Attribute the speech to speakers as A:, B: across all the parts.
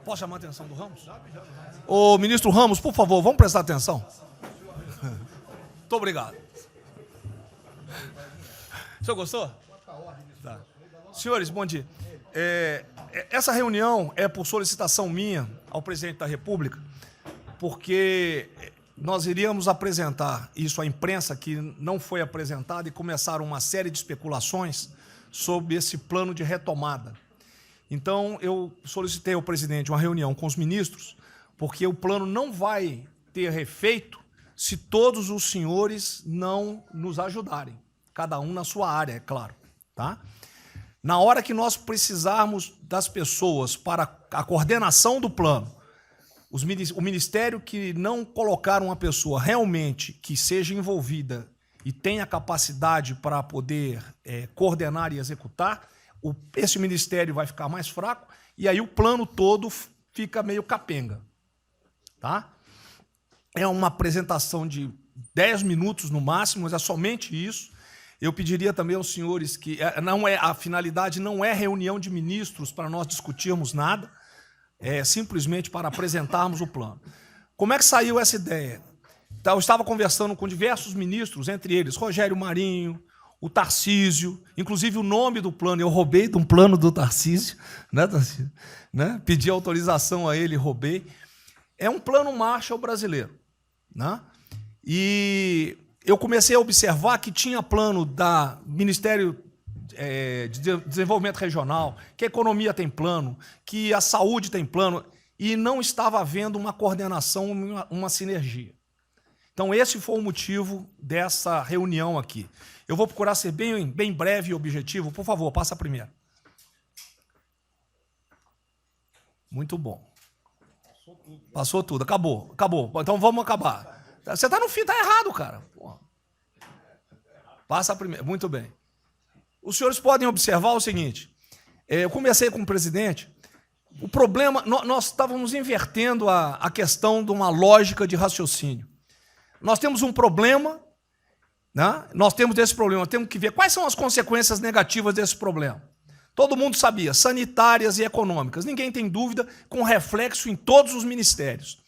A: Posso chamar a atenção do Ramos? Ô, ministro Ramos, por favor, vamos prestar atenção. Muito obrigado. O senhor gostou? Tá. Senhores, bom dia. Essa reunião é por solicitação minha ao presidente da República, porque nós iríamos apresentar isso à imprensa, que não foi apresentada, e começaram uma série de especulações sobre esse plano de retomada. Então, eu solicitei ao presidente uma reunião com os ministros, porque o plano não vai ter efeito se todos os senhores não nos ajudarem, cada um na sua área, é claro. Tá? Na hora que nós precisarmos das pessoas para a coordenação do plano, o Ministério que não colocar uma pessoa realmente que seja envolvida e tenha capacidade para poder coordenar e executar, esse Ministério vai ficar mais fraco e aí o plano todo fica meio capenga. Tá? É uma apresentação de 10 minutos no máximo, mas é somente isso. Eu pediria também aos senhores que a finalidade não é reunião de ministros para nós discutirmos nada, é simplesmente para apresentarmos o plano. Como é que saiu essa ideia? Eu estava conversando com diversos ministros, entre eles Rogério Marinho, o Tarcísio, inclusive o nome do plano, eu roubei de um plano do Tarcísio, né, Tarcísio? Né? Pedi autorização a ele, roubei. É um plano Marshall brasileiro. Né? E eu comecei a observar que tinha plano da Ministério de Desenvolvimento Regional, que a economia tem plano, que a saúde tem plano, e não estava havendo uma coordenação, uma sinergia. Então, esse foi o motivo dessa reunião aqui. Eu vou procurar ser bem breve e objetivo. Por favor, passa a primeira. Muito bom. Passou tudo. Acabou. Então, vamos acabar. Você está no fim, está errado, cara. Porra. Passa a primeira. Muito bem. Os senhores podem observar o seguinte. Eu comecei com o presidente. O problema, nós estávamos invertendo a questão de uma lógica de raciocínio. Nós temos um problema, né? Nós temos que ver quais são as consequências negativas desse problema. Todo mundo sabia, sanitárias e econômicas. Ninguém tem dúvida, com reflexo em todos os ministérios.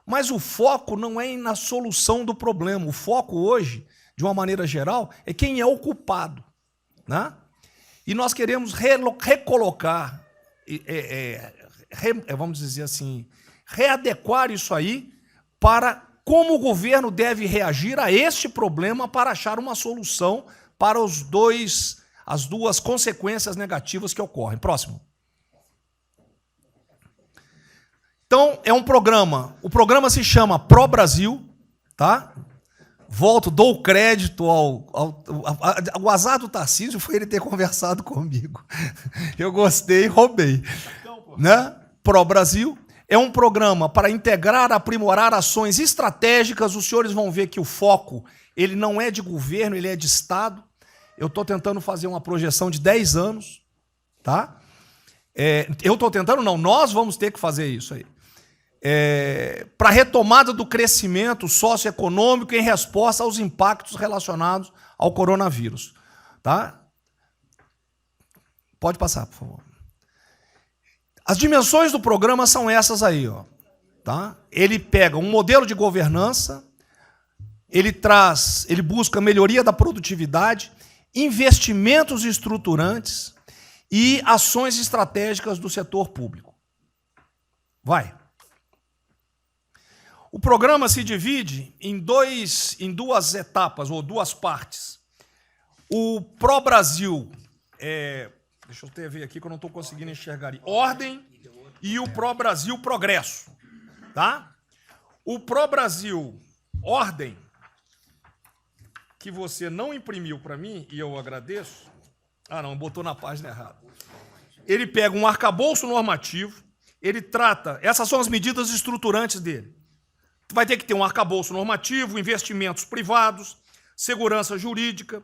A: Mas o foco não é na solução do problema. O foco hoje, de uma maneira geral, é quem é o culpado. Né? E nós queremos recolocar, vamos dizer assim, readequar isso aí para como o governo deve reagir a este problema para achar uma solução para as duas consequências negativas que ocorrem. Próximo. Então, é um programa. O programa se chama Pro Brasil, tá? Dou crédito ao azar do Tarcísio foi ele ter conversado comigo. Eu gostei e roubei. Né? Pro Brasil é um programa para integrar, aprimorar ações estratégicas. Os senhores vão ver que o foco ele não é de governo, ele é de Estado. Eu estou tentando fazer uma projeção de 10 anos. Tá? Eu estou tentando, não, nós vamos ter que fazer isso aí. Para a retomada do crescimento socioeconômico em resposta aos impactos relacionados ao coronavírus. Tá? Pode passar, por favor. As dimensões do programa são essas aí. Ó, tá? Ele pega um modelo de governança, ele busca melhoria da produtividade, investimentos estruturantes e ações estratégicas do setor público. Vai. O programa se divide em duas etapas, ou duas partes. O Pro Brasil, deixa eu ver aqui que eu não estou conseguindo enxergar. Ordem e o Pro Brasil Progresso. Tá? O Pro Brasil Ordem, que você não imprimiu para mim, e eu agradeço. Não, botou na página errada. Ele pega um arcabouço normativo, ele trata, essas são as medidas estruturantes dele. Vai ter que ter um arcabouço normativo, investimentos privados, segurança jurídica,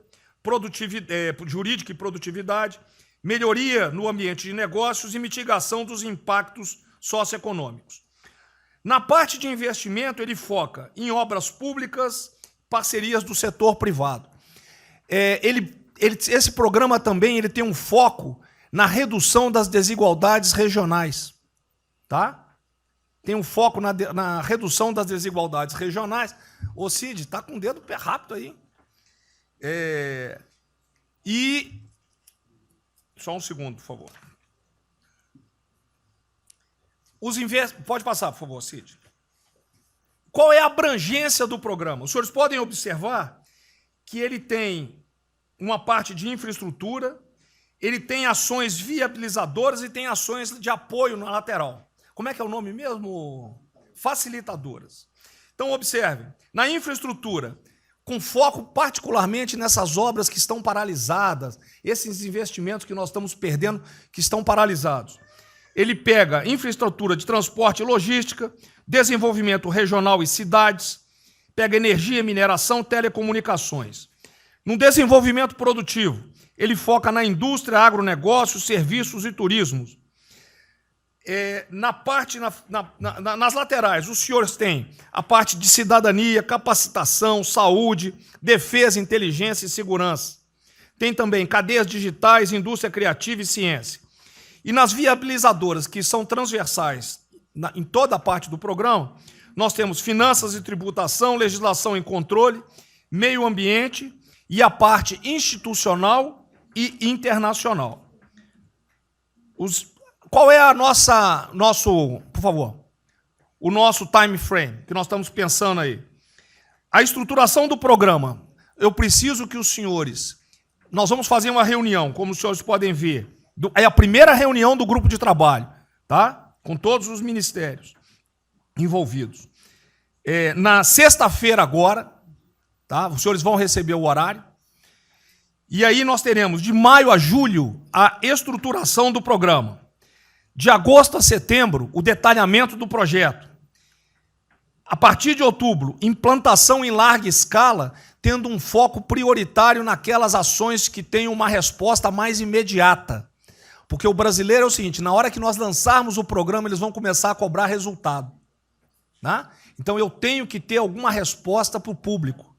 A: jurídica e produtividade, melhoria no ambiente de negócios e mitigação dos impactos socioeconômicos. Na parte de investimento, ele foca em obras públicas, parcerias do setor privado. Esse programa também ele tem um foco na redução das desigualdades regionais. tá? Tem um foco na redução das desigualdades regionais. Ô, Cid, está com o dedo pé rápido aí. E... Só um segundo, por favor. Pode passar, por favor, Cid. Qual é a abrangência do programa? Os senhores podem observar que ele tem uma parte de infraestrutura, ele tem ações viabilizadoras e tem ações de apoio na lateral. Como é que é o nome mesmo? Facilitadoras. Então, observe, na infraestrutura, com foco particularmente nessas obras que estão paralisadas, esses investimentos que nós estamos perdendo, que estão paralisados. Ele pega infraestrutura de transporte e logística, desenvolvimento regional e cidades, pega energia, mineração, telecomunicações. No desenvolvimento produtivo, ele foca na indústria, agronegócio, serviços e turismo. Nas laterais, os senhores têm a parte de cidadania, capacitação, saúde, defesa, inteligência e segurança. Tem também cadeias digitais, indústria criativa e ciência. E nas viabilizadoras, que são transversais em toda a parte do programa, nós temos finanças e tributação, legislação e controle, meio ambiente e a parte institucional e internacional. Qual é por favor, o nosso time frame que nós estamos pensando aí? A estruturação do programa, eu preciso que os senhores... Nós vamos fazer uma reunião, como os senhores podem ver. É a primeira reunião do grupo de trabalho, tá? Com todos os ministérios envolvidos. Na sexta-feira agora, tá? Os senhores vão receber o horário. E aí nós teremos, de maio a julho, a estruturação do programa. De agosto a setembro, o detalhamento do projeto. A partir de outubro, implantação em larga escala, tendo um foco prioritário naquelas ações que têm uma resposta mais imediata. Porque o brasileiro é o seguinte, na hora que nós lançarmos o programa, eles vão começar a cobrar resultado. Né? Então, eu tenho que ter alguma resposta para o público.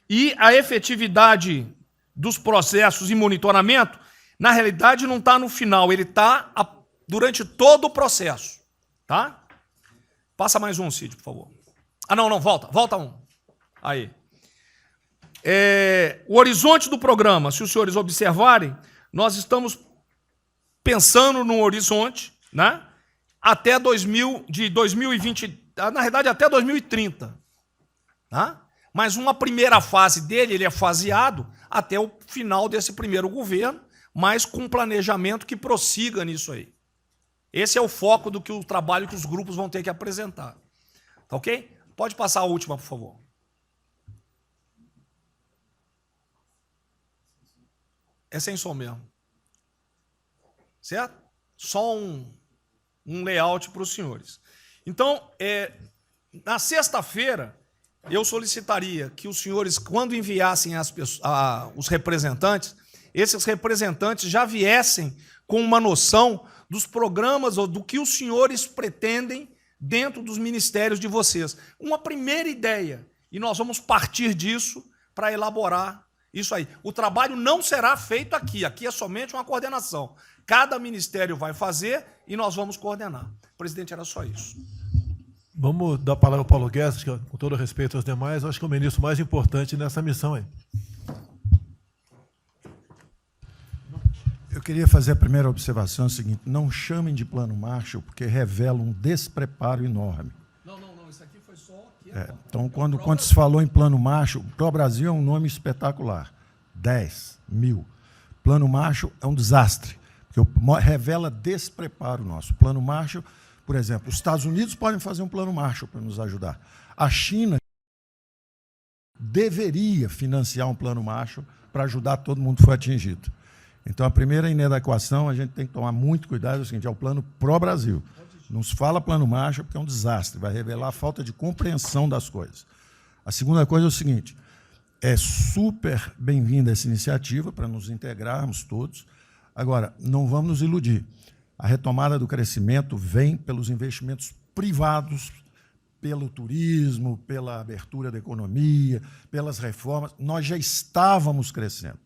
A: E a efetividade dos processos e monitoramento, na realidade, não está no final, ele está durante todo o processo. Tá? Passa mais um, Cid, por favor. Não, volta um. Aí. O horizonte do programa, se os senhores observarem, nós estamos pensando num horizonte, né, até 2020, na verdade até 2030. Né? Mas uma primeira fase dele, ele é faseado até o final desse primeiro governo, mas com um planejamento que prossiga nisso aí. Esse é o foco do trabalho que os grupos vão ter que apresentar. Tá ok? Pode passar a última, por favor. É sem som mesmo. Certo? Só um layout para os senhores. Então, na sexta-feira, eu solicitaria que os senhores, quando enviassem os representantes, esses representantes já viessem com uma noção dos programas ou do que os senhores pretendem dentro dos ministérios de vocês. Uma primeira ideia. E nós vamos partir disso para elaborar isso aí. O trabalho não será feito aqui. Aqui é somente uma coordenação. Cada ministério vai fazer e nós vamos coordenar. Presidente, era só isso.
B: Vamos dar a palavra ao Paulo Guedes, que, com todo respeito aos demais, acho que é o ministro mais importante nessa missão aí.
C: Eu queria fazer a primeira observação, é o seguinte, não chamem de plano Marshall, porque revela um despreparo enorme.
A: Não, isso aqui foi só...
C: Então, quando se falou em plano Marshall, Pro Brasil é um nome espetacular, 10 mil. Plano Marshall é um desastre, porque revela despreparo nosso. Plano Marshall, por exemplo, os Estados Unidos podem fazer um plano Marshall para nos ajudar. A China deveria financiar um plano Marshall para ajudar todo mundo que foi atingido. Então, a primeira inadequação, a gente tem que tomar muito cuidado, é o seguinte, é o plano pró-Brasil. Não se fala plano Marshall porque é um desastre, vai revelar a falta de compreensão das coisas. A segunda coisa é o seguinte, é super bem-vinda essa iniciativa para nos integrarmos todos. Agora, não vamos nos iludir. A retomada do crescimento vem pelos investimentos privados, pelo turismo, pela abertura da economia, pelas reformas. Nós já estávamos crescendo.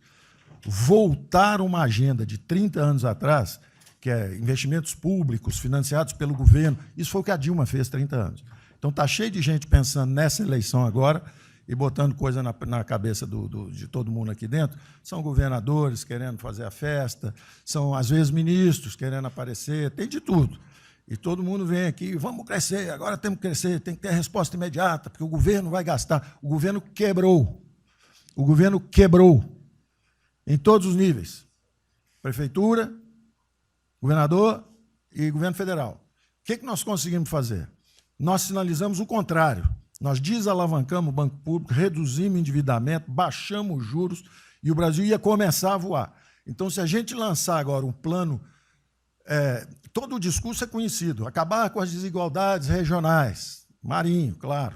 C: Voltar uma agenda de 30 anos atrás, que é investimentos públicos financiados pelo governo. Isso foi o que a Dilma fez 30 anos. Então, está cheio de gente pensando nessa eleição agora e botando coisa na cabeça de todo mundo aqui dentro. São governadores querendo fazer a festa, são, às vezes, ministros querendo aparecer, tem de tudo. E todo mundo vem aqui, vamos crescer, agora temos que crescer, tem que ter resposta imediata, porque o governo vai gastar. O governo quebrou. O governo quebrou em todos os níveis. Prefeitura, governador e governo federal. O que nós conseguimos fazer? Nós sinalizamos o contrário. Nós desalavancamos o banco público, reduzimos o endividamento, baixamos os juros e o Brasil ia começar a voar. Então, se a gente lançar agora um plano... todo o discurso é conhecido. Acabar com as desigualdades regionais. Marinho, claro.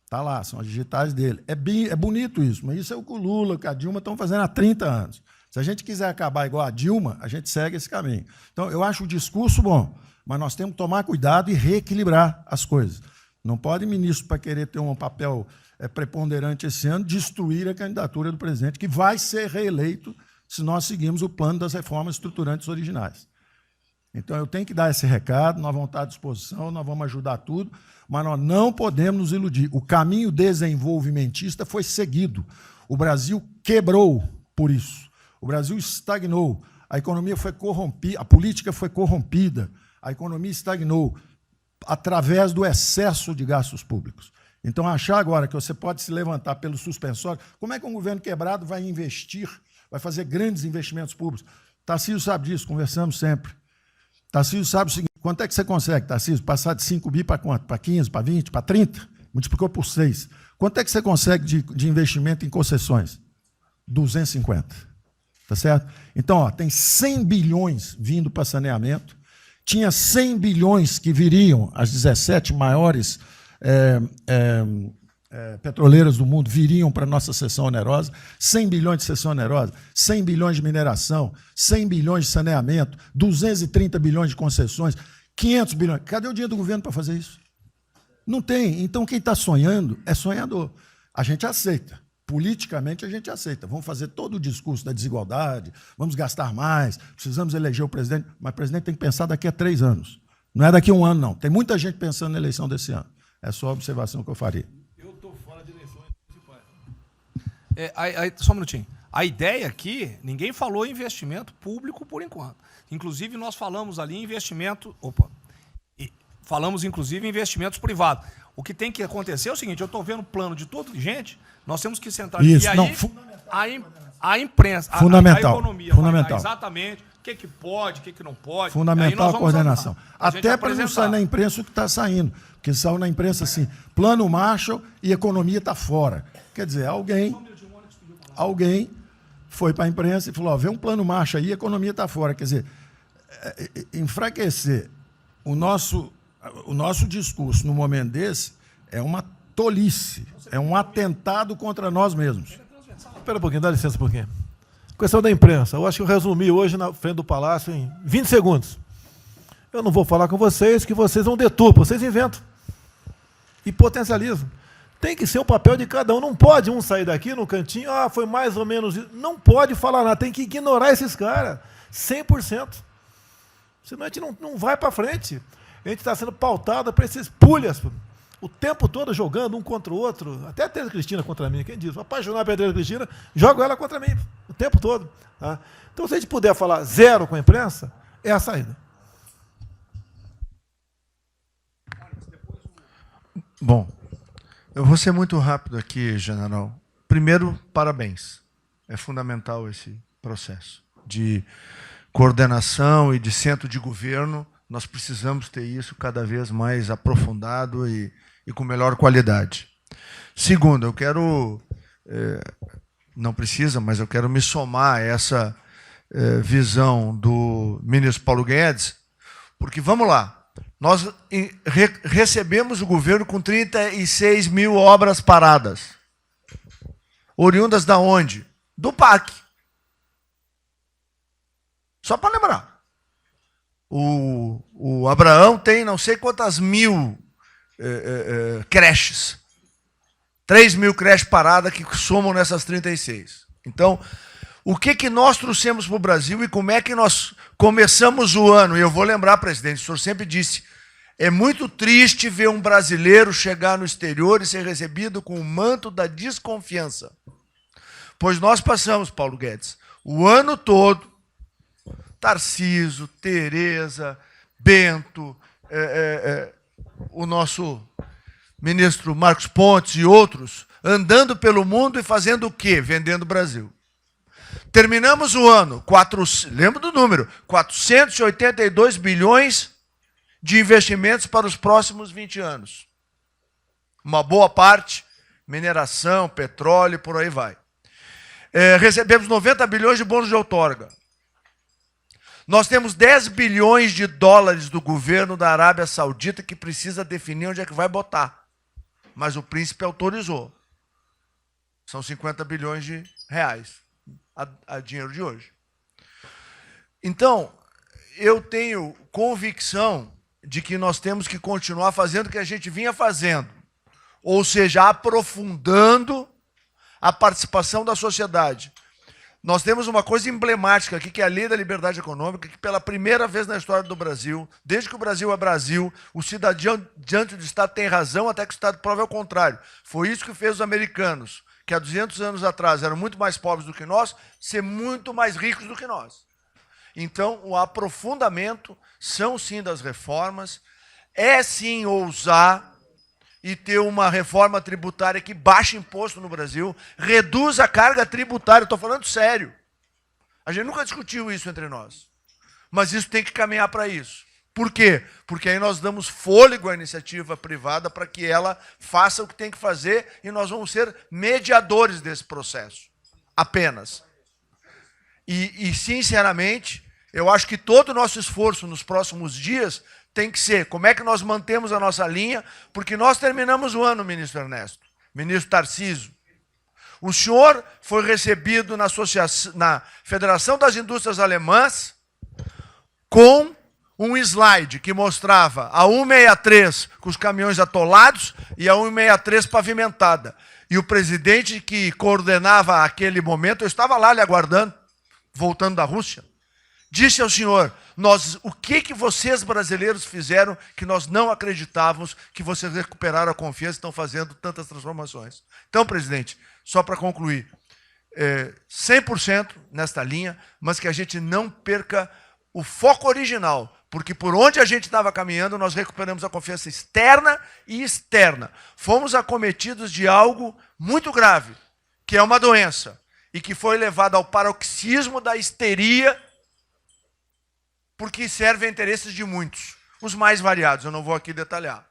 C: Está lá, são as digitais dele. É bonito isso, mas isso é o que o Lula, que a Dilma estão fazendo há 30 anos. Se a gente quiser acabar igual a Dilma, a gente segue esse caminho. Então, eu acho o discurso bom, mas nós temos que tomar cuidado e reequilibrar as coisas. Não pode ministro, para querer ter um papel preponderante esse ano, destruir a candidatura do presidente, que vai ser reeleito se nós seguirmos o plano das reformas estruturantes originais. Então, eu tenho que dar esse recado, nós vamos estar à disposição, nós vamos ajudar tudo, mas nós não podemos nos iludir. O caminho desenvolvimentista foi seguido. O Brasil quebrou por isso. O Brasil estagnou. A economia foi corrompida, a política foi corrompida, a economia estagnou através do excesso de gastos públicos. Então, achar agora que você pode se levantar pelo suspensório, como é que um governo quebrado vai investir, vai fazer grandes investimentos públicos? Tarcísio sabe disso, conversamos sempre. Tarcísio sabe o seguinte, quanto é que você consegue, Tarcísio, passar de 5 bi para quanto? Para 15, para 20, para 30? Multiplicou por 6. Quanto é que você consegue de investimento em concessões? 250. Tá certo? Então, ó, tem 100 bilhões vindo para saneamento, tinha 100 bilhões que viriam, as 17 maiores petroleiras do mundo viriam para a nossa cessão onerosa, 100 bilhões de cessão onerosa, 100 bilhões de mineração, 100 bilhões de saneamento, 230 bilhões de concessões, 500 bilhões. Cadê o dinheiro do governo para fazer isso? Não tem. Então, quem está sonhando é sonhador. A gente aceita. Politicamente, a gente aceita. Vamos fazer todo o discurso da desigualdade, vamos gastar mais, precisamos eleger o presidente, mas o presidente tem que pensar daqui a 3 anos. Não é daqui a 1 ano, não. Tem muita gente pensando na eleição desse ano. É só a observação que eu faria.
B: Eu estou fora de eleições municipais.
A: Só um minutinho. A ideia aqui, ninguém falou em investimento público por enquanto. Inclusive, nós falamos ali em investimento... Falamos, inclusive, em investimentos privados. O que tem que acontecer é o seguinte, eu estou vendo o plano de toda gente, nós temos que centrar...
C: Isso,
A: e aí,
C: não,
A: a imprensa,
C: fundamental,
A: a economia
C: fundamental.
A: vai dar exatamente o que pode, o que não pode.
C: Fundamental a coordenação.
A: Até
C: Até para não sair na imprensa o que está saindo. Porque saiu na imprensa assim, plano Marshall e economia está fora. Quer dizer, alguém foi para a imprensa e falou, ó, vê um plano Marshall aí e a economia está fora. Quer dizer, enfraquecer o nosso discurso no momento desse é uma tolice, é um atentado contra nós mesmos.
B: Espera um pouquinho, dá licença um pouquinho. Questão da imprensa. Eu acho que eu resumi hoje na frente do Palácio em 20 segundos. Eu não vou falar com vocês, que vocês vão deturpar, vocês inventam e potencializam. Tem que ser o papel de cada um. Não pode um sair daqui no cantinho, foi mais ou menos isso. Não pode falar nada, tem que ignorar esses caras, 100%. Senão a gente não vai para frente. A gente está sendo pautado para esses pulhas, o tempo todo jogando um contra o outro, até a Tereza Cristina contra mim, quem diz? Vou apaixonar pela Tereza Cristina, jogo ela contra mim, o tempo todo. Tá? Então, se a gente puder falar zero com a imprensa, é a saída.
D: Bom, eu vou ser muito rápido aqui, general. Primeiro, parabéns. É fundamental esse processo de coordenação e de centro de governo. Nós precisamos ter isso cada vez mais aprofundado e com melhor qualidade. Segundo, eu quero, não precisa, mas eu quero me somar a essa visão do ministro Paulo Guedes, porque, vamos lá, nós recebemos o governo com 36 mil obras paradas. Oriundas da onde? Do PAC. Só para lembrar. O Abraão tem não sei quantas mil creches. 3 mil creches paradas que somam nessas 36. Então, o que nós trouxemos para o Brasil e como é que nós Começamos o ano, e eu vou lembrar, presidente, o senhor sempre disse, é muito triste ver um brasileiro chegar no exterior e ser recebido com o manto da desconfiança. Pois nós passamos, Paulo Guedes, o ano todo, Tarcísio, Tereza, Bento, o nosso ministro Marcos Pontes e outros, andando pelo mundo e fazendo o quê? Vendendo o Brasil. Terminamos o ano, lembra do número, 482 bilhões de investimentos para os próximos 20 anos. Uma boa parte, mineração, petróleo, por aí vai. Recebemos 90 bilhões de bônus de outorga. Nós temos 10 bilhões de dólares do governo da Arábia Saudita que precisa definir onde é que vai botar. Mas o príncipe autorizou. São 50 bilhões de reais a dinheiro de hoje. Então, eu tenho convicção de que nós temos que continuar fazendo o que a gente vinha fazendo. Ou seja, aprofundando a participação da sociedade. Nós temos uma coisa emblemática aqui, que é a Lei da Liberdade Econômica, que pela primeira vez na história do Brasil, desde que o Brasil é Brasil, o cidadão diante do Estado tem razão até que o Estado prove ao contrário. Foi isso que fez os americanos, que há 200 anos atrás eram muito mais pobres do que nós, ser muito mais ricos do que nós. Então, o aprofundamento são sim das reformas, é sim ousar e ter uma reforma tributária que baixe imposto no Brasil, reduz a carga tributária, estou falando sério. A gente nunca discutiu isso entre nós, mas isso tem que caminhar para isso. Por quê? Porque aí nós damos fôlego à iniciativa privada para que ela faça o que tem que fazer e nós vamos ser mediadores desse processo, apenas. E sinceramente, eu acho que todo o nosso esforço nos próximos dias tem que ser como é que nós mantemos a nossa linha, porque nós terminamos o ano, ministro Ernesto, ministro Tarcísio. O senhor foi recebido na Federação das Indústrias Alemãs com um slide que mostrava a 163 com os caminhões atolados e a 163 pavimentada. E o presidente que coordenava aquele momento, eu estava lá lhe aguardando, voltando da Rússia, disse ao senhor, o que vocês brasileiros fizeram que nós não acreditávamos que vocês recuperaram a confiança e estão fazendo tantas transformações. Então, presidente, só para concluir, 100% nesta linha, mas que a gente não perca o foco original, porque por onde a gente estava caminhando, nós recuperamos a confiança externa e externa. Fomos acometidos de algo muito grave, que é uma doença, e que foi levado ao paroxismo da histeria, porque serve a interesses de muitos, os mais variados, eu não vou aqui detalhar.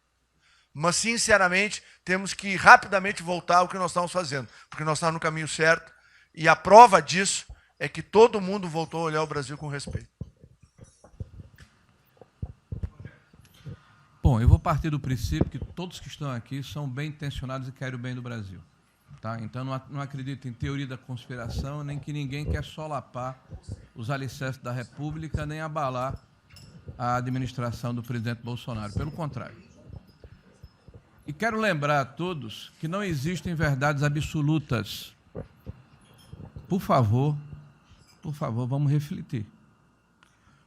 D: Mas, sinceramente, temos que rapidamente voltar ao que nós estamos fazendo, porque nós estamos no caminho certo, e a prova disso é que todo mundo voltou a olhar o Brasil com respeito.
E: Bom, eu vou partir do princípio que todos que estão aqui são bem intencionados e querem o bem do Brasil. Tá? Então, não acredito em teoria da conspiração, nem que ninguém quer solapar os alicerces da República, nem abalar a administração do presidente Bolsonaro. Pelo contrário. E quero lembrar a todos que não existem verdades absolutas. Por favor, vamos refletir.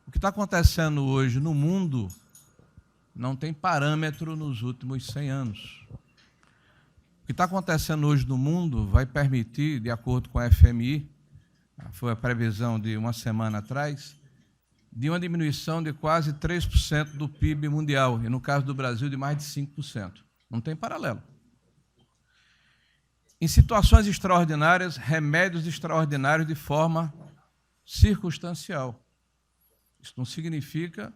E: O que está acontecendo hoje no mundo não tem parâmetro nos últimos 100 anos. O que está acontecendo hoje no mundo vai permitir, de acordo com a FMI, foi a previsão de uma semana atrás, de uma diminuição de quase 3% do PIB mundial, e no caso do Brasil, de mais de 5%. Não tem paralelo. Em situações extraordinárias, remédios extraordinários de forma circunstancial. Isso não significa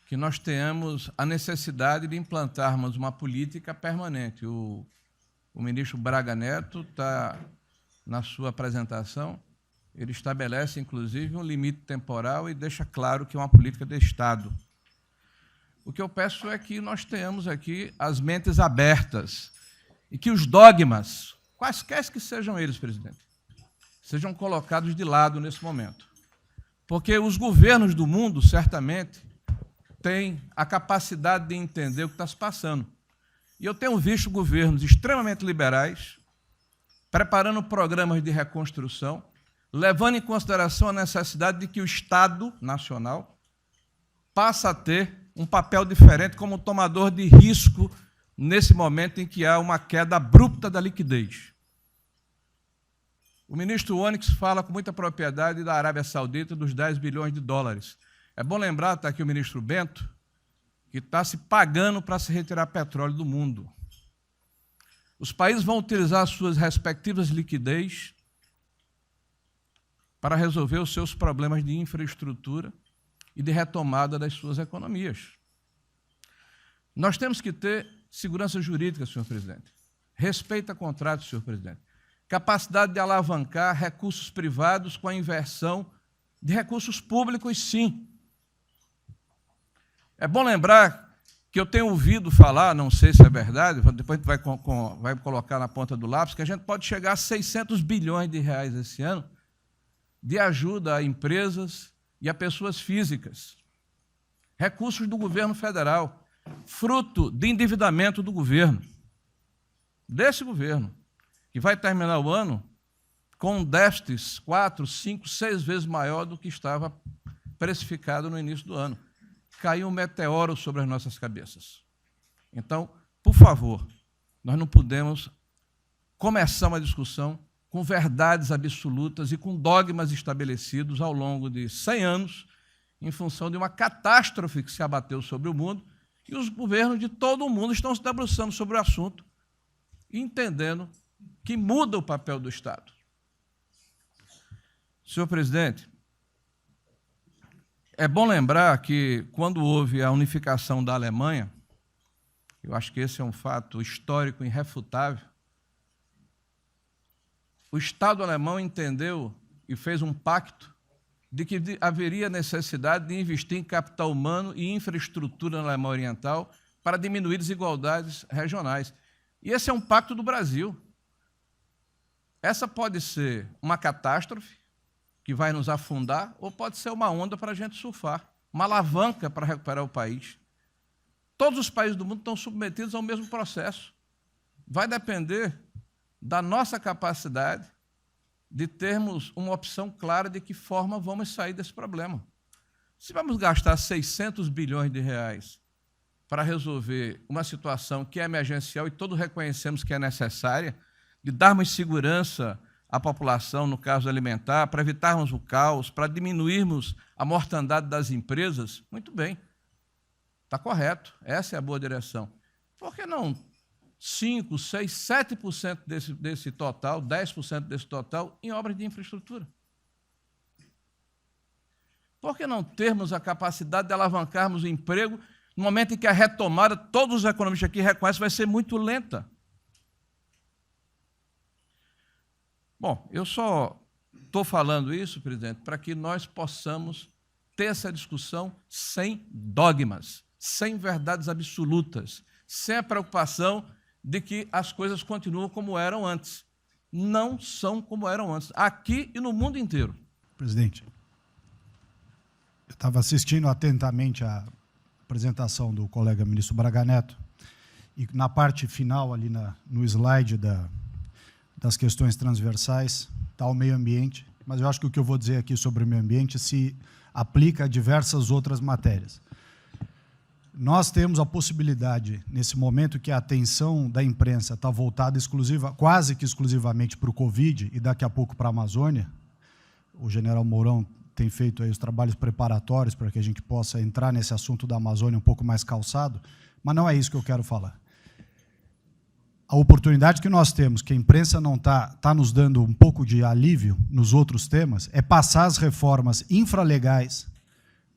E: que nós tenhamos a necessidade de implantarmos uma política permanente. O ministro Braga Neto está, na sua apresentação, ele estabelece, inclusive, um limite temporal e deixa claro que é uma política de Estado. O que eu peço é que nós tenhamos aqui as mentes abertas e que os dogmas, quaisquer que sejam eles, presidente, sejam colocados de lado nesse momento. Porque os governos do mundo, certamente, têm a capacidade de entender o que está se passando. E eu tenho visto governos extremamente liberais preparando programas de reconstrução, levando em consideração a necessidade de que o Estado Nacional passe a ter um papel diferente como tomador de risco nesse momento em que há uma queda abrupta da liquidez. O ministro Onyx fala com muita propriedade da Arábia Saudita, dos 10 bilhões de dólares. É bom lembrar, está aqui o ministro Bento, que está se pagando para se retirar petróleo do mundo. Os países vão utilizar suas respectivas liquidez para resolver os seus problemas de infraestrutura e de retomada das suas economias. Nós temos que ter segurança jurídica, senhor presidente. Respeito a contratos, senhor presidente. Capacidade de alavancar recursos privados com a inversão de recursos públicos, sim. É bom lembrar que eu tenho ouvido falar, não sei se é verdade, depois a gente vai colocar na ponta do lápis, que a gente pode chegar a 600 bilhões de reais esse ano de ajuda a empresas e a pessoas físicas. Recursos do governo federal, fruto de endividamento do governo, desse governo, que vai terminar o ano com um déficit 4, 5, 6 vezes maior do que estava precificado no início do ano. Caiu um meteoro sobre as nossas cabeças. Então, por favor, nós não podemos começar uma discussão com verdades absolutas e com dogmas estabelecidos ao longo de 100 anos, em função de uma catástrofe que se abateu sobre o mundo, e os governos de todo o mundo estão se debruçando sobre o assunto, entendendo que muda o papel do Estado. Senhor presidente, é bom lembrar que, quando houve a unificação da Alemanha, eu acho que esse é um fato histórico irrefutável, o Estado alemão entendeu e fez um pacto de que haveria necessidade de investir em capital humano e infraestrutura na Alemanha Oriental para diminuir desigualdades regionais. E esse é um pacto do Brasil. Essa pode ser uma catástrofe que vai nos afundar, ou pode ser uma onda para a gente surfar, uma alavanca para recuperar o país. Todos os países do mundo estão submetidos ao mesmo processo. Vai depender da nossa capacidade de termos uma opção clara de que forma vamos sair desse problema. Se vamos gastar 600 bilhões de reais para resolver uma situação que é emergencial e todos reconhecemos que é necessária, de darmos segurança à população, no caso alimentar, para evitarmos o caos, para diminuirmos a mortandade das empresas, muito bem, está correto, essa é a boa direção. Por que não 5%, 6%, 7% desse total, 10% desse total, em obras de infraestrutura? Por que não termos a capacidade de alavancarmos o emprego no momento em que a retomada, todos os economistas aqui reconhecem, vai ser muito lenta? Bom, eu só estou falando isso, presidente, para que nós possamos ter essa discussão sem dogmas, sem verdades absolutas, sem a preocupação de que as coisas continuam como eram antes. Não são como eram antes, aqui e no mundo inteiro.
F: Presidente, eu estava assistindo atentamente a apresentação do colega ministro Braga Neto, e na parte final, ali no slide das questões transversais, está o meio ambiente, mas eu acho que o que eu vou dizer aqui sobre o meio ambiente se aplica a diversas outras matérias. Nós temos a possibilidade, nesse momento que a atenção da imprensa está voltada quase que exclusivamente para o Covid e daqui a pouco para a Amazônia, o general Mourão tem feito aí os trabalhos preparatórios para que a gente possa entrar nesse assunto da Amazônia um pouco mais calçado, mas não é isso que eu quero falar. A oportunidade que nós temos, que a imprensa não está nos dando um pouco de alívio nos outros temas, é passar as reformas infralegais,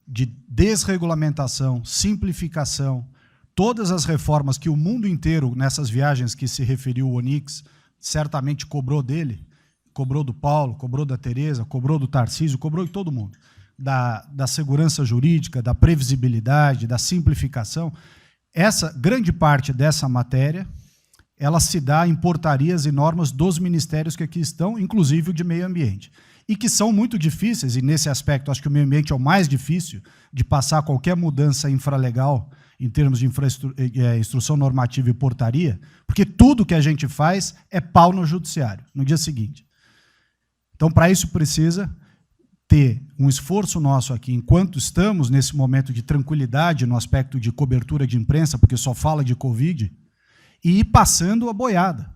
F: de desregulamentação, simplificação, todas as reformas que o mundo inteiro, nessas viagens que se referiu o Onyx, certamente cobrou dele, cobrou do Paulo, cobrou da Tereza, cobrou do Tarcísio, cobrou de todo mundo, da segurança jurídica, da previsibilidade, da simplificação. Essa grande parte dessa matéria, ela se dá em portarias e normas dos ministérios que aqui estão, inclusive o de meio ambiente, e que são muito difíceis, e nesse aspecto acho que o meio ambiente é o mais difícil de passar qualquer mudança infralegal em termos de instrução normativa e portaria, porque tudo que a gente faz é pau no judiciário, no dia seguinte. Então, para isso precisa ter um esforço nosso aqui, enquanto estamos nesse momento de tranquilidade no aspecto de cobertura de imprensa, porque só fala de Covid, e ir passando a boiada,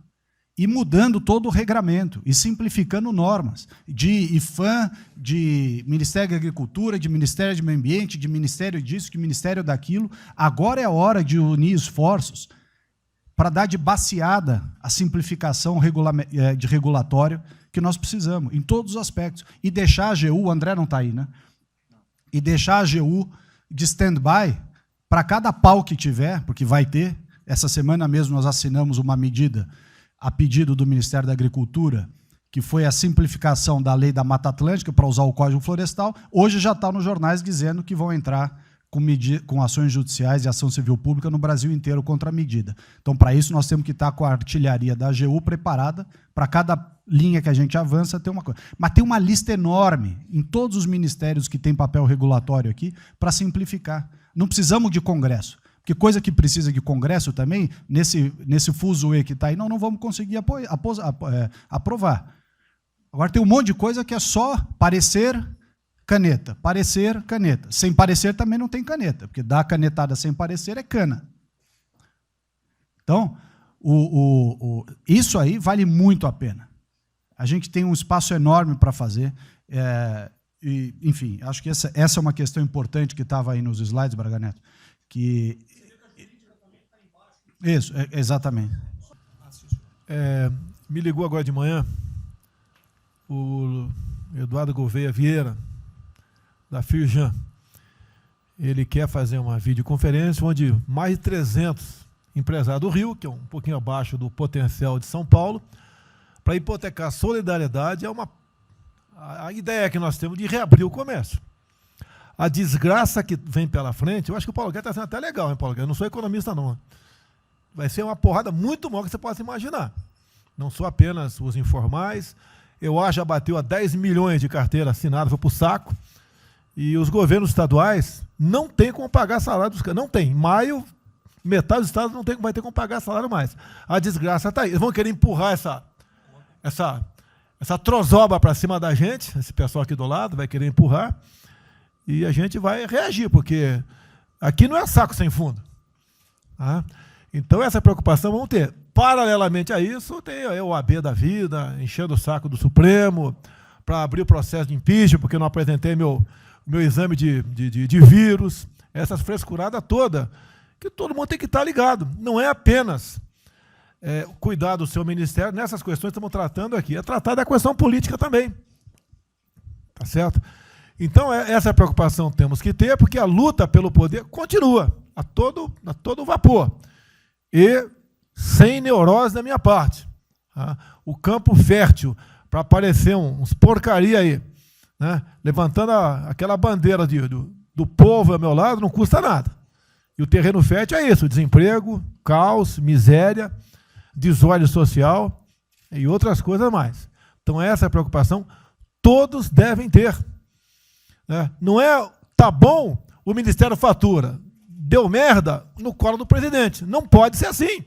F: e mudando todo o regramento, e simplificando normas, de IFAM, de Ministério da Agricultura, de Ministério do Meio Ambiente, de Ministério disso, de Ministério daquilo. Agora é a hora de unir esforços para dar de baseada a simplificação de regulatório que nós precisamos, em todos os aspectos. E deixar a AGU, o André não está aí, né? E deixar a AGU de stand-by para cada pau que tiver, porque vai ter. Essa semana mesmo nós assinamos uma medida a pedido do Ministério da Agricultura, que foi a simplificação da lei da Mata Atlântica para usar o Código Florestal. Hoje já está nos jornais dizendo que vão entrar com ações judiciais e ação civil pública no Brasil inteiro contra a medida. Então, para isso, nós temos que estar com a artilharia da AGU preparada para cada linha que a gente avança ter uma coisa. Mas tem uma lista enorme em todos os ministérios que têm papel regulatório aqui para simplificar. Não precisamos de Congresso. Porque coisa que precisa de Congresso também, nesse fuzuê que está aí, não vamos conseguir aprovar. Agora tem um monte de coisa que é só parecer, caneta. Parecer, caneta. Sem parecer também não tem caneta, porque dar canetada sem parecer é cana. Então, isso aí vale muito a pena. A gente tem um espaço enorme para fazer. E, enfim, acho que essa é uma questão importante que estava aí nos slides, Braga Neto. Isso, exatamente.
B: Me ligou agora de manhã o Eduardo Gouveia Vieira, da Firjan. Ele quer fazer uma videoconferência onde mais de 300 empresários do Rio, que é um pouquinho abaixo do potencial de São Paulo, para hipotecar a solidariedade. A ideia que nós temos de reabrir o comércio. A desgraça que vem pela frente, eu acho que o Paulo Guedes está sendo até legal, hein, Paulo Guedes? Eu não sou economista, não. Vai ser uma porrada muito maior que você possa imaginar. Não sou apenas os informais. Eu acho que já bateu a 10 milhões de carteira assinada, foi para o saco. E os governos estaduais não têm como pagar salário dos caras. Não tem. Em maio, metade dos estados não vai ter como pagar salário mais. A desgraça está aí. Eles vão querer empurrar essa trozoba para cima da gente, esse pessoal aqui do lado vai querer empurrar, e a gente vai reagir, porque aqui não é saco sem fundo. Tá? Então, essa preocupação vamos ter. Paralelamente a isso, tem a OAB da vida, enchendo o saco do Supremo, para abrir o processo de impeachment, porque eu não apresentei meu exame de vírus, essas frescuradas todas, que todo mundo tem que estar ligado. Não é apenas cuidar do seu ministério, nessas questões que estamos tratando aqui, é tratar da questão política também. Tá certo? Então, essa preocupação temos que ter, porque a luta pelo poder continua, a todo vapor. E sem neurose da minha parte. Tá? O campo fértil para aparecer uns porcaria aí, né? Levantando aquela bandeira do povo ao meu lado, não custa nada. E o terreno fértil é isso, desemprego, caos, miséria, desordem social e outras coisas mais. Então, essa preocupação todos devem ter. Né? Não é, tá bom, o Ministério fatura, deu merda no colo do presidente. Não pode ser assim.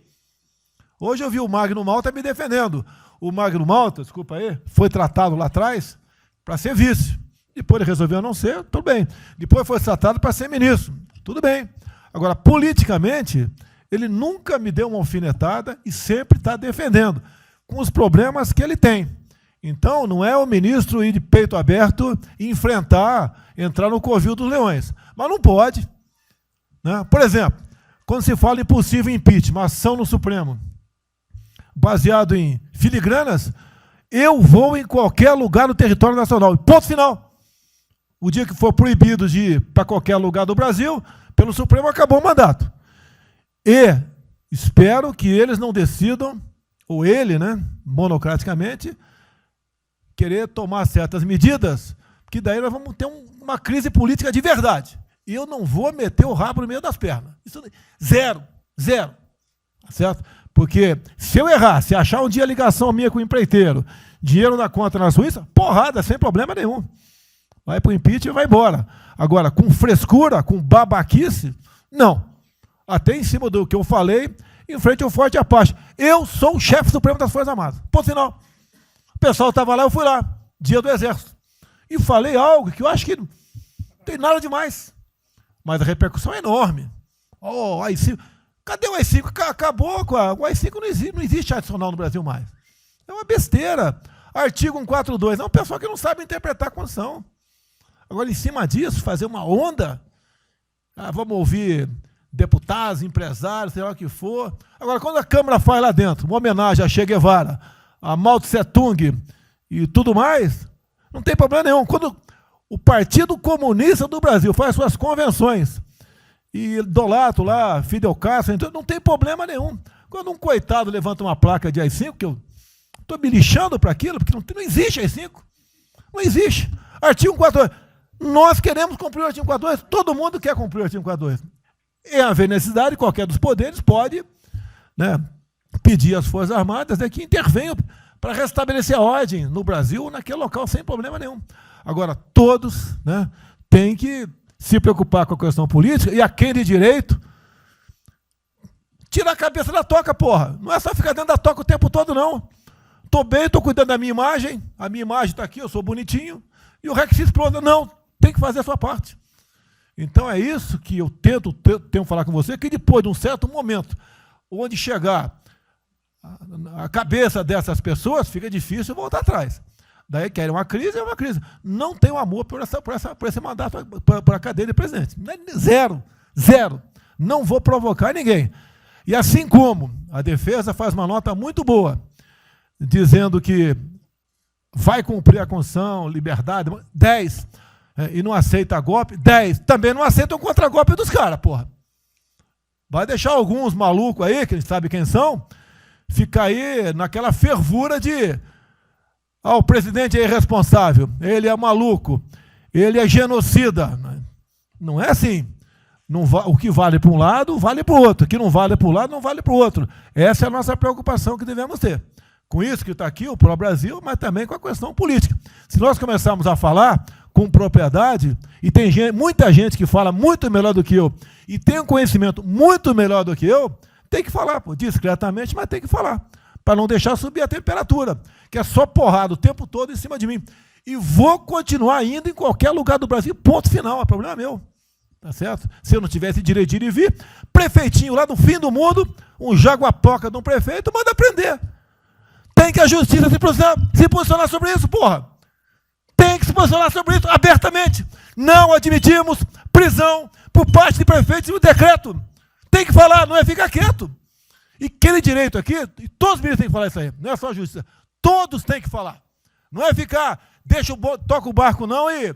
B: Hoje eu vi o Magno Malta me defendendo. O Magno Malta, desculpa aí, foi tratado lá atrás para ser vice. Depois ele resolveu não ser, tudo bem. Depois foi tratado para ser ministro, tudo bem. Agora, politicamente, ele nunca me deu uma alfinetada e sempre está defendendo, com os problemas que ele tem. Então, não é o ministro ir de peito aberto e entrar no covil dos leões. Mas não pode. Né? Por exemplo, quando se fala em possível impeachment, ação no Supremo, baseado em filigranas, eu vou em qualquer lugar do território nacional. Ponto final. O dia que for proibido de ir para qualquer lugar do Brasil, pelo Supremo acabou o mandato. E espero que eles não decidam, ou ele, né, monocraticamente, querer tomar certas medidas, que daí nós vamos ter uma crise política de verdade. E eu não vou meter o rabo no meio das pernas. Isso, zero. Tá certo? Porque se eu errar, se achar um dia ligação minha com o empreiteiro, dinheiro na conta na Suíça, porrada, sem problema nenhum. Vai para o impeachment e vai embora. Agora, com frescura, com babaquice, não. Até em cima do que eu falei, em frente ao Forte Apache. Eu sou o chefe supremo das Forças Armadas. Ponto final. O pessoal estava lá, eu fui lá. Dia do Exército. E falei algo que eu acho que não tem nada demais. Mas a repercussão é enorme. Oh, AI-5. Cadê o AI-5? Acabou com o AI-5, não existe adicional no Brasil mais. É uma besteira. Artigo 142. É um pessoal que não sabe interpretar a Constituição. Agora, em cima disso, fazer uma onda. Vamos ouvir deputados, empresários, sei lá o que for. Agora, quando a Câmara faz lá dentro uma homenagem a Che Guevara, a Mao Tse Tung e tudo mais, não tem problema nenhum. Quando o Partido Comunista do Brasil faz suas convenções e idolatra lá Fidel Castro, então não tem problema nenhum. Quando um coitado levanta uma placa de AI-5, que eu estou me lixando para aquilo, porque não existe AI-5. Não existe. Artigo 142. Nós queremos cumprir o artigo 142, todo mundo quer cumprir o artigo 142. Em haver necessidade, qualquer dos poderes pode, né, pedir às Forças Armadas, né, que intervenham para restabelecer a ordem no Brasil, naquele local, sem problema nenhum. Agora, todos, né, têm que se preocupar com a questão política, e a quem de direito, tira a cabeça da toca, porra. Não é só ficar dentro da toca o tempo todo, não. Estou bem, estou cuidando da minha imagem, a minha imagem está aqui, eu sou bonitinho, e o resto se explode. Não, tem que fazer a sua parte. Então é isso que eu tento falar com você, que depois de um certo momento, onde chegar a cabeça dessas pessoas, fica difícil voltar atrás. Daí querem uma crise, é uma crise. Não tenho amor por esse mandato, por a cadeia de presidente. Zero. Zero. Não vou provocar ninguém. E assim como a defesa faz uma nota muito boa, dizendo que vai cumprir a Constituição, liberdade, 10, e não aceita golpe, 10, também não aceita o contragolpe dos caras, porra. Vai deixar alguns malucos aí, que a gente sabe quem são, ficar aí naquela fervura de o presidente é irresponsável, ele é maluco, ele é genocida. Não é assim. Não o que vale para um lado, vale para o outro. O que não vale para um lado, não vale para o outro. Essa é a nossa preocupação que devemos ter. Com isso que está aqui, o pró-Brasil, mas também com a questão política. Se nós começarmos a falar com propriedade, e tem muita gente que fala muito melhor do que eu, e tem um conhecimento muito melhor do que eu, tem que falar, pô, discretamente, mas tem que falar, para não deixar subir a temperatura, que é só porrada o tempo todo em cima de mim. E vou continuar indo em qualquer lugar do Brasil, ponto final, o problema é meu. Tá certo? Se eu não tivesse direito de ir e vir, prefeitinho lá no fim do mundo, um jaguapoca de um prefeito, manda prender. Tem que a justiça se posicionar sobre isso, porra. Tem que se posicionar sobre isso abertamente. Não admitimos prisão por parte de prefeitos e o decreto. Tem que falar, não é ficar quieto. E aquele direito aqui, e todos os ministros têm que falar isso aí, não é só a justiça. Todos têm que falar. Não é ficar, toca o barco não e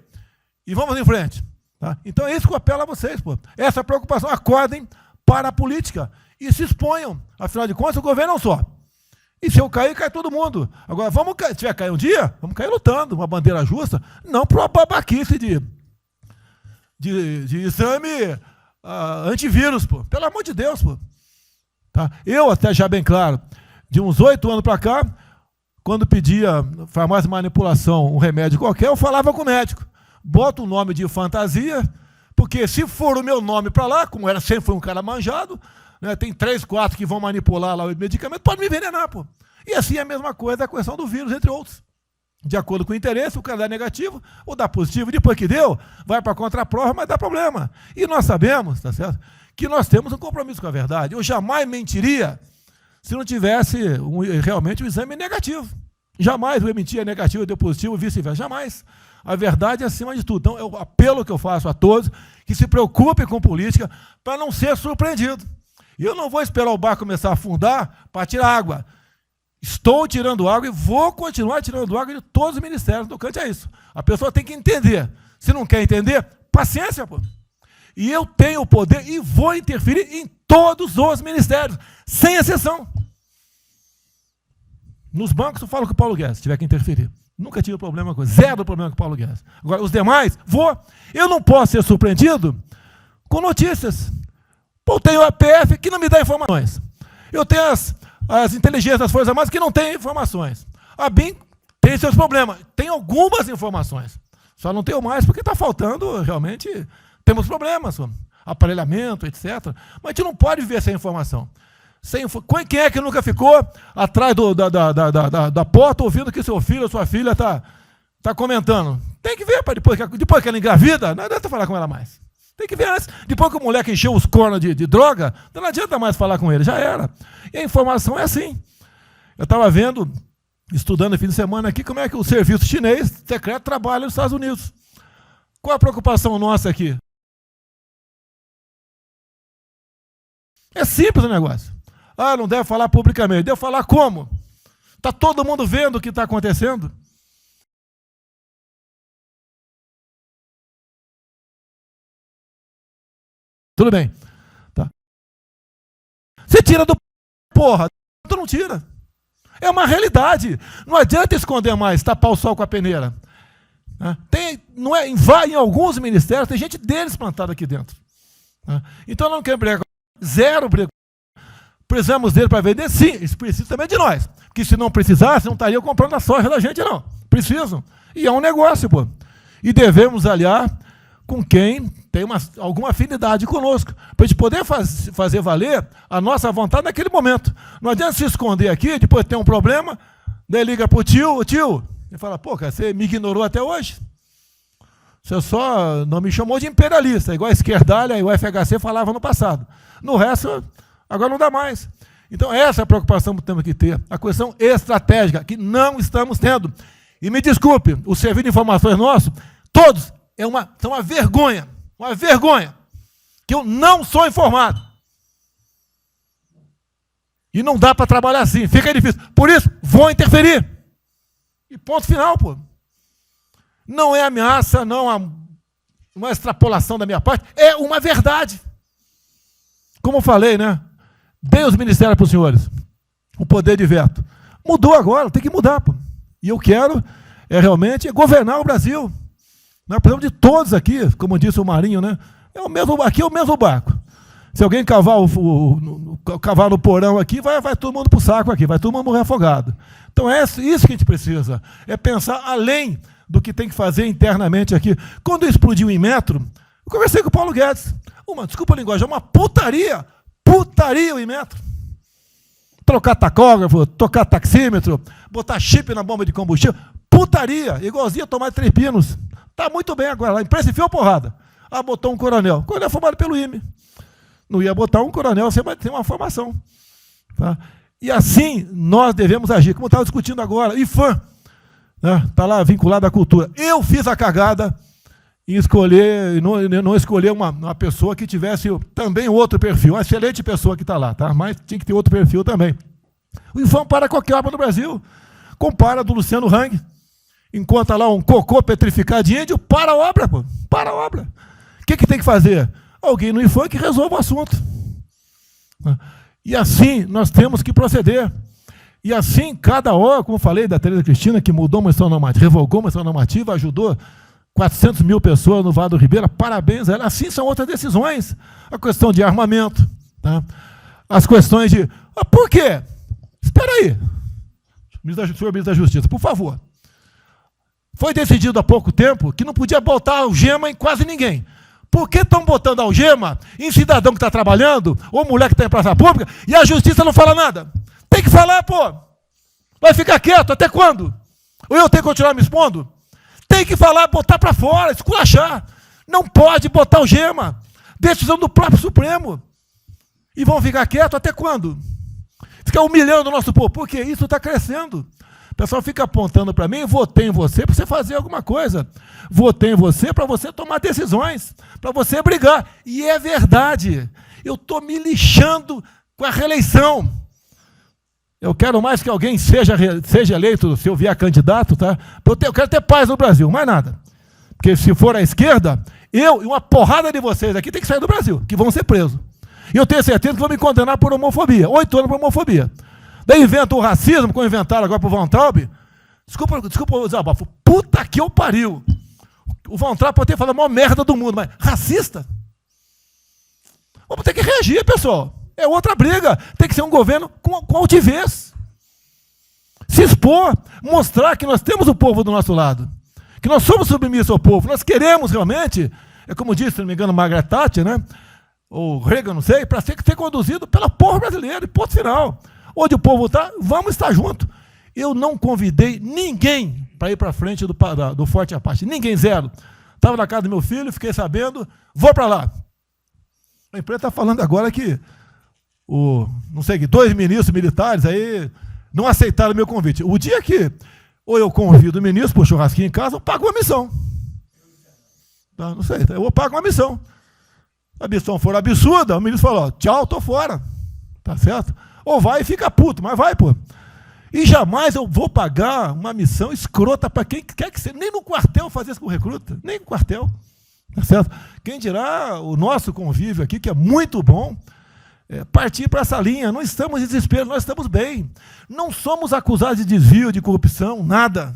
B: vamos em frente. Tá? Então é isso que eu apelo a vocês, pô. Essa preocupação, acordem para a política e se exponham. Afinal de contas, o governo não só. E se eu cair, cai todo mundo. Agora, se tiver cair um dia, vamos cair lutando, uma bandeira justa, não para uma babaquice de exame antivírus, pô. Pelo amor de Deus, pô. Tá? Eu, até já bem claro, de uns 8 anos para cá, quando pedia farmácia de manipulação, um remédio qualquer, eu falava com o médico. Bota um nome de fantasia, porque se for o meu nome para lá, como sempre foi um cara manjado, né, tem 3, 4 que vão manipular lá o medicamento, pode me envenenar, pô. E assim é a mesma coisa a questão do vírus, entre outros. De acordo com o interesse, o cara dá negativo ou dá positivo, depois que deu, vai para a contraprova, mas dá problema. E nós sabemos, tá certo, que nós temos um compromisso com a verdade. Eu jamais mentiria se não tivesse realmente um exame negativo. Jamais eu mentia negativo, deu positivo, vice-versa. Jamais. A verdade é acima de tudo. Então, é o apelo que eu faço a todos que se preocupem com política para não ser surpreendido. E eu não vou esperar o barco começar a afundar para tirar água. Estou tirando água e vou continuar tirando água de todos os ministérios. No canto é isso. A pessoa tem que entender. Se não quer entender, paciência, pô. E eu tenho o poder e vou interferir em todos os ministérios, sem exceção. Nos bancos eu falo com o Paulo Guedes, se tiver que interferir. Nunca tive problema com zero problema com o Paulo Guedes. Agora, os demais, eu não posso ser surpreendido com notícias. Pô, eu tenho a PF que não me dá informações. Eu tenho as inteligências das Forças Armadas que não têm informações. A BIM tem seus problemas. Tem algumas informações. Só não tenho mais porque está faltando, realmente, temos problemas. Aparelhamento, etc. Mas a gente não pode viver sem informação. Quem é que nunca ficou atrás da porta ouvindo que seu filho ou sua filha está está comentando. Tem que ver, para depois que ela engravida, não adianta falar com ela mais. Tem que ver antes. Depois que o moleque encheu os cornos de droga, não adianta mais falar com ele, já era. E a informação é assim. Eu estava vendo, estudando no fim de semana aqui, como é que o serviço chinês secreto trabalha nos Estados Unidos. Qual a preocupação nossa aqui? É simples o negócio. Ah, não deve falar publicamente. Deve falar como? Está todo mundo vendo o que está acontecendo? Tudo bem. Tá. Você tira do porra, tu não tira. É uma realidade. Não adianta esconder mais, tapar o sol com a peneira. Vai em alguns ministérios, tem gente deles plantada aqui dentro. Então não quer brigar. Zero briga. Precisamos dele para vender? Sim, eles precisam também de nós. Porque se não precisasse, não estariam comprando a soja da gente, não. Precisam. E é um negócio, pô. E devemos aliar com quem tem alguma afinidade conosco, para a gente poder fazer valer a nossa vontade naquele momento. Não adianta se esconder aqui, depois tem um problema, daí liga para o tio, ele fala, pô, cara, você me ignorou até hoje? Você só não me chamou de imperialista, igual a esquerdalha e o FHC falava no passado. No resto, agora não dá mais. Então, essa é a preocupação que temos que ter, a questão estratégica, que não estamos tendo. E me desculpe, o serviço de informações nosso, todos, são uma vergonha, que eu não sou informado. E não dá para trabalhar assim, fica difícil. Por isso, vou interferir. E ponto final, pô. Não é ameaça, não é uma extrapolação da minha parte, é uma verdade. Como eu falei, né? Dei os ministérios para os senhores, o poder de veto. Mudou agora, tem que mudar, pô. E eu quero realmente governar o Brasil. Nós precisamos de todos aqui, como disse o Marinho, né? Aqui é o mesmo barco. Se alguém cavar no porão aqui, vai todo mundo para o saco aqui, vai todo mundo morrer afogado. Então é isso que a gente precisa, é pensar além do que tem que fazer internamente aqui. Quando explodiu em metro, eu conversei com o Paulo Guedes. Desculpa a linguagem, é uma putaria o Inmetro. Trocar tacógrafo, tocar taxímetro, botar chip na bomba de combustível, putaria, igualzinho a tomar 3 pinos. Está muito bem agora, a imprensa enfiou porrada. Botou um coronel. Coronel formado pelo IME. Não ia botar um coronel sem uma formação. Tá? E assim nós devemos agir, como estava discutindo agora. IFAM, está lá vinculado à cultura. Eu fiz a cagada em escolher, não escolher uma pessoa que tivesse também outro perfil. Uma excelente pessoa que está lá, tá? Mas tinha que ter outro perfil também. O IFAM para qualquer obra no Brasil. Compara do Luciano Hang. Encontra lá um cocô petrificado de índio, para a obra, pô. Para a obra. O que tem que fazer? Alguém no IFAM que resolva o assunto. E assim nós temos que proceder. E assim, cada hora, como eu falei da Tereza Cristina, que mudou uma instituição normativa, revogou uma instituição normativa, ajudou 400 mil pessoas no Vale do Ribeira, parabéns a ela. Assim são outras decisões. A questão de armamento, tá? As questões de... por quê? Espera aí. Senhor ministro da Justiça, por favor. Foi decidido há pouco tempo que não podia botar algema em quase ninguém. Por que estão botando algema em cidadão que está trabalhando, ou mulher que está em praça pública, e a justiça não fala nada? Tem que falar, pô. Vai ficar quieto até quando? Ou eu tenho que continuar me expondo? Tem que falar, botar para fora, esculachar. Não pode botar algema. Decisão do próprio Supremo. E vão ficar quieto até quando? Ficar humilhando o nosso povo. Porque isso está crescendo. O pessoal fica apontando para mim, votei em você para você fazer alguma coisa. Votei em você para você tomar decisões, para você brigar. E é verdade. Eu estou me lixando com a reeleição. Eu quero mais que alguém seja eleito, se eu vier candidato, tá? Eu quero ter paz no Brasil, mais nada. Porque se for à esquerda, eu e uma porrada de vocês aqui tem que sair do Brasil, que vão ser presos. E eu tenho certeza que vão me condenar por homofobia. 8 anos por homofobia. Daí inventam o racismo, como inventaram agora para o Von Traub. Desculpa o desabafo. Puta que eu pariu. O Von Traub pode ter falado a maior merda do mundo, mas racista? Vamos ter que reagir, pessoal. É outra briga. Tem que ser um governo com altivez. Se expor, mostrar que nós temos o povo do nosso lado. Que nós somos submissos ao povo. Nós queremos realmente, é como disse, se não me engano, Margaret Thatcher, né? Ou Reagan, não sei, para ser conduzido pela porra brasileira, e ponto final. Onde o povo está, vamos estar junto. Eu não convidei ninguém para ir para frente do Forte Apache. Ninguém, zero. Estava na casa do meu filho, fiquei sabendo, vou para lá. A imprensa está falando agora que não sei, 2 ministros militares aí não aceitaram o meu convite. O dia que ou eu convido o ministro para o churrasquinho em casa, eu pago uma missão. Tá, não sei, eu vou pagar uma missão. A missão for absurda, o ministro falou, tchau, tô fora. Tá certo? Ou vai e fica puto, mas vai, pô. E jamais eu vou pagar uma missão escrota para quem quer que seja. Nem no quartel fazer isso com recruta, nem no quartel. Tá certo? Quem dirá o nosso convívio aqui, que é muito bom, partir para essa linha. Não estamos em desespero, nós estamos bem. Não somos acusados de desvio, de corrupção, nada,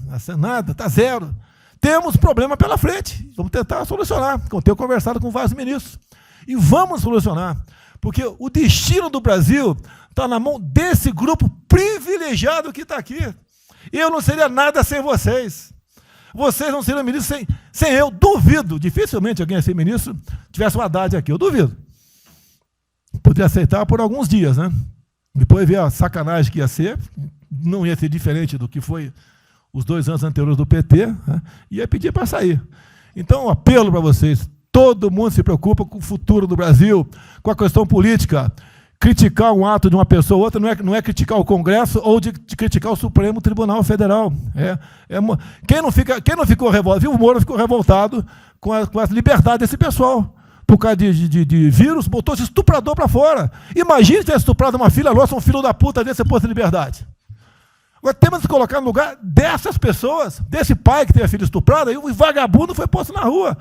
B: está zero. Temos problema pela frente, vamos tentar solucionar. Eu tenho conversado com vários ministros. E vamos solucionar, porque o destino do Brasil está na mão desse grupo privilegiado que está aqui. Eu não seria nada sem vocês. Vocês não seriam ministros sem eu. Duvido, dificilmente alguém ia ser ministro tivesse uma Haddad aqui, eu duvido. Poderia aceitar por alguns dias, né? Depois ver a sacanagem que ia ser, não ia ser diferente do que foi os 2 anos anteriores do PT, né? Ia pedir para sair. Então, um apelo para vocês, todo mundo se preocupa com o futuro do Brasil, com a questão política. Criticar um ato de uma pessoa ou outra não é criticar o Congresso ou de criticar o Supremo Tribunal Federal. Quem não ficou revoltado, viu? O Moro ficou revoltado com a liberdade desse pessoal. Por causa de vírus, botou esse estuprador para fora. Imagine ter estuprado uma filha nossa, um filho da puta desse posto de liberdade. Agora temos que colocar no lugar dessas pessoas, desse pai que teve a filha estuprada, e o vagabundo foi posto na rua.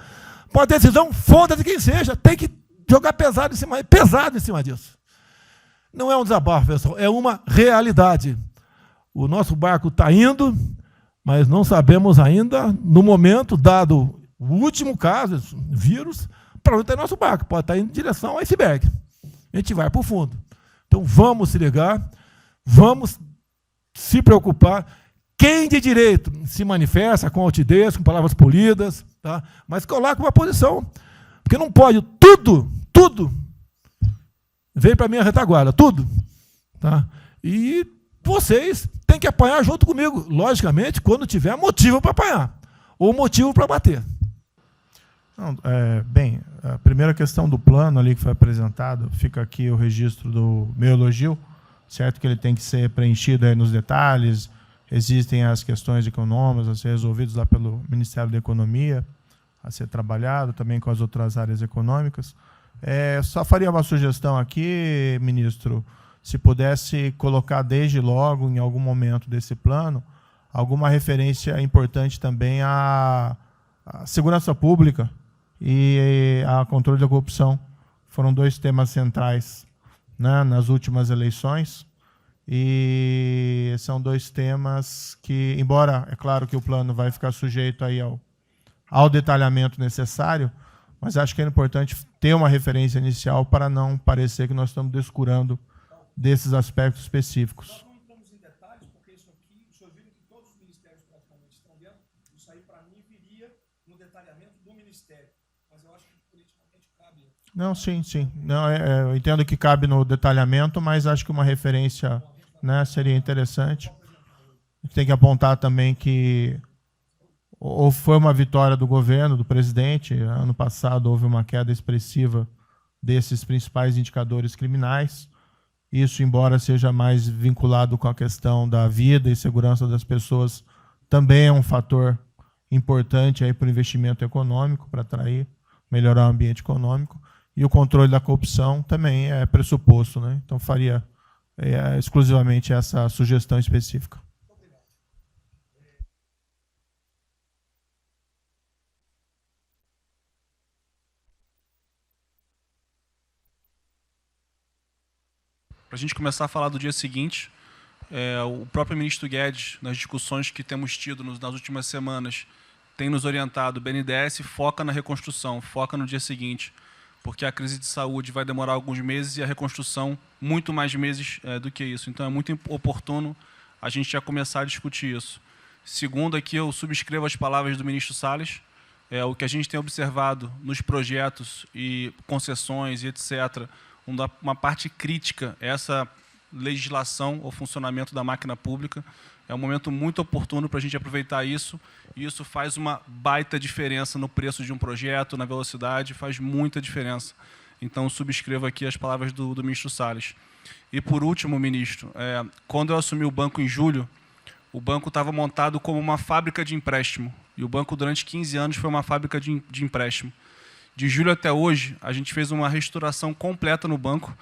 B: Uma decisão, foda-se quem seja, tem que jogar pesado em cima disso. Não é um desabafo, pessoal, é uma realidade. O nosso barco está indo, mas não sabemos ainda, no momento, dado o último caso, vírus, para onde está nosso barco. Pode estar indo em direção ao iceberg. A gente vai para o fundo. Então, vamos se ligar, vamos se preocupar. Quem de direito se manifesta com altidez, com palavras polidas, tá? Mas coloca uma posição. Porque não pode tudo vem para a minha retaguarda, tudo. Tá? E vocês têm que apanhar junto comigo, logicamente, quando tiver motivo para apanhar, ou motivo para bater.
G: Não, bem, a primeira questão do plano ali que foi apresentado, fica aqui o registro do meu elogio, certo que ele tem que ser preenchido aí nos detalhes, existem as questões econômicas a ser resolvidas lá pelo Ministério da Economia, a ser trabalhado também com as outras áreas econômicas. Só faria uma sugestão aqui, ministro, se pudesse colocar desde logo, em algum momento desse plano, alguma referência importante também à segurança pública e a controle da corrupção. Foram 2 temas centrais, né, nas últimas eleições, e são 2 temas que, embora, é claro que o plano vai ficar sujeito aí ao detalhamento necessário, mas acho que é importante ter uma referência inicial para não parecer que nós estamos descurando desses aspectos específicos.
A: Nós não entramos em detalhes, porque isso aqui, o senhor viu que todos os ministérios praticamente estão dentro, isso aí, para mim, viria no detalhamento do Ministério. Mas eu acho que politicamente cabe.
G: Não, sim. Não, eu entendo que cabe no detalhamento, mas acho que uma referência, né, seria interessante. A gente tem que apontar também que ou foi uma vitória do governo, do presidente. Ano passado houve uma queda expressiva desses principais indicadores criminais. Isso, embora seja mais vinculado com a questão da vida e segurança das pessoas, também é um fator importante para o investimento econômico, para atrair, melhorar o ambiente econômico. E o controle da corrupção também é pressuposto, né? Então, faria exclusivamente essa sugestão específica.
H: Para a gente começar a falar do dia seguinte, o próprio ministro Guedes, nas discussões que temos tido nas últimas semanas, tem nos orientado: o BNDES foca na reconstrução, foca no dia seguinte, porque a crise de saúde vai demorar alguns meses e a reconstrução muito mais meses do que isso. Então, é muito oportuno a gente já começar a discutir isso. Segundo, aqui eu subscrevo as palavras do ministro Salles. O que a gente tem observado nos projetos e concessões e etc., uma parte crítica, essa legislação ou funcionamento da máquina pública. É um momento muito oportuno para a gente aproveitar isso, e isso faz uma baita diferença no preço de um projeto, na velocidade, faz muita diferença. Então, subscrevo aqui as palavras do ministro Salles. E, por último, ministro, quando eu assumi o banco em julho, o banco estava montado como uma fábrica de empréstimo, e o banco, durante 15 anos, foi uma fábrica de empréstimo. De julho até hoje, a gente fez uma reestruturação completa no banco,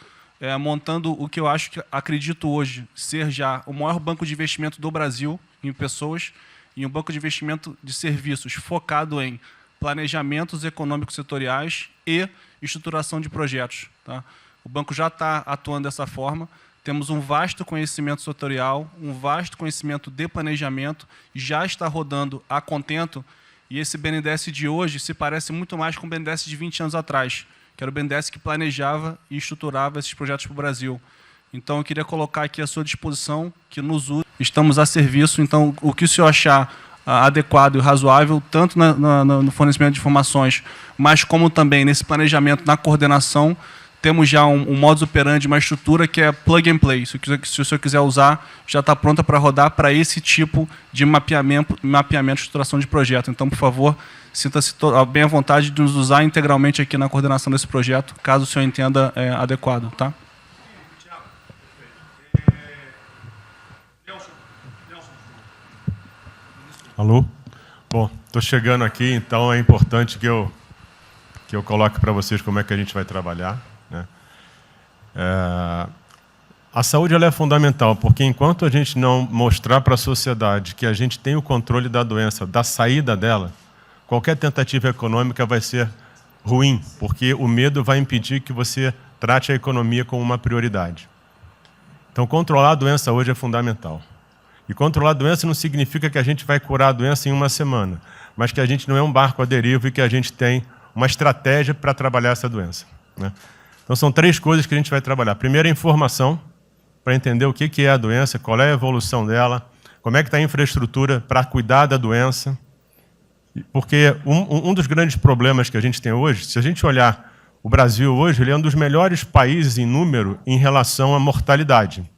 H: montando o que eu acredito hoje ser já o maior banco de investimento do Brasil em pessoas, e um banco de investimento de serviços focado em planejamentos econômicos setoriais e estruturação de projetos. Tá? O banco já está atuando dessa forma. Temos um vasto conhecimento setorial, um vasto conhecimento de planejamento, já está rodando a contento, e esse BNDES de hoje se parece muito mais com o BNDES de 20 anos atrás, que era o BNDES que planejava e estruturava esses projetos para o Brasil. Então, eu queria colocar aqui à sua disposição, que nos use, estamos a serviço. Então, o que o senhor achar adequado e razoável, tanto no fornecimento de informações, mas como também nesse planejamento, na coordenação, temos já um modus operandi, uma estrutura que é plug and play. Se o senhor quiser usar, já está pronta para rodar para esse tipo de mapeamento e estruturação de projeto. Então, por favor, sinta-se bem à vontade de nos usar integralmente aqui na coordenação desse projeto, caso o senhor entenda adequado. Tá?
I: Alô? Bom, estou chegando aqui, então é importante que eu coloque para vocês como é que a gente vai trabalhar. Né? A saúde ela é fundamental, porque enquanto a gente não mostrar para a sociedade que a gente tem o controle da doença, da saída dela, qualquer tentativa econômica vai ser ruim, porque o medo vai impedir que você trate a economia como uma prioridade. Então, controlar a doença hoje é fundamental. E controlar a doença não significa que a gente vai curar a doença em uma semana, mas que a gente não é um barco à deriva e que a gente tem uma estratégia para trabalhar essa doença. Né? Então, são 3 coisas que a gente vai trabalhar. Primeiro, a informação, para entender o que é a doença, qual é a evolução dela, como é que está a infraestrutura para cuidar da doença. Porque um dos grandes problemas que a gente tem hoje, se a gente olhar o Brasil hoje, ele é um dos melhores países em número em relação à mortalidade.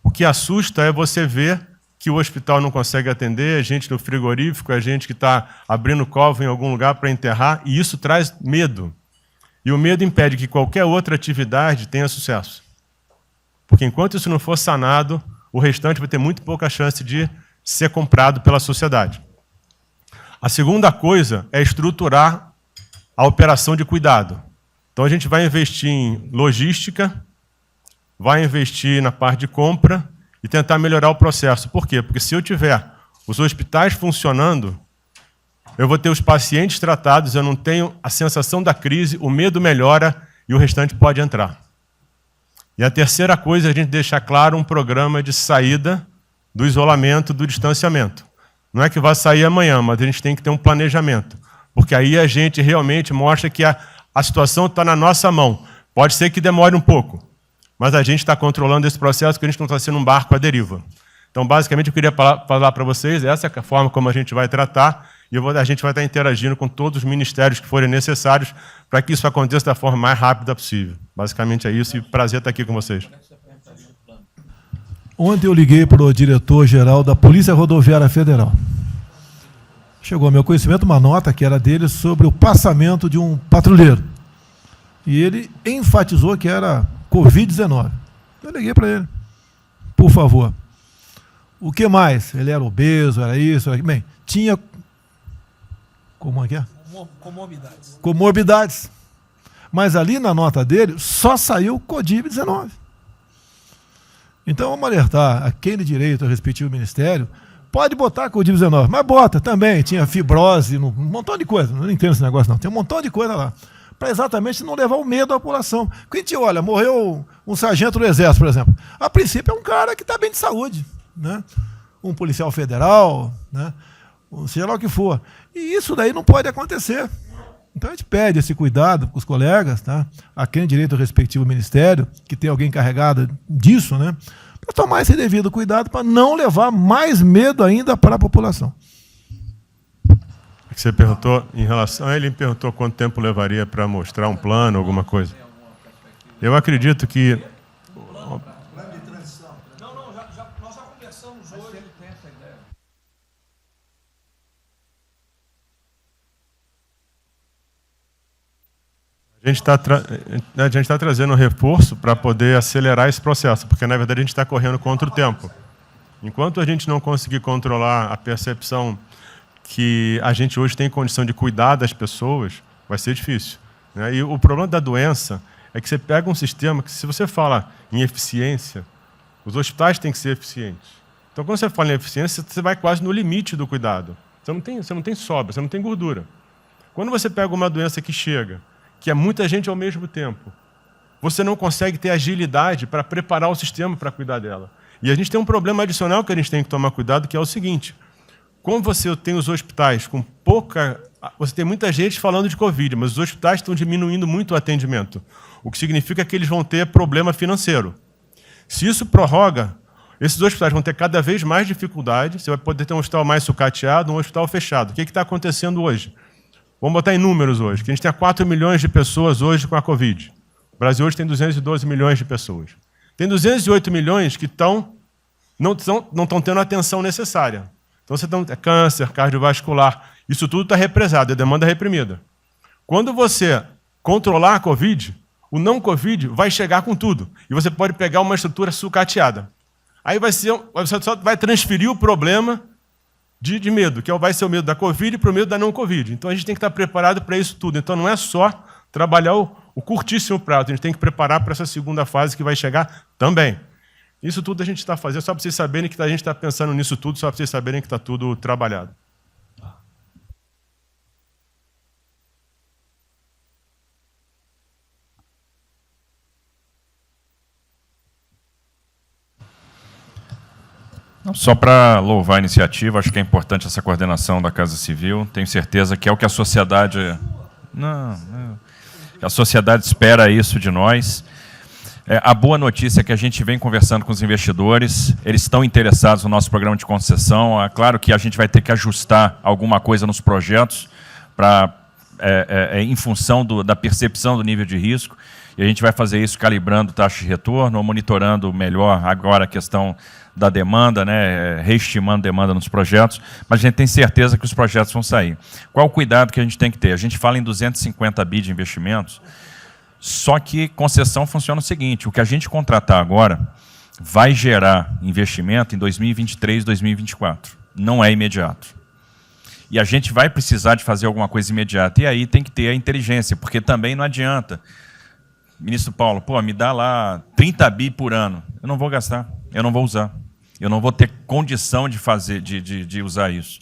I: O que assusta é você ver que o hospital não consegue atender, a gente no frigorífico, a gente que está abrindo cova em algum lugar para enterrar, e isso traz medo. E o medo impede que qualquer outra atividade tenha sucesso. Porque enquanto isso não for sanado, o restante vai ter muito pouca chance de ser comprado pela sociedade. A segunda coisa é estruturar a operação de cuidado. Então a gente vai investir em logística, vai investir na parte de compra e tentar melhorar o processo. Por quê? Porque se eu tiver os hospitais funcionando, eu vou ter os pacientes tratados, eu não tenho a sensação da crise, o medo melhora e o restante pode entrar. E a terceira coisa é a gente deixar claro um programa de saída do isolamento, do distanciamento. Não é que vai sair amanhã, mas a gente tem que ter um planejamento. Porque aí a gente realmente mostra que a situação está na nossa mão. Pode ser que demore um pouco, mas a gente está controlando esse processo, que a gente não está sendo um barco à deriva. Então, basicamente, eu queria falar para vocês, essa é a forma como a gente vai tratar, e a gente vai estar interagindo com todos os ministérios que forem necessários para que isso aconteça da forma mais rápida possível. Basicamente é isso, e prazer estar aqui com vocês.
B: Ontem eu liguei para o diretor-geral da Polícia Rodoviária Federal. Chegou ao meu conhecimento uma nota que era dele sobre o passamento de um patrulheiro. E ele enfatizou que era Covid-19. Eu liguei para ele. Por favor. O que mais? Ele era obeso, era isso, era... Bem, tinha... Como é que é?
A: Comorbidades.
B: Comorbidades. Mas ali na nota dele só saiu Covid-19. Então vamos alertar a quem de direito ao respectivo ministério, pode botar Covid-19, mas bota também, tinha fibrose, um montão de coisa, não entendo esse negócio não, tem um montão de coisa lá, para exatamente não levar o medo à população. Porque a gente olha, morreu um sargento do Exército, por exemplo, a princípio é um cara que está bem de saúde, né? Um policial federal, né? Seja lá o que for. E isso daí não pode acontecer. Então a gente pede esse cuidado com os colegas, tá? A quem direito ao respectivo ministério, que tem alguém encarregado disso, né? Para tomar esse devido cuidado, para não levar mais medo ainda para a população.
I: Você perguntou em relação... Ele me perguntou quanto tempo levaria para mostrar um plano, alguma coisa. Eu acredito que A gente está trazendo um reforço para poder acelerar esse processo, porque, na verdade, a gente está correndo contra o tempo. Enquanto a gente não conseguir controlar a percepção que a gente hoje tem condição de cuidar das pessoas, vai ser difícil, né? E o problema da doença é que você pega um sistema que, se você fala em eficiência, os hospitais têm que ser eficientes. Então, quando você fala em eficiência, você vai quase no limite do cuidado. Você não tem sobra, você não tem gordura. Quando você pega uma doença que chega, que é muita gente ao mesmo tempo, você não consegue ter agilidade para preparar o sistema para cuidar dela. E a gente tem um problema adicional que a gente tem que tomar cuidado, que é o seguinte: como você tem os hospitais com pouca... Você tem muita gente falando de Covid, mas os hospitais estão diminuindo muito o atendimento, o que significa que eles vão ter problema financeiro. Se isso prorroga, esses hospitais vão ter cada vez mais dificuldade, você vai poder ter um hospital mais sucateado, um hospital fechado. O que está acontecendo hoje? Vamos botar em números hoje, que a gente tem 4 milhões de pessoas hoje com a Covid. O Brasil hoje tem 212 milhões de pessoas. Tem 208 milhões que não estão tendo a atenção necessária. Então, você tem câncer, cardiovascular, isso tudo está represado, é demanda reprimida. Quando você controlar a Covid, o não Covid vai chegar com tudo. E você pode pegar uma estrutura sucateada. Aí você só vai transferir o problema de medo, que vai ser o medo da Covid para o medo da não Covid. Então, a gente tem que estar preparado para isso tudo. Então, não é só trabalhar o curtíssimo prazo, a gente tem que preparar para essa segunda fase que vai chegar também. Isso tudo a gente está fazendo, só para vocês saberem que a gente está pensando nisso tudo, só para vocês saberem que está tudo trabalhado.
J: Só para louvar a iniciativa, acho que é importante essa coordenação da Casa Civil. Tenho certeza que é o que a sociedade... A sociedade espera isso de nós. A boa notícia é que a gente vem conversando com os investidores, eles estão interessados no nosso programa de concessão. É claro que a gente vai ter que ajustar alguma coisa nos projetos em função da percepção do nível de risco, e a gente vai fazer isso calibrando taxa de retorno, monitorando melhor agora a questão da demanda, né, reestimando demanda nos projetos, mas a gente tem certeza que os projetos vão sair. Qual o cuidado que a gente tem que ter? A gente fala em 250 bi de investimentos, só que concessão funciona o seguinte: o que a gente contratar agora vai gerar investimento em 2023, 2024. Não é imediato. E a gente vai precisar de fazer alguma coisa imediata. E aí tem que ter a inteligência, porque também não adianta. Ministro Paulo, me dá lá 30 bi por ano. Eu não vou gastar, eu não vou usar. Eu não vou ter condição de fazer, de usar isso.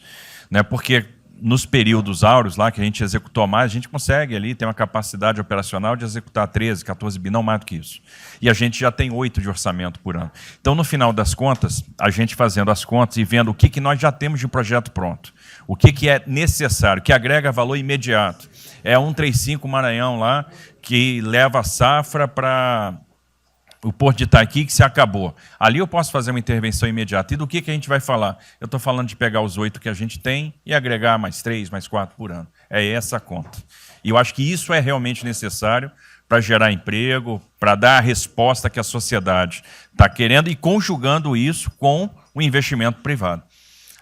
J: Né? Porque nos períodos áureos lá, que a gente executou mais, a gente consegue ali ter uma capacidade operacional de executar 13, 14 bi, não mais do que isso. E a gente já tem 8 de orçamento por ano. Então, no final das contas, a gente fazendo as contas e vendo o que nós já temos de projeto pronto, o que é necessário, que agrega valor imediato. É 135 Maranhão lá, que leva a safra para o Porto de Itaqui, que se acabou. Ali eu posso fazer uma intervenção imediata. E do que a gente vai falar? Eu estou falando de pegar os 8 que a gente tem e agregar mais 3, mais 4 por ano. É essa a conta. E eu acho que isso é realmente necessário para gerar emprego, para dar a resposta que a sociedade está querendo e conjugando isso com o investimento privado.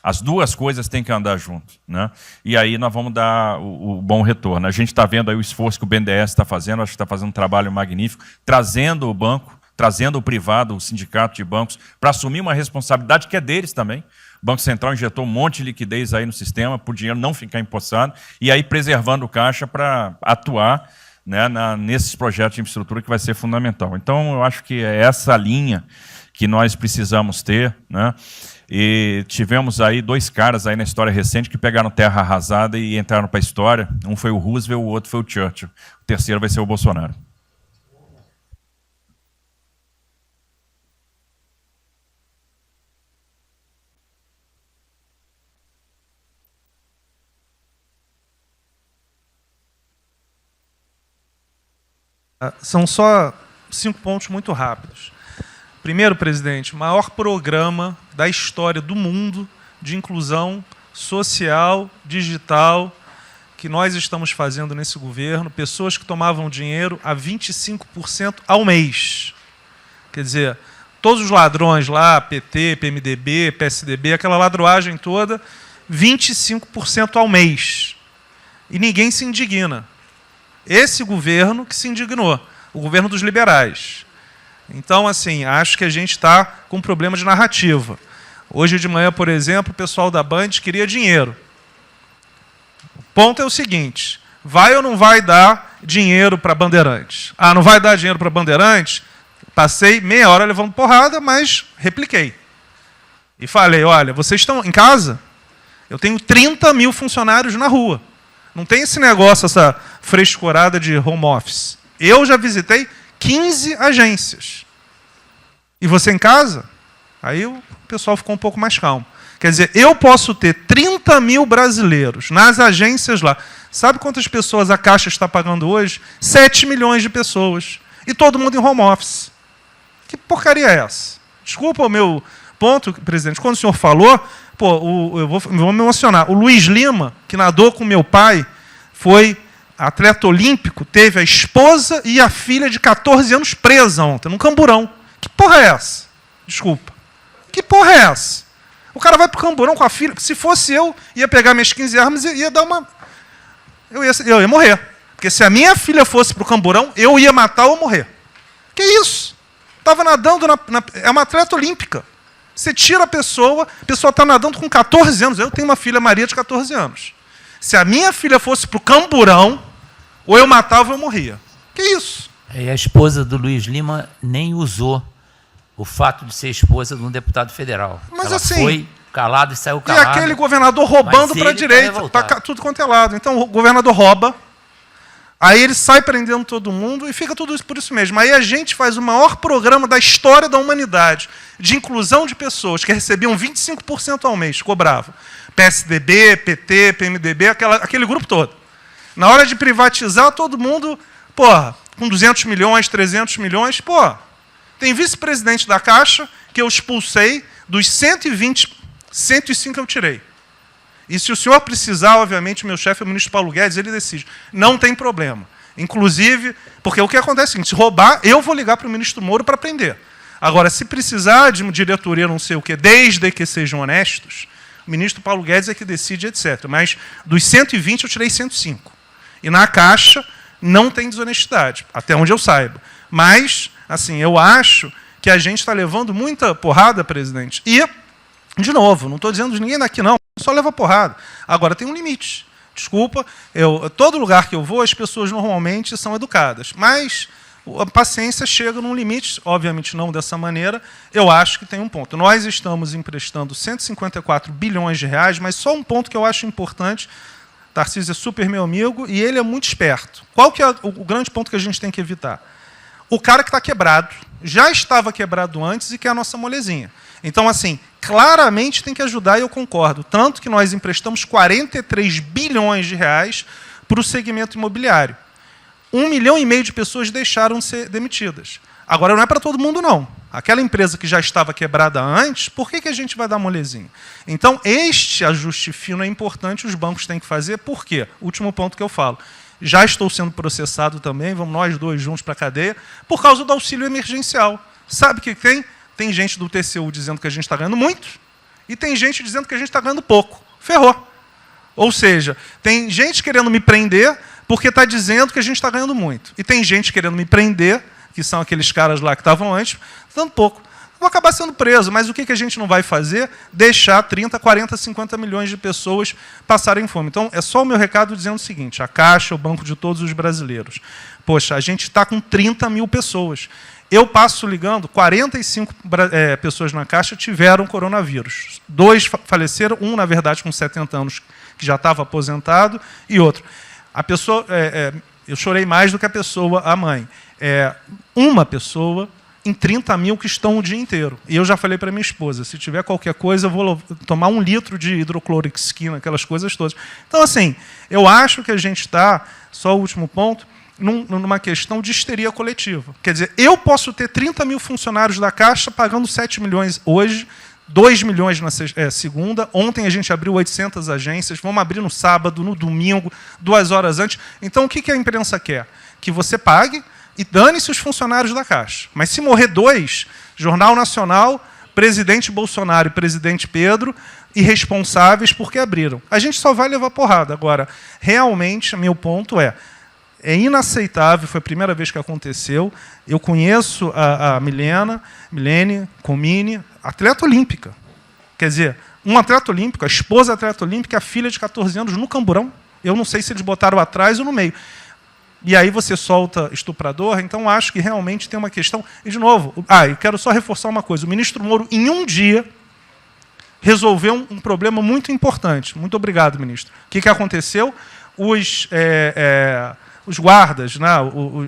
J: As duas coisas têm que andar junto, né? E aí nós vamos dar o bom retorno. A gente está vendo aí o esforço que o BNDES está fazendo, acho que está fazendo um trabalho magnífico, trazendo o banco, trazendo o privado, o sindicato de bancos, para assumir uma responsabilidade que é deles também. O Banco Central injetou um monte de liquidez aí no sistema, para o dinheiro não ficar empossado, e aí preservando o caixa para atuar, né, nesses projetos de infraestrutura, que vai ser fundamental. Então, eu acho que é essa linha que nós precisamos ter, né? E tivemos aí 2 caras aí na história recente que pegaram terra arrasada e entraram para a história. Um foi o Roosevelt, o outro foi o Churchill. O terceiro vai ser o Bolsonaro.
K: São só 5 pontos muito rápidos. Primeiro, presidente, o maior programa da história do mundo de inclusão social, digital, que nós estamos fazendo nesse governo, pessoas que tomavam dinheiro a 25% ao mês. Quer dizer, todos os ladrões lá, PT, PMDB, PSDB, aquela ladroagem toda, 25% ao mês. E ninguém se indigna. Esse governo que se indignou, o governo dos liberais. Então, assim, acho que a gente está com um problema de narrativa. Hoje de manhã, por exemplo, o pessoal da Band queria dinheiro. O ponto é o seguinte, vai ou não vai dar dinheiro para Bandeirantes? Ah, não vai dar dinheiro para Bandeirantes? Passei meia hora levando porrada, mas repliquei. E falei, olha, vocês estão em casa? Eu tenho 30 mil funcionários na rua. Não tem esse negócio, essa frescurada de home office. Eu já visitei 15 agências. E você em casa? Aí o pessoal ficou um pouco mais calmo. Quer dizer, eu posso ter 30 mil brasileiros nas agências lá. Sabe quantas pessoas a Caixa está pagando hoje? 7 milhões de pessoas. E todo mundo em home office. Que porcaria é essa? Desculpa o meu ponto, presidente. Quando o senhor falou, pô, eu vou me emocionar. O Luiz Lima, que nadou com meu pai, foi atleta olímpico, teve a esposa e a filha de 14 anos presa ontem, num camburão. Que porra é essa? Desculpa. Que porra é essa? O cara vai pro camburão com a filha. Se fosse eu, ia pegar minhas 15 armas e ia dar uma... Eu ia morrer. Porque se a minha filha fosse pro camburão, eu ia matar ou morrer. Que isso? Estava nadando, é uma atleta olímpica. Você tira a pessoa está nadando com 14 anos. Eu tenho uma filha, Maria, de 14 anos. Se a minha filha fosse para o camburão, ou eu matava ou eu morria. Que isso?
L: E a esposa do Luiz Lima nem usou o fato de ser esposa de um deputado federal.
K: Mas
L: ela
K: assim,
L: foi calado e saiu calado.
K: E aquele governador roubando para a direita, para tudo quanto é lado. Então o governador rouba, aí ele sai prendendo todo mundo e fica tudo isso por isso mesmo. Aí a gente faz o maior programa da história da humanidade de inclusão de pessoas que recebiam 25% ao mês, cobravam. PSDB, PT, PMDB, aquele grupo todo. Na hora de privatizar, todo mundo, porra, com 200 milhões, 300 milhões, porra. Tem vice-presidente da Caixa que eu expulsei, dos 120, 105 eu tirei. E se o senhor precisar, obviamente, o meu chefe, o ministro Paulo Guedes, ele decide. Não tem problema. Inclusive, porque o que acontece é o seguinte, se roubar, eu vou ligar para o ministro Moro para prender. Agora, se precisar de uma diretoria, não sei o quê, desde que sejam honestos, o ministro Paulo Guedes é que decide, etc. Mas dos 120, eu tirei 105. E na Caixa não tem desonestidade, até onde eu saiba. Mas, assim, eu acho que a gente está levando muita porrada, presidente. E, de novo, não estou dizendo de ninguém daqui, não. Só leva porrada. Agora, tem um limite. Desculpa, todo lugar que eu vou, as pessoas normalmente são educadas. Mas a paciência chega num limite, obviamente não dessa maneira, eu acho que tem um ponto. Nós estamos emprestando 154 bilhões de reais, mas só um ponto que eu acho importante, Tarcísio é super meu amigo e ele é muito esperto. Qual que é o grande ponto que a gente tem que evitar? O cara que está quebrado, já estava quebrado antes e quer a nossa molezinha. Então, assim, claramente tem que ajudar, e eu concordo. Tanto que nós emprestamos 43 bilhões de reais para o segmento imobiliário. 1,5 milhão de pessoas deixaram de ser demitidas. Agora, não é para todo mundo, não. Aquela empresa que já estava quebrada antes, por que a gente vai dar molezinha? Então, este ajuste fino é importante, os bancos têm que fazer. Por quê? Último ponto que eu falo. Já estou sendo processado também, vamos nós dois juntos para a cadeia, por causa do auxílio emergencial. Sabe o que tem? Tem gente do TCU dizendo que a gente está ganhando muito e tem gente dizendo que a gente está ganhando pouco. Ferrou. Ou seja, tem gente querendo me prender porque está dizendo que a gente está ganhando muito. E tem gente querendo me prender, que são aqueles caras lá que estavam antes, dando pouco. Vou acabar sendo preso, mas o que a gente não vai fazer? Deixar 30, 40, 50 milhões de pessoas passarem fome. Então, é só o meu recado dizendo o seguinte, a Caixa, o banco de todos os brasileiros. Poxa, a gente está com 30 mil pessoas. Eu passo ligando, 45 pessoas na Caixa tiveram coronavírus. 2 faleceram, um, na verdade, com 70 anos, que já estava aposentado, e outro. A pessoa, eu chorei mais do que a pessoa, a mãe. Uma pessoa em 30 mil que estão o dia inteiro. E eu já falei para minha esposa, se tiver qualquer coisa, eu vou tomar 1 litro de hidrocloroquina, aquelas coisas todas. Então, assim, eu acho que a gente está, só o último ponto, numa questão de histeria coletiva. Quer dizer, eu posso ter 30 mil funcionários da Caixa pagando 7 milhões hoje, 2 milhões na segunda, ontem a gente abriu 800 agências, vamos abrir no sábado, no domingo, 2 horas antes. Então, o que a imprensa quer? Que você pague e dane-se os funcionários da Caixa. Mas se morrer 2, Jornal Nacional, presidente Bolsonaro e presidente Pedro, irresponsáveis porque abriram. A gente só vai levar porrada. Agora, realmente, meu ponto é, É inaceitável, foi a primeira vez que aconteceu. Eu conheço a Milene Comini, atleta olímpica. Quer dizer, um atleta olímpico, a esposa atleta olímpica, a filha de 14 anos no camburão. Eu não sei se eles botaram atrás ou no meio. E aí você solta estuprador, então acho que realmente tem uma questão. E, de novo, eu quero só reforçar uma coisa. O ministro Moro, em um dia, resolveu um problema muito importante. Muito obrigado, ministro. O que aconteceu? Os guardas, né,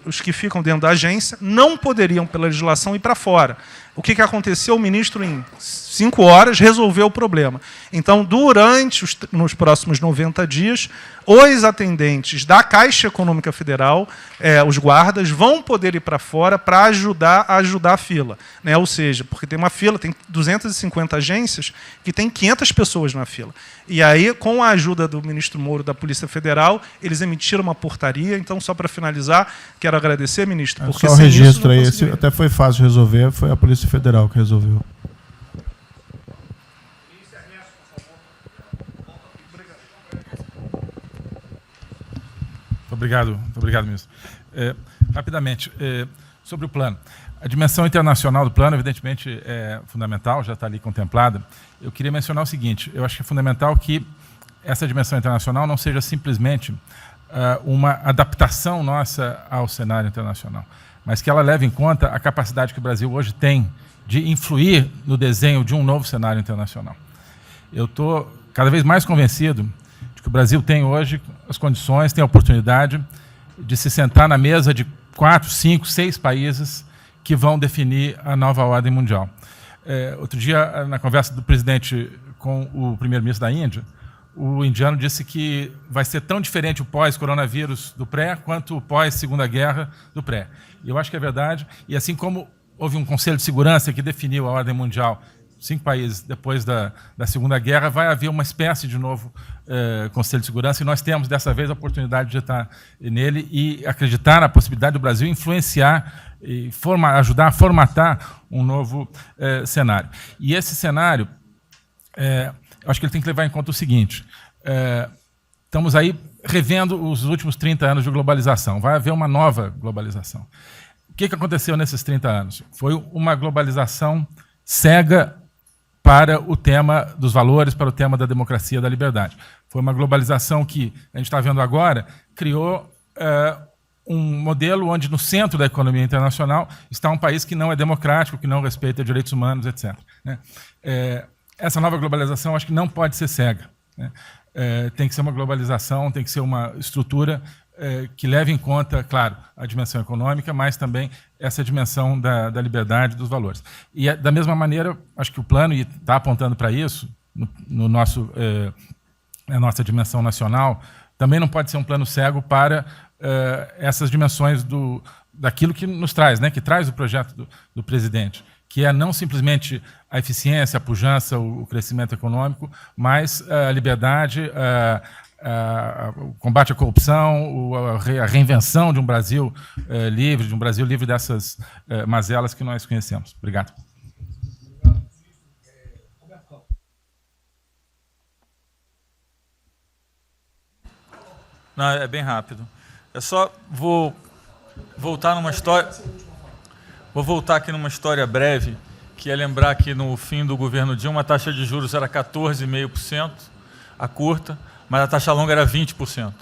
K: os que ficam dentro da agência, não poderiam, pela legislação, ir para fora. O que aconteceu? O ministro, em 5 horas, resolveu o problema. Então, nos próximos 90 dias, os atendentes da Caixa Econômica Federal, os guardas, vão poder ir para fora para ajudar a fila. Né? Ou seja, porque tem uma fila, tem 250 agências que tem 500 pessoas na fila. E aí, com a ajuda do ministro Moro da Polícia Federal, eles emitiram uma portaria. Então, só para finalizar, quero agradecer, ministro, porque
G: só o registro aí, esse até foi fácil de resolver, foi a Polícia Federal que resolveu.
M: Obrigado, ministro. Rapidamente, sobre o plano. A dimensão internacional do plano, evidentemente, é fundamental, já está ali contemplada. Eu queria mencionar o seguinte, eu acho que é fundamental que essa dimensão internacional não seja simplesmente uma adaptação nossa ao cenário internacional, mas que ela leve em conta a capacidade que o Brasil hoje tem de influir no desenho de um novo cenário internacional. Eu estou cada vez mais convencido de que o Brasil tem hoje as condições, tem a oportunidade de se sentar na mesa de 4, 5, 6 países que vão definir a nova ordem mundial. Outro dia, na conversa do presidente com o primeiro-ministro da Índia, o indiano disse que vai ser tão diferente o pós-coronavírus do pré quanto o pós-Segunda Guerra do pré. E eu acho que é verdade. E assim como houve um Conselho de Segurança que definiu a ordem mundial, 5 países depois da Segunda Guerra, vai haver uma espécie de novo Conselho de Segurança, e nós temos, dessa vez, a oportunidade de estar nele e acreditar na possibilidade do Brasil influenciar e ajudar a formatar um novo cenário. E esse cenário, eu acho que ele tem que levar em conta o seguinte, estamos aí revendo os últimos 30 anos de globalização, vai haver uma nova globalização. O que aconteceu nesses 30 anos? Foi uma globalização cega para o tema dos valores, para o tema da democracia e da liberdade. Foi uma globalização que, a gente está vendo agora, criou um modelo onde no centro da economia internacional está um país que não é democrático, que não respeita direitos humanos, etc. Né? Essa nova globalização, acho que não pode ser cega. Né? Tem que ser uma globalização, tem que ser uma estrutura que leve em conta, claro, a dimensão econômica, mas também essa dimensão da liberdade e dos valores. E, da mesma maneira, acho que o plano está apontando para isso, na nossa dimensão nacional, também não pode ser um plano cego para essas dimensões daquilo que nos traz, né, que traz o projeto do presidente, que é não simplesmente a eficiência, a pujança, o crescimento econômico, mas a liberdade, o combate à corrupção, a reinvenção de um Brasil livre, dessas mazelas que nós conhecemos. Obrigado.
N: Não, é bem rápido. Eu só vou voltar numa história. Vou voltar aqui numa história breve, que é lembrar que no fim do governo Dilma a taxa de juros era 14,5%, a curta, mas a taxa longa era 20%.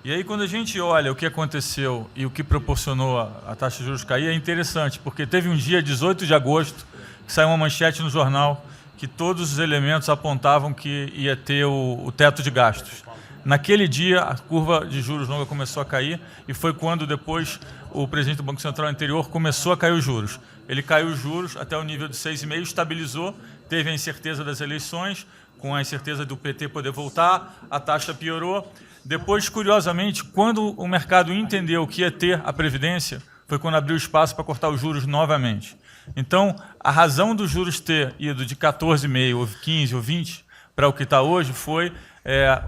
N: E aí, quando a gente olha o que aconteceu e o que proporcionou a taxa de juros cair, é interessante, porque teve um dia, 18 de agosto, que saiu uma manchete no jornal que todos os elementos apontavam que ia ter o teto de gastos. Naquele dia, a curva de juros longa começou a cair e foi quando depois o presidente do Banco Central anterior começou a cair os juros. Ele caiu os juros até o nível de 6,5%, estabilizou, teve a incerteza das eleições, com a incerteza do PT poder voltar, a taxa piorou. Depois, curiosamente, quando o mercado entendeu que ia ter a Previdência, foi quando abriu espaço para cortar os juros novamente. Então, a razão dos juros ter ido de 14,5%, ou 15% ou 20% para o que está hoje foi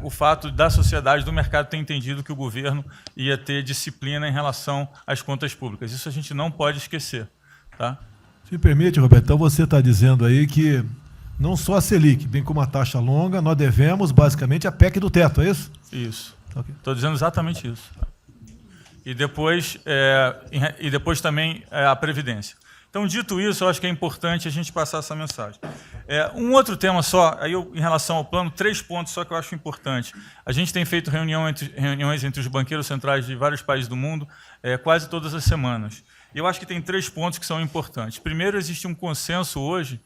N: o fato da sociedade, do mercado ter entendido que o governo ia ter disciplina em relação às contas públicas. Isso a gente não pode esquecer. Tá?
B: Se me permite, Roberto, então você está dizendo aí que não só a Selic, bem como a taxa longa, nós devemos basicamente a PEC do teto, é isso?
N: Isso. Estou dizendo exatamente isso. e depois também a Previdência. Então, dito isso, eu acho que é importante a gente passar essa mensagem. Um outro tema só, em relação ao plano, 3 pontos só que eu acho importante. A gente tem feito reuniões entre os banqueiros centrais de vários países do mundo quase todas as semanas. E eu acho que tem 3 pontos que são importantes. Primeiro, existe um consenso hoje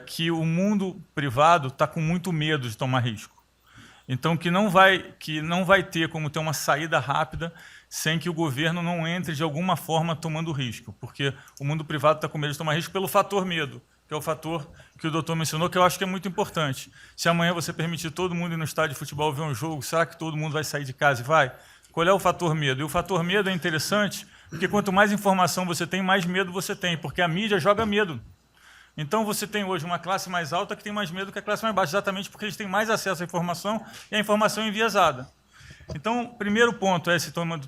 N: que o mundo privado está com muito medo de tomar risco. Então, que não vai ter como ter uma saída rápida sem que o governo não entre de alguma forma tomando risco, porque o mundo privado está com medo de tomar risco pelo fator medo, que é o fator que o doutor mencionou, que eu acho que é muito importante. Se amanhã você permitir todo mundo ir no estádio de futebol ver um jogo, será que todo mundo vai sair de casa e vai? Qual é o fator medo? E o fator medo é interessante, porque quanto mais informação você tem, mais medo você tem, porque a mídia joga medo. Então, você tem hoje uma classe mais alta que tem mais medo que a classe mais baixa, exatamente porque eles têm mais acesso à informação e a informação é enviesada. Então, o primeiro ponto é esse tema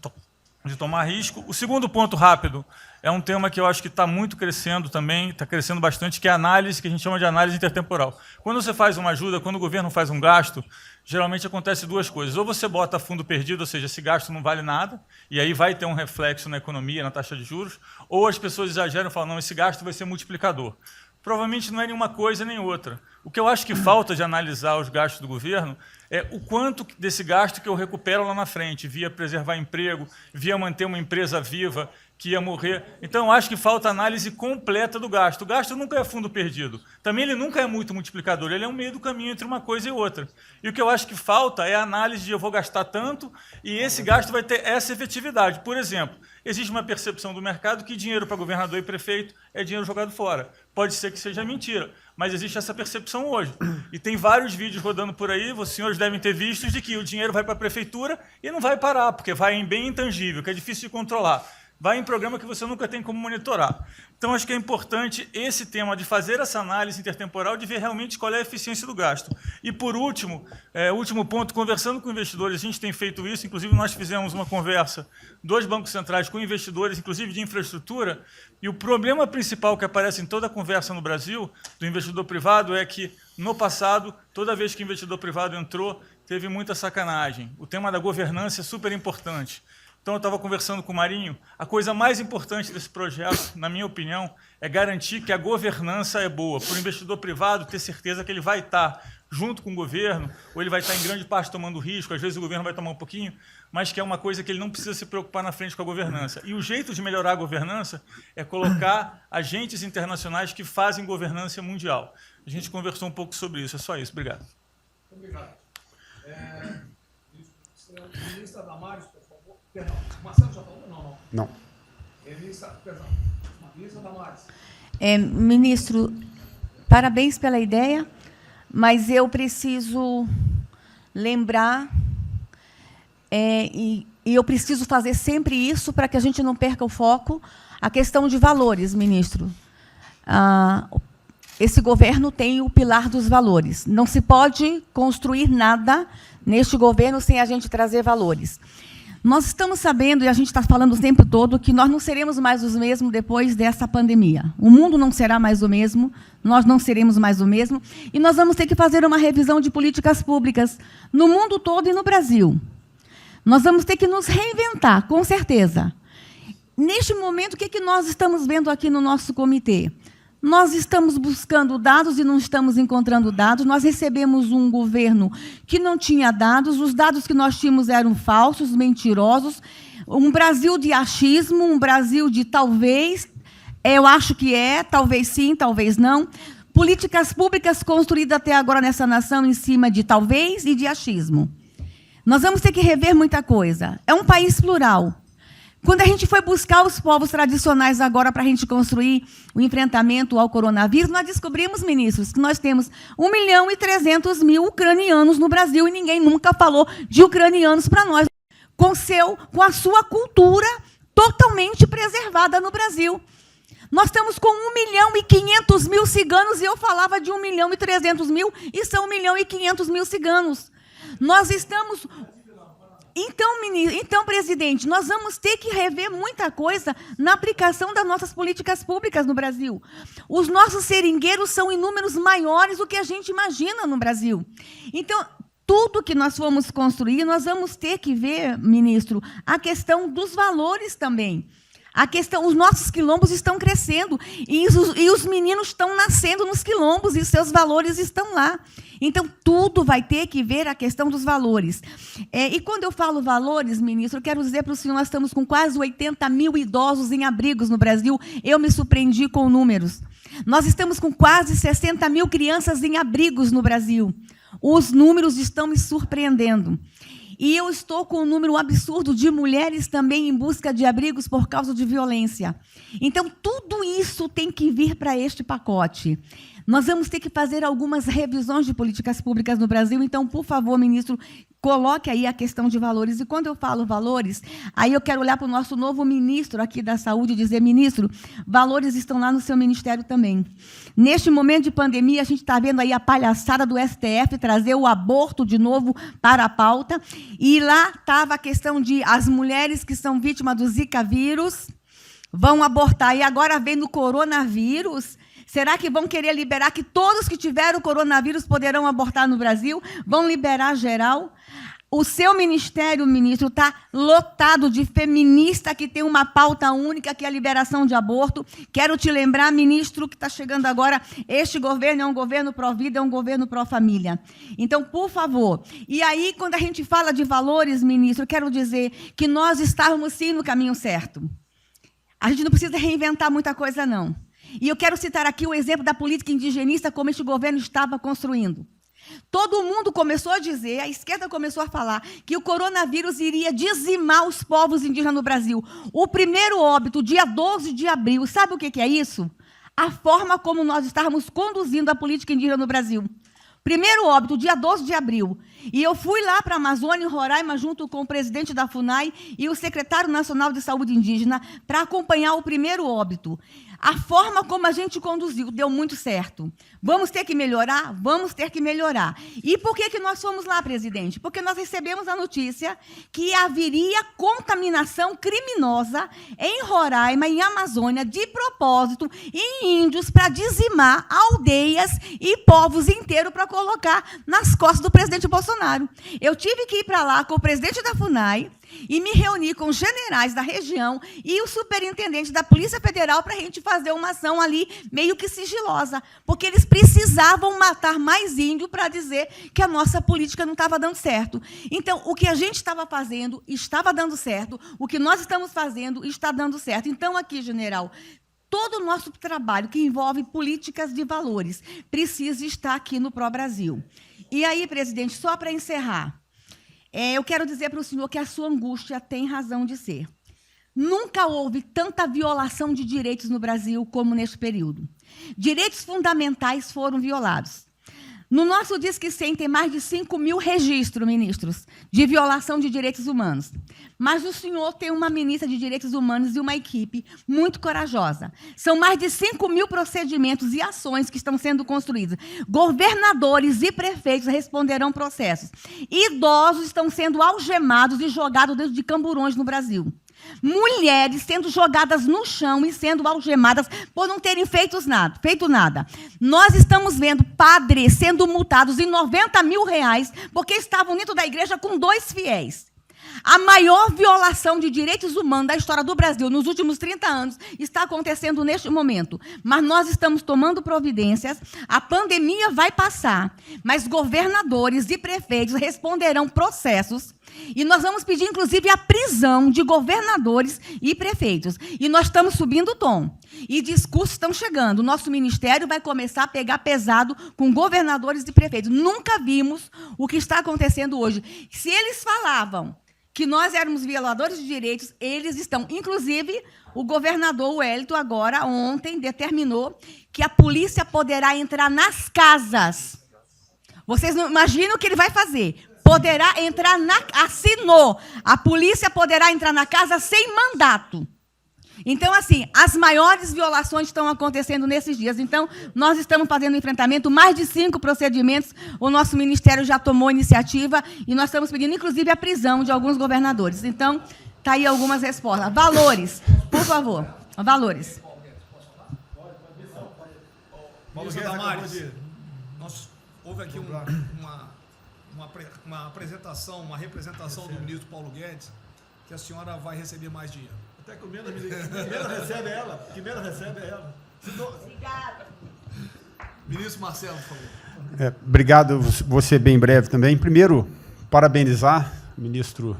N: de tomar risco. O segundo ponto, rápido, é um tema que eu acho que está muito crescendo também, está crescendo bastante, que é a análise, que a gente chama de análise intertemporal. Quando você faz uma ajuda, quando o governo faz um gasto, geralmente acontece 2 coisas. Ou você bota fundo perdido, ou seja, esse gasto não vale nada, e aí vai ter um reflexo na economia, na taxa de juros, ou as pessoas exageram e falam, não, esse gasto vai ser multiplicador. Provavelmente não é nenhuma coisa nem outra. O que eu acho que falta de analisar os gastos do governo é o quanto desse gasto que eu recupero lá na frente, via preservar emprego, via manter uma empresa viva que ia morrer. Então, eu acho que falta análise completa do gasto. O gasto nunca é fundo perdido. Também ele nunca é muito multiplicador, ele é um meio do caminho entre uma coisa e outra. E o que eu acho que falta é a análise de eu vou gastar tanto e esse gasto vai ter essa efetividade. Por exemplo, existe uma percepção do mercado que dinheiro para governador e prefeito é dinheiro jogado fora. Pode ser que seja mentira, mas existe essa percepção hoje. E tem vários vídeos rodando por aí, os senhores devem ter visto, de que o dinheiro vai para a prefeitura e não vai parar, porque vai em bem intangível, que é difícil de controlar. Vai em programa que você nunca tem como monitorar. Então, acho que é importante esse tema de fazer essa análise intertemporal, de ver realmente qual é a eficiência do gasto. E, por último, último ponto, conversando com investidores, a gente tem feito isso, inclusive nós fizemos uma conversa, 2 bancos centrais com investidores, inclusive de infraestrutura, e o problema principal que aparece em toda a conversa no Brasil, do investidor privado, é que, no passado, toda vez que o investidor privado entrou, teve muita sacanagem. O tema da governança é super importante. Então, eu estava conversando com o Marinho, a coisa mais importante desse projeto, na minha opinião, é garantir que a governança é boa, para o investidor privado ter certeza que ele vai estar junto com o governo, ou ele vai estar em grande parte tomando risco, às vezes o governo vai tomar um pouquinho, mas que é uma coisa que ele não precisa se preocupar na frente com a governança. E o jeito de melhorar a governança é colocar agentes internacionais que fazem governança mundial. A gente conversou um pouco sobre isso, é só isso. Obrigado.
A: Obrigado. Ministra Damares, por favor. Perdão, Marcelo já falou? Não. Ministra Damares.
O: Ministro, parabéns pela ideia, mas eu preciso lembrar, e eu preciso fazer sempre isso para que a gente não perca o foco, a questão de valores, ministro. Esse governo tem o pilar dos valores. Não se pode construir nada neste governo sem a gente trazer valores. Nós estamos sabendo, e a gente está falando o tempo todo, que nós não seremos mais os mesmos depois dessa pandemia. O mundo não será mais o mesmo, nós não seremos mais o mesmo, e nós vamos ter que fazer uma revisão de políticas públicas no mundo todo e no Brasil. Nós vamos ter que nos reinventar, com certeza. Neste momento, o que nós estamos vendo aqui no nosso comitê? Nós estamos buscando dados e não estamos encontrando dados. Nós recebemos um governo que não tinha dados, os dados que nós tínhamos eram falsos, mentirosos, um Brasil de achismo, um Brasil de talvez, eu acho que talvez sim, talvez não. Políticas públicas construídas até agora nessa nação em cima de talvez e de achismo. Nós vamos ter que rever muita coisa. É um país plural. Quando a gente foi buscar os povos tradicionais agora para a gente construir o enfrentamento ao coronavírus, nós descobrimos, ministros, que nós temos 1.300.000 ucranianos no Brasil e ninguém nunca falou de ucranianos para nós, com a sua cultura totalmente preservada no Brasil. Nós estamos com 1.500.000 ciganos e eu falava de 1.300.000 e são 1.500.000 ciganos. Nós estamos... Então, presidente, nós vamos ter que rever muita coisa na aplicação das nossas políticas públicas no Brasil. Os nossos seringueiros são em números maiores do que a gente imagina no Brasil. Então, tudo que nós formos construir, nós vamos ter que ver, ministro, a questão dos valores também. A questão, os nossos quilombos estão crescendo e os meninos estão nascendo nos quilombos e seus valores estão lá. Então, tudo vai ter que ver a questão dos valores. E quando eu falo valores, ministro, eu quero dizer para o senhor, nós estamos com quase 80 mil idosos em abrigos no Brasil. Eu me surpreendi com números. Nós estamos com quase 60 mil crianças em abrigos no Brasil. Os números estão me surpreendendo. E eu estou com um número absurdo de mulheres também em busca de abrigos por causa de violência. Então, tudo isso tem que vir para este pacote. Nós vamos ter que fazer algumas revisões de políticas públicas no Brasil. Então, por favor, ministro, coloque aí a questão de valores. E quando eu falo valores, aí eu quero olhar para o nosso novo ministro aqui da Saúde e dizer, ministro, valores estão lá no seu ministério também. Neste momento de pandemia, a gente está vendo aí a palhaçada do STF trazer o aborto de novo para a pauta. E lá estava a questão de as mulheres que são vítimas do Zika vírus vão abortar. E agora vem no coronavírus. Será que vão querer liberar que todos que tiveram o coronavírus poderão abortar no Brasil? Vão liberar geral? O seu ministério, ministro, está lotado de feminista que tem uma pauta única, que é a liberação de aborto. Quero te lembrar, ministro, que está chegando agora, este governo é um governo pró-vida, é um governo pró-família. Então, por favor. E aí, quando a gente fala de valores, ministro, quero dizer que nós estávamos, sim, no caminho certo. A gente não precisa reinventar muita coisa, não. E eu quero citar aqui o exemplo da política indigenista, como este governo estava construindo. Todo mundo começou a dizer, a esquerda começou a falar, que o coronavírus iria dizimar os povos indígenas no Brasil. O primeiro óbito, dia 12 de abril, sabe o que é isso? A forma como nós estávamos conduzindo a política indígena no Brasil. Primeiro óbito, dia 12 de abril. E eu fui lá para a Amazônia, em Roraima, junto com o presidente da FUNAI e o secretário nacional de saúde indígena, para acompanhar o primeiro óbito. A forma como a gente conduziu deu muito certo. Vamos ter que melhorar? Vamos ter que melhorar. E por que nós fomos lá, presidente? Porque nós recebemos a notícia que haveria contaminação criminosa em Roraima, em Amazônia, de propósito, em índios, para dizimar aldeias e povos inteiros para colocar nas costas do presidente Bolsonaro. Eu tive que ir para lá com o presidente da FUNAI e me reuni com os generais da região e o superintendente da Polícia Federal para a gente fazer uma ação ali meio que sigilosa, porque eles precisavam matar mais índio para dizer que a nossa política não estava dando certo. Então, o que a gente estava fazendo estava dando certo, o que nós estamos fazendo está dando certo. Então, aqui, general, todo o nosso trabalho que envolve políticas de valores precisa estar aqui no Pró-Brasil. E aí, presidente, só para encerrar, eu quero dizer para o senhor que a sua angústia tem razão de ser. Nunca houve tanta violação de direitos no Brasil como neste período. Direitos fundamentais foram violados. No nosso Disque 100 tem mais de 5 mil registros, ministros, de violação de direitos humanos. Mas o senhor tem uma ministra de Direitos Humanos e uma equipe muito corajosa. São mais de 5 mil procedimentos e ações que estão sendo construídos. Governadores e prefeitos responderão processos. Idosos estão sendo algemados e jogados dentro de camburões no Brasil. Mulheres sendo jogadas no chão e sendo algemadas por não terem feito nada. Nós estamos vendo padres sendo multados em R$90 mil porque estavam dentro da igreja com 2 fiéis. A maior violação de direitos humanos da história do Brasil nos últimos 30 anos está acontecendo neste momento. Mas nós estamos tomando providências, a pandemia vai passar, mas governadores e prefeitos responderão processos e nós vamos pedir, inclusive, a prisão de governadores e prefeitos. E nós estamos subindo o tom. E discursos estão chegando. O nosso ministério vai começar a pegar pesado com governadores e prefeitos. Nunca vimos o que está acontecendo hoje. Se eles falavam que nós éramos violadores de direitos, eles estão. Inclusive, o governador Wellington, agora, ontem, determinou que a polícia poderá entrar nas casas. Vocês não imaginam o que ele vai fazer. Poderá entrar assinou. A polícia poderá entrar na casa sem mandato. Então, assim, as maiores violações estão acontecendo nesses dias. Então, nós estamos fazendo enfrentamento, mais de 5 procedimentos. O nosso ministério já tomou iniciativa e nós estamos pedindo, inclusive, a prisão de alguns governadores. Então, está aí algumas respostas. Valores, por favor. Valores.
A: Ministro Damares, houve aqui uma uma apresentação, uma representação do ministro Paulo Guedes, que a senhora vai receber mais dinheiro.
B: Até que o menos recebe ela. Que menos recebe é ela.
O: Obrigada.
A: Ministro Marcelo, por favor.
P: Obrigado, vou ser bem breve também. Primeiro, parabenizar o ministro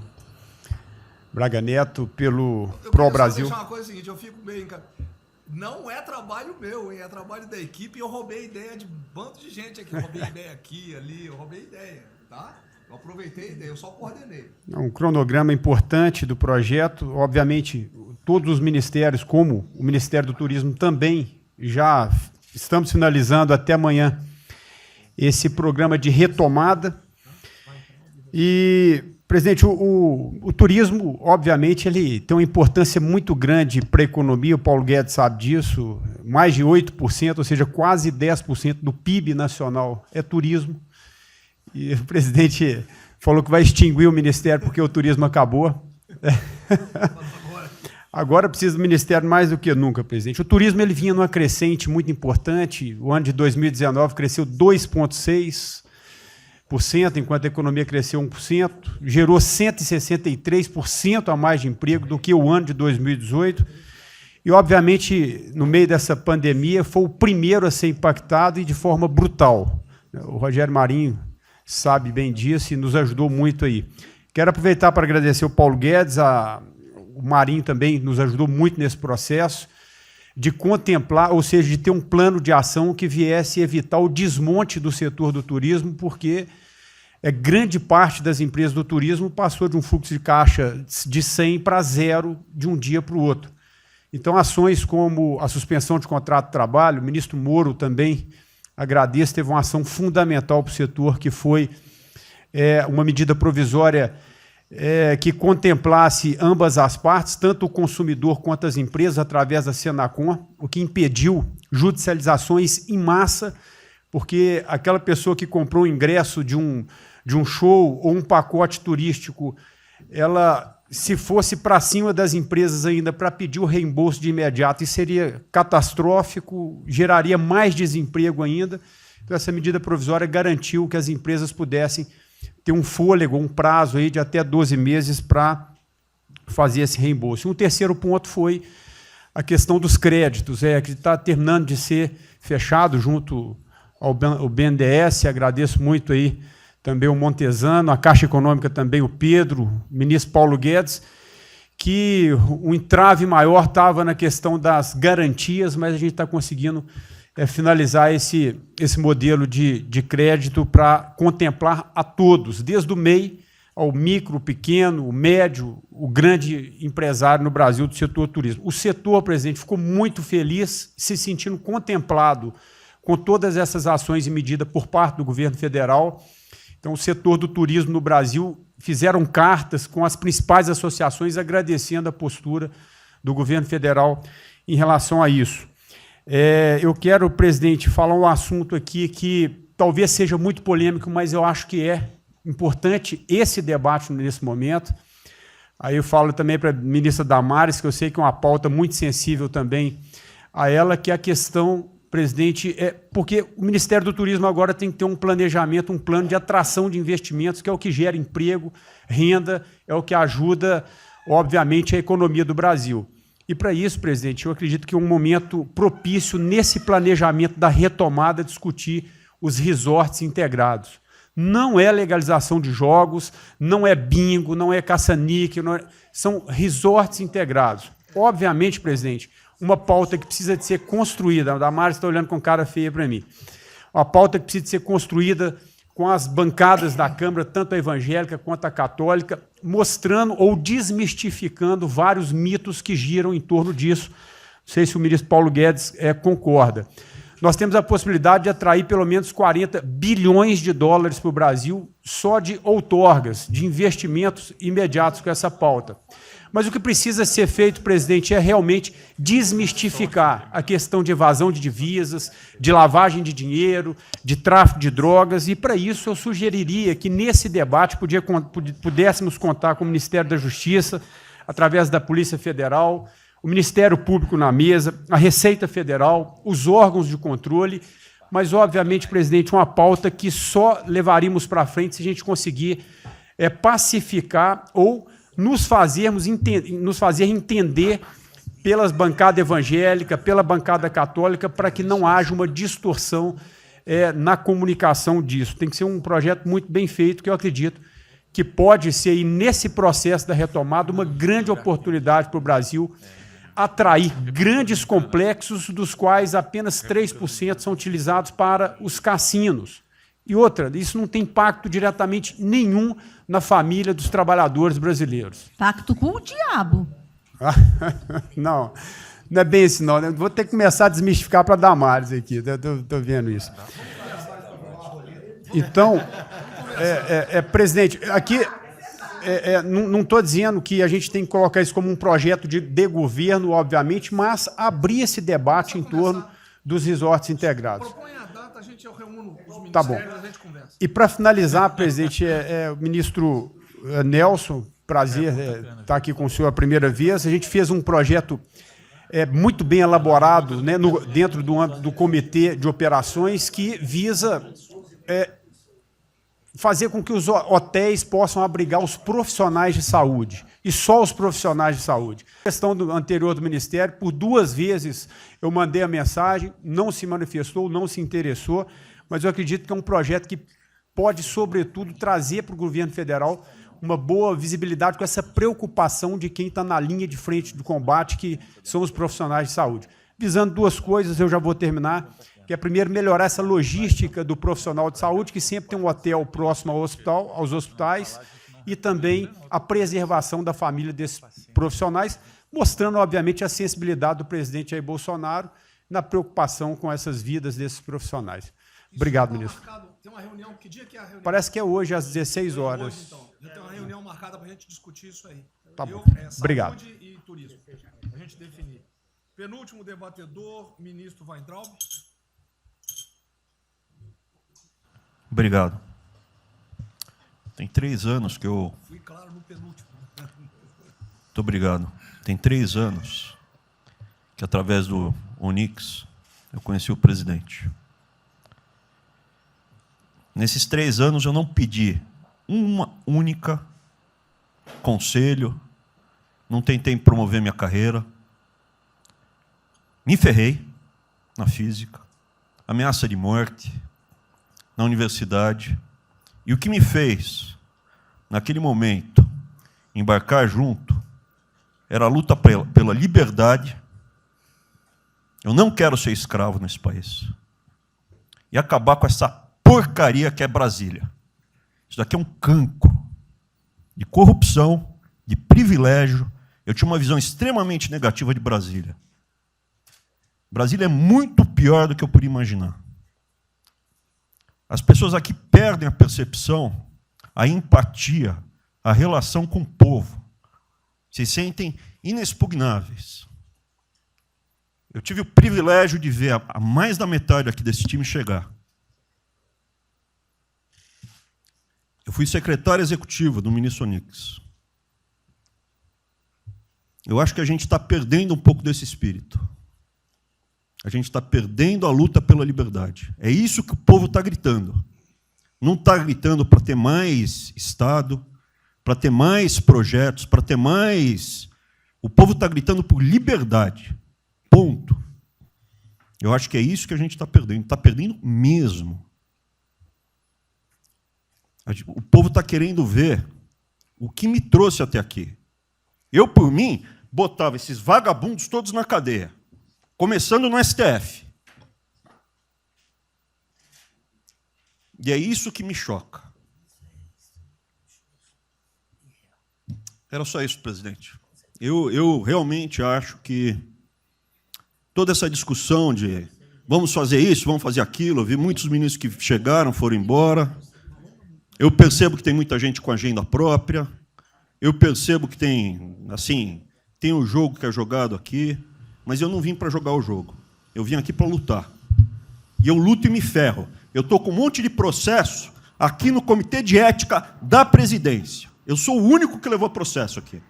P: Braga Neto pelo Pro Brasil.
A: Eu queria só deixar uma coisa seguinte, eu fico bem... Não é trabalho meu, hein? É trabalho da equipe e eu roubei ideia de bando de gente aqui. Eu roubei ideia aqui, ali, eu roubei ideia, tá? Eu aproveitei a ideia, eu só coordenei.
P: Um cronograma importante do projeto. Obviamente, todos os ministérios, como o Ministério do Turismo, também já estamos finalizando até amanhã esse programa de retomada. E, presidente, o turismo, obviamente, ele tem uma importância muito grande para a economia, o Paulo Guedes sabe disso, mais de 8%, ou seja, quase 10% do PIB nacional é turismo. E o presidente falou que vai extinguir o ministério porque o turismo acabou. Agora precisa do ministério mais do que nunca, presidente. O turismo ele vinha numa crescente muito importante. O ano de 2019 cresceu 2,6%, enquanto a economia cresceu 1%. Gerou 163% a mais de emprego do que o ano de 2018. E, obviamente, no meio dessa pandemia, foi o primeiro a ser impactado e de forma brutal. O Rogério Marinho sabe bem disso e nos ajudou muito aí. Quero aproveitar para agradecer o Paulo Guedes, o Marinho também nos ajudou muito nesse processo, de contemplar, ou seja, de ter um plano de ação que viesse evitar o desmonte do setor do turismo, porque grande parte das empresas do turismo passou de um fluxo de caixa de 100 para 0 de um dia para o outro. Então, ações como a suspensão de contrato de trabalho, o ministro Moro também, agradeço, teve uma ação fundamental para o setor, que foi uma medida provisória que contemplasse ambas as partes, tanto o consumidor quanto as empresas, através da Senacom, o que impediu judicializações em massa, porque aquela pessoa que comprou o ingresso de um show ou um pacote turístico, ela, se fosse para cima das empresas ainda para pedir o reembolso de imediato, isso seria catastrófico, geraria mais desemprego ainda. Então, essa medida provisória garantiu que as empresas pudessem ter um fôlego, um prazo aí de até 12 meses para fazer esse reembolso. Um terceiro ponto foi a questão dos créditos, que está terminando de ser fechado junto ao BNDES. Agradeço muito aí também o Montesano, a Caixa Econômica também, o Pedro, o ministro Paulo Guedes, que o entrave maior estava na questão das garantias, mas a gente está conseguindo finalizar esse modelo de crédito para contemplar a todos, desde o MEI ao micro, pequeno, o médio, o grande empresário no Brasil do setor turismo. O setor, presidente, ficou muito feliz, se sentindo contemplado com todas essas ações e medidas por parte do governo federal. Então, o setor do turismo no Brasil fizeram cartas com as principais associações agradecendo a postura do governo federal em relação a isso. Eu quero, presidente, falar um assunto aqui que talvez seja muito polêmico, mas eu acho que é importante esse debate nesse momento. Aí eu falo também para a ministra Damares, que eu sei que é uma pauta muito sensível também a ela, que é a questão, presidente, porque o Ministério do Turismo agora tem que ter um planejamento, um plano de atração de investimentos, que é o que gera emprego, renda, é o que ajuda, obviamente, a economia do Brasil. E, para isso, presidente, eu acredito que é um momento propício, nesse planejamento da retomada, discutir os resorts integrados. Não é legalização de jogos, não é bingo, não é caça-níquel, são resorts integrados. Obviamente, presidente, uma pauta que precisa de ser construída, a Damares está olhando com cara feia para mim, uma pauta que precisa de ser construída com as bancadas da Câmara, tanto a evangélica quanto a católica, mostrando ou desmistificando vários mitos que giram em torno disso. Não sei se o ministro Paulo Guedes concorda. Nós temos a possibilidade de atrair pelo menos 40 bilhões de dólares para o Brasil só de outorgas, de investimentos imediatos com essa pauta. Mas o que precisa ser feito, presidente, é realmente desmistificar a questão de evasão de divisas, de lavagem de dinheiro, de tráfico de drogas, e, para isso, eu sugeriria que, nesse debate, pudéssemos contar com o Ministério da Justiça, através da Polícia Federal, o Ministério Público na mesa, a Receita Federal, os órgãos de controle, mas, obviamente, presidente, uma pauta que só levaríamos para frente se a gente conseguir pacificar ou nos fazer entender pelas bancadas evangélicas, pela bancada católica, para que não haja uma distorção na comunicação disso. Tem que ser um projeto muito bem feito, que eu acredito que pode ser, e nesse processo da retomada, uma grande oportunidade para o Brasil atrair grandes complexos, dos quais apenas 3% são utilizados para os cassinos. E outra, isso não tem impacto diretamente nenhum na família dos trabalhadores brasileiros.
O: Pacto com o diabo.
P: Não, não é bem isso, não. Eu vou ter que começar a desmistificar para Damares aqui. Estou vendo isso. Então, presidente, aqui não estou dizendo que a gente tem que colocar isso como um projeto de governo, obviamente, mas abrir esse debate em torno dos resorts integrados.
A: Propõe a data, a gente reúne os ministérios,
P: Tá bom.
A: a gente conversa.
P: E para finalizar, presidente, o ministro Nelson, prazer estar aqui com o senhor a primeira vez. A gente fez um projeto muito bem elaborado, né, dentro do âmbito do Comitê de Operações, que visa fazer com que os hotéis possam abrigar os profissionais de saúde, e só os profissionais de saúde. A questão anterior do Ministério, por 2 vezes eu mandei a mensagem, não se manifestou, não se interessou, mas eu acredito que é um projeto que pode, sobretudo, trazer para o governo federal uma boa visibilidade com essa preocupação de quem está na linha de frente do combate, que são os profissionais de saúde. Visando 2 coisas, eu já vou terminar, que é, primeiro, melhorar essa logística do profissional de saúde, que sempre tem um hotel próximo ao hospital, aos hospitais, e também a preservação da família desses profissionais, mostrando, obviamente, a sensibilidade do presidente Jair Bolsonaro na preocupação com essas vidas desses profissionais. Obrigado, ministro.
A: Tem uma reunião, que dia que é a reunião?
P: Parece que é hoje, às 16 horas.
A: Hoje, então. Já tem uma reunião marcada para a gente discutir isso aí.
P: Tá bom.
A: Obrigado.
P: Obrigado.
A: E turismo. A gente definir. Penúltimo debatedor, ministro Weintraub.
Q: Obrigado. Tem 3 anos que eu...
A: Fui claro no penúltimo.
Q: Muito obrigado. Tem 3 anos que, através do Onix, eu conheci o presidente. Nesses 3 anos, eu não pedi uma única conselho, não tentei promover minha carreira, me ferrei na física, ameaça de morte na universidade, e o que me fez, naquele momento, embarcar junto, era a luta pela liberdade. Eu não quero ser escravo nesse país. E acabar com essa porcaria que é Brasília. Isso daqui é um cancro de corrupção, de privilégio. Eu tinha uma visão extremamente negativa de Brasília. Brasília é muito pior do que eu podia imaginar. As pessoas aqui perdem a percepção, a empatia, a relação com o povo. Se sentem inexpugnáveis. Eu tive o privilégio de ver a mais da metade aqui desse time chegar. Eu fui secretário executivo do ministro Onix. Eu acho que a gente está perdendo um pouco desse espírito. A gente está perdendo a luta pela liberdade. É isso que o povo está gritando. Não está gritando para ter mais Estado, para ter mais projetos, para ter mais... O povo está gritando por liberdade. Ponto. Eu acho que é isso que a gente está perdendo. Está perdendo mesmo. O povo está querendo ver o que me trouxe até aqui. Eu, por mim, botava esses vagabundos todos na cadeia. Começando no STF. E é isso que me choca. Era só isso, presidente. Eu realmente acho que toda essa discussão de vamos fazer isso, vamos fazer aquilo, eu vi muitos ministros que chegaram, foram embora. Eu percebo que tem muita gente com agenda própria. Eu percebo que tem o jogo que é jogado aqui. Mas eu não vim para jogar o jogo. Eu vim aqui para lutar. E eu luto e me ferro. Eu estou com um monte de processo aqui no Comitê de Ética da Presidência. Eu sou o único que levou processo aqui.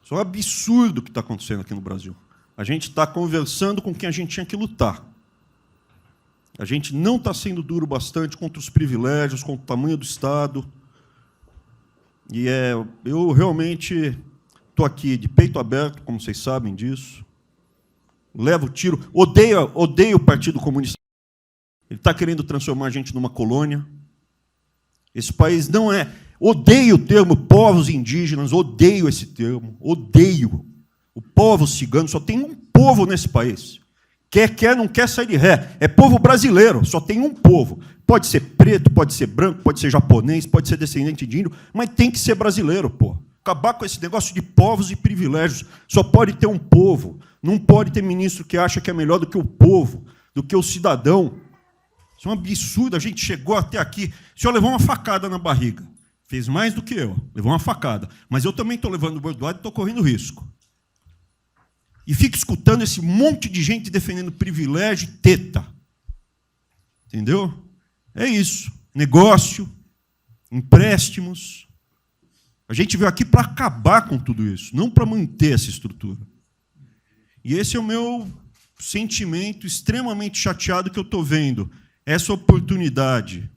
Q: Isso é um absurdo o que está acontecendo aqui no Brasil. A gente está conversando com quem a gente tinha que lutar. A gente não está sendo duro bastante contra os privilégios, contra o tamanho do Estado. E eu realmente estou aqui de peito aberto, como vocês sabem disso. Levo tiro. Odeio o Partido Comunista. Ele está querendo transformar a gente numa colônia. Esse país não é... Odeio o termo povos indígenas, odeio esse termo, odeio. O povo cigano, só tem um povo nesse país. Quer, não quer sair de ré. É povo brasileiro, só tem um povo. Pode ser preto, pode ser branco, pode ser japonês, pode ser descendente de índio, mas tem que ser brasileiro, pô. Acabar com esse negócio de povos e privilégios. Só pode ter um povo. Não pode ter ministro que acha que é melhor do que o povo, do que o cidadão. Isso é um absurdo, a gente chegou até aqui. O senhor levou uma facada na barriga. Fez mais do que eu, levou uma facada. Mas eu também estou levando bordoada e estou correndo risco. E fico escutando esse monte de gente defendendo privilégio e teta. Entendeu? É isso. Negócio, empréstimos. A gente veio aqui para acabar com tudo isso, não para manter essa estrutura. E esse é o meu sentimento extremamente chateado que eu estou vendo. Essa oportunidade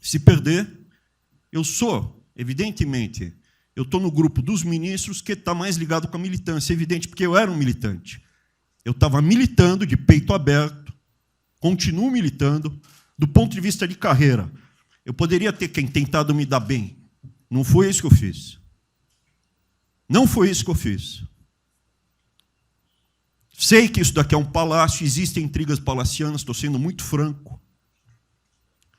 Q: se perder. Eu sou, evidentemente, eu estou no grupo dos ministros que está mais ligado com a militância, evidente, porque eu era um militante. Eu estava militando de peito aberto, continuo militando, do ponto de vista de carreira. Eu poderia ter tentado me dar bem. Não foi isso que eu fiz. Não foi isso que eu fiz. Sei que isso daqui é um palácio, existem intrigas palacianas, estou sendo muito franco.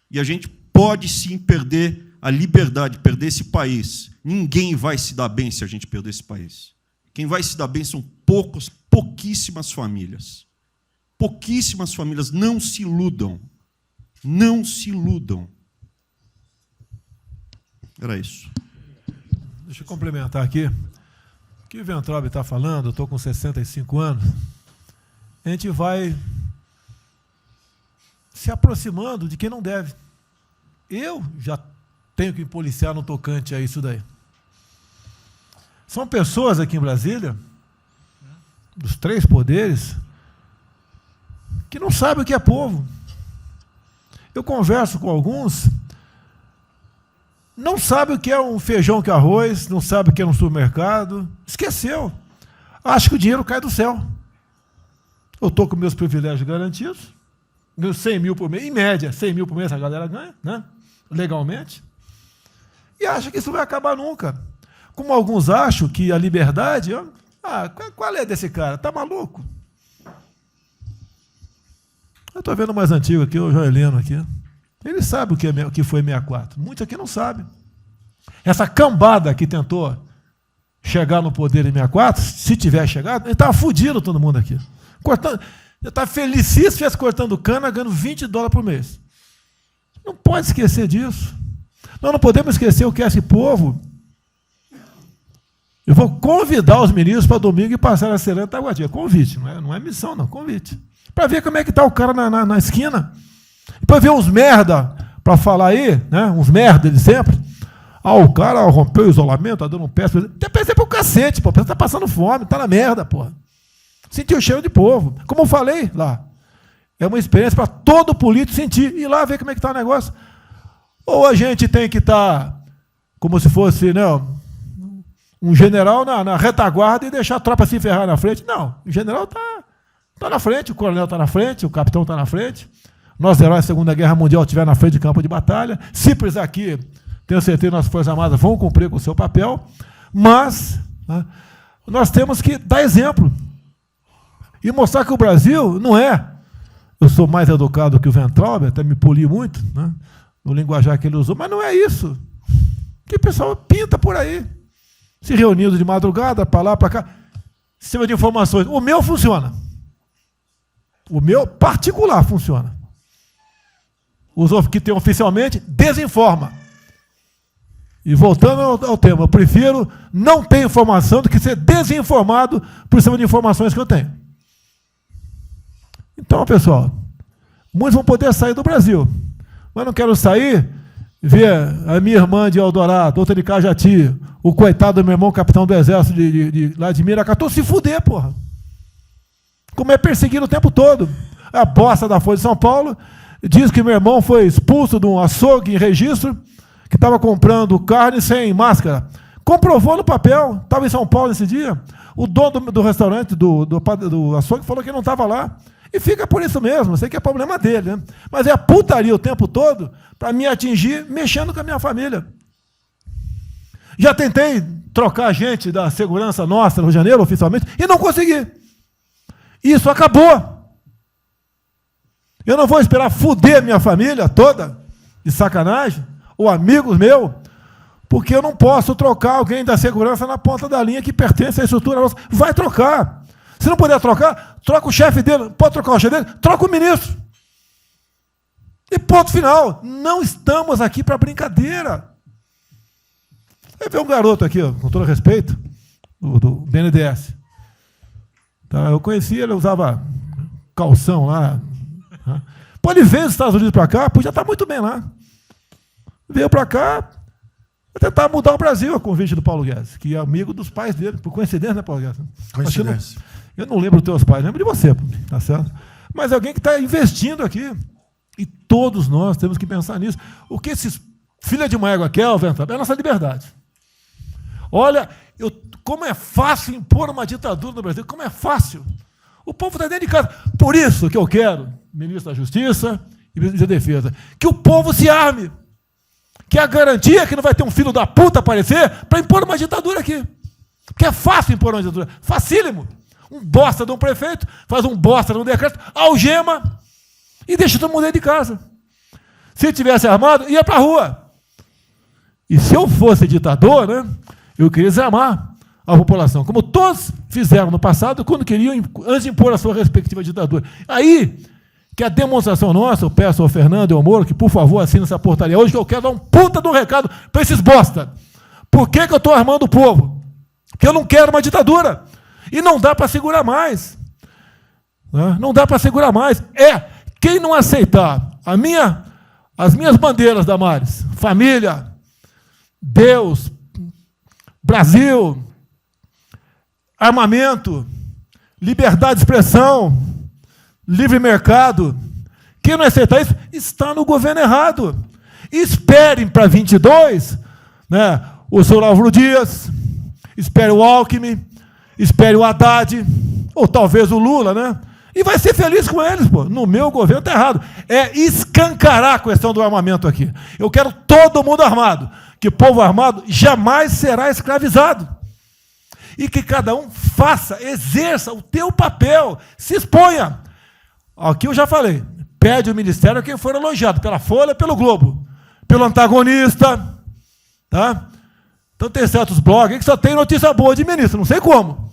Q: E a gente pode sim perder a liberdade, perder esse país. Ninguém vai se dar bem se a gente perder esse país. Quem vai se dar bem são pouquíssimas famílias. Pouquíssimas famílias. Não se iludam. Não se iludam. Era isso.
B: Deixa eu complementar aqui. O que o Weintraub está falando, eu estou com 65 anos, a gente vai se aproximando de quem não deve. Eu já tenho que me policiar no tocante a isso daí. São pessoas aqui em Brasília, dos 3 poderes, que não sabem o que é povo. Eu converso com alguns, não sabem o que é um feijão com arroz, não sabem o que é um supermercado, esqueceu. Acha que o dinheiro cai do céu. Eu estou com meus privilégios garantidos, meus 100 mil por mês, em média, 100 mil por mês a galera ganha, né? Legalmente, e acha que isso vai acabar nunca. Como alguns acham que a liberdade... qual é desse cara? Está maluco? Eu estou vendo o mais antigo aqui, o Joelino aqui. Ele sabe o que foi 64. Muitos aqui não sabem. Essa cambada que tentou chegar no poder em 64, se tiver chegado, ele estava fudido todo mundo aqui. Cortando, ele estava felicíssimo, cortando cana, ganhando $20 por mês. Não pode esquecer disso. Nós não podemos esquecer o que é esse povo. Eu vou convidar os ministros para domingo e passar a Serena Taguatinga. Convite, não é missão, não, convite. Para ver como é que está o cara na esquina. Para ver uns merda, para falar aí, né, uns merda de sempre. O cara rompeu o isolamento, está dando um pé. Tem pé para o cacete, pô. Você está passando fome, está na merda, porra. Sentiu o cheiro de povo. Como eu falei lá, é uma experiência para todo político sentir. Ir lá ver como é que está o negócio. Ou a gente tem que estar como se fosse, né, um general na retaguarda e deixar a tropa se ferrar na frente. Não, o general está na frente, o coronel está na frente, o capitão está na frente. Nossos heróis da Segunda Guerra Mundial estiveram na frente de campo de batalha. Se precisar aqui, tenho certeza que nossas Forças Armadas vão cumprir com o seu papel, mas, né, nós temos que dar exemplo e mostrar que o Brasil não é... Eu sou mais educado que o Weintraub, até me poli muito, né, no linguajar que ele usou, mas não é isso. Que o pessoal pinta por aí, se reunindo de madrugada, para lá, para cá, sistema de informações. O meu funciona. O meu particular funciona. Os que tem oficialmente, desinforma. E voltando ao tema, eu prefiro não ter informação do que ser desinformado por cima de informações que eu tenho. Então, pessoal, muitos vão poder sair do Brasil, mas não quero sair, ver a minha irmã de Eldorado, outra de Cajati, o coitado do meu irmão, capitão do exército lá de Miracatu, se fuder, porra. como é perseguido o tempo todo. A bosta da Folha de São Paulo diz que meu irmão foi expulso de um açougue em registro, que estava comprando carne sem máscara. Comprovou no papel, estava em São Paulo nesse dia. O dono do restaurante, do açougue, falou que não estava lá. E fica por isso mesmo, eu sei que é problema dele, né? Mas é a putaria o tempo todo para me atingir, mexendo com a minha família. Já tentei trocar gente da segurança nossa no Rio de Janeiro, oficialmente, e não consegui. Isso acabou. Eu não vou esperar fuder minha família toda, de sacanagem, ou amigos meus, porque eu não posso trocar alguém da segurança na ponta da linha que pertence à estrutura nossa. Vai trocar. Se não puder trocar, troca o chefe dele. Pode trocar o chefe dele? Troca o ministro. E ponto final. Não estamos aqui para brincadeira. Aí vem um garoto aqui, ó, com todo respeito, do BNDES. Tá, eu conheci ele, usava calção lá. Tá? Pô, ele veio dos Estados Unidos para cá, podia estar muito bem lá. Veio para cá, para tentar mudar o Brasil, a convite do Paulo Guedes, que é amigo dos pais dele, por coincidência, né, Paulo Guedes?
C: Coincidência.
B: Eu não lembro dos teus pais, lembro de você, tá certo? Mas alguém que está investindo aqui. E todos nós temos que pensar nisso. O que esses filha de uma égua querem, é a nossa liberdade. Olha, como é fácil impor uma ditadura no Brasil, como é fácil. O povo está dentro de casa. Por isso que eu quero, ministro da Justiça e ministro da Defesa, que o povo se arme. Que é a garantia que não vai ter um filho da puta aparecer para impor uma ditadura aqui. Porque é fácil impor uma ditadura. Facílimo. Um bosta de um prefeito, faz um bosta de um decreto, algema e deixa todo mundo dentro de casa. Se tivesse armado, ia para a rua. E se eu fosse ditador, né, eu queria desarmar a população, como todos fizeram no passado, quando queriam, antes de impor a sua respectiva ditadura. Aí, que a demonstração nossa, eu peço ao Fernando e ao Moro que, por favor, assine essa portaria hoje, que eu quero dar um puta de um recado para esses bosta. Por que eu estou armando o povo? Porque eu não quero uma ditadura. E não dá para segurar mais. Não dá para segurar mais. Quem não aceitar as minhas bandeiras, Damares, família, Deus, Brasil, armamento, liberdade de expressão, livre mercado, quem não aceitar isso está no governo errado. Esperem para 22, né, o senhor Álvaro Dias, espere o Alckmin, espere o Haddad, ou talvez o Lula, né? E vai ser feliz com eles, pô. No meu governo está errado. É escancarar a questão do armamento aqui. Eu quero todo mundo armado. Que povo armado jamais será escravizado. E que cada um faça, exerça o teu papel, se exponha. Aqui eu já falei. Pede o ministério a quem for elogiado, pela Folha, pelo Globo, pelo antagonista, tá? Então tem certos blogs que só tem notícia boa de ministro, não sei como.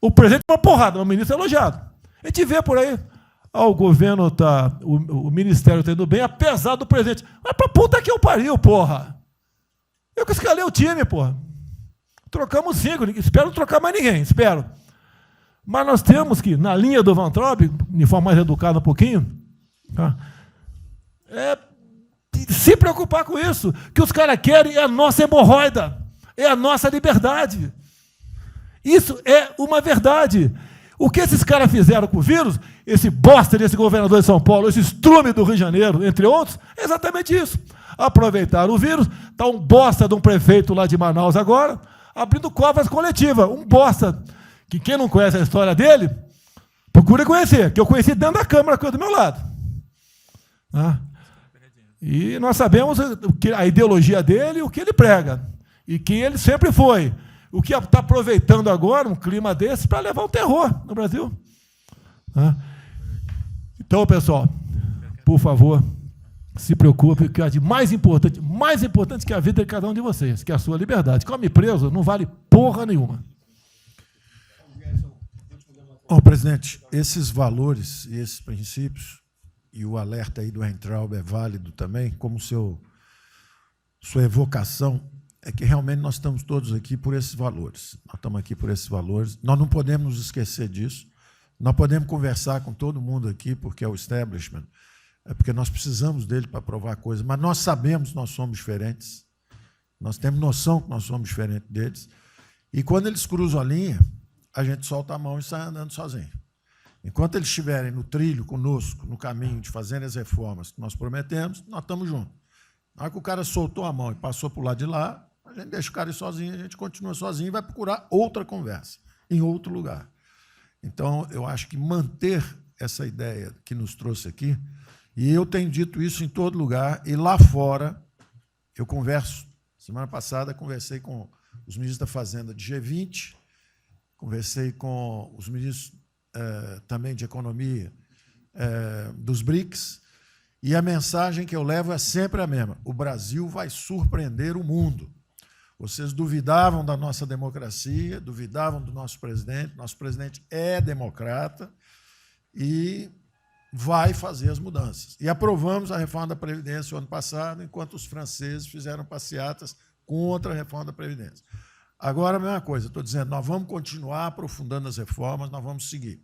B: O presidente é uma porrada, mas o ministro é elogiado. A gente vê por aí, o governo está, o ministério está indo bem, apesar do presidente. Mas pra puta que eu pariu, porra. Eu que escalei o time, porra. Trocamos 5, espero não trocar mais ninguém, espero. Mas nós temos que, na linha do Van Traub, de forma mais educada um pouquinho, tá? Se preocupar com isso. O que os caras querem é a nossa hemorroida, é a nossa liberdade. Isso é uma verdade. O que esses caras fizeram com o vírus, esse bosta desse governador de São Paulo, esse estrume do Rio de Janeiro, entre outros, é exatamente isso. Aproveitaram o vírus, está um bosta de um prefeito lá de Manaus agora, abrindo covas coletivas. Um bosta, que quem não conhece a história dele, procura conhecer, que eu conheci dentro da Câmara, que é do meu lado. E nós sabemos a ideologia dele e o que ele prega. E quem ele sempre foi. O que está aproveitando agora um clima desse para levar o terror no Brasil. Então, pessoal, por favor, se preocupe, que é de mais importante que a vida de cada um de vocês, que é a sua liberdade. Come preso não vale porra nenhuma.
C: Presidente, esses valores e esses princípios, e o alerta aí do Weintraub é válido também, como sua evocação, é que realmente nós estamos todos aqui por esses valores. Nós estamos aqui por esses valores. Nós não podemos nos esquecer disso. Nós podemos conversar com todo mundo aqui, porque é o establishment, porque nós precisamos dele para provar coisas, mas nós sabemos que nós somos diferentes. Nós temos noção que nós somos diferentes deles. E quando eles cruzam a linha, a gente solta a mão e sai andando sozinho. Enquanto eles estiverem no trilho conosco, no caminho de fazer as reformas que nós prometemos, nós estamos juntos. Na hora que o cara soltou a mão e passou para o lado de lá, a gente deixa o cara ir sozinho, a gente continua sozinho e vai procurar outra conversa, em outro lugar. Então, eu acho que manter essa ideia que nos trouxe aqui, e eu tenho dito isso em todo lugar, e lá fora, eu converso. Semana passada, conversei com os ministros da Fazenda de G20, conversei com os ministros também de Economia dos BRICS, e a mensagem que eu levo é sempre a mesma: o Brasil vai surpreender o mundo. Vocês duvidavam da nossa democracia, duvidavam do nosso presidente é democrata e vai fazer as mudanças. E aprovamos a reforma da Previdência o ano passado, enquanto os franceses fizeram passeatas contra a reforma da Previdência. Agora, a mesma coisa, estou dizendo, nós vamos continuar aprofundando as reformas, nós vamos seguir.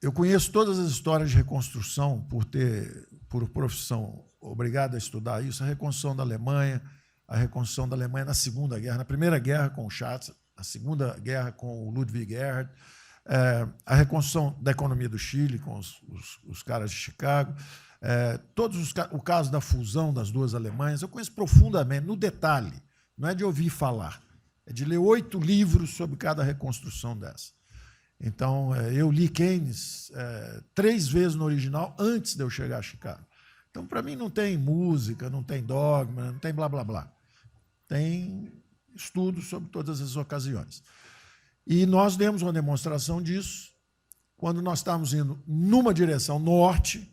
C: Eu conheço todas as histórias de reconstrução por profissão, obrigado a estudar isso, a reconstrução da Alemanha na Segunda Guerra, na Primeira Guerra com o Schatz, na Segunda Guerra com o Ludwig Erhard, a reconstrução da economia do Chile com os caras de Chicago, o caso da fusão das duas Alemanhas, eu conheço profundamente, no detalhe, não é de ouvir falar, é de ler 8 livros sobre cada reconstrução dessa. Então, eu li Keynes 3 vezes no original antes de eu chegar a Chicago. Então, para mim, não tem música, não tem dogma, não tem blá, blá, blá. Tem estudos sobre todas as ocasiões. E nós demos uma demonstração disso quando nós estávamos indo numa direção norte,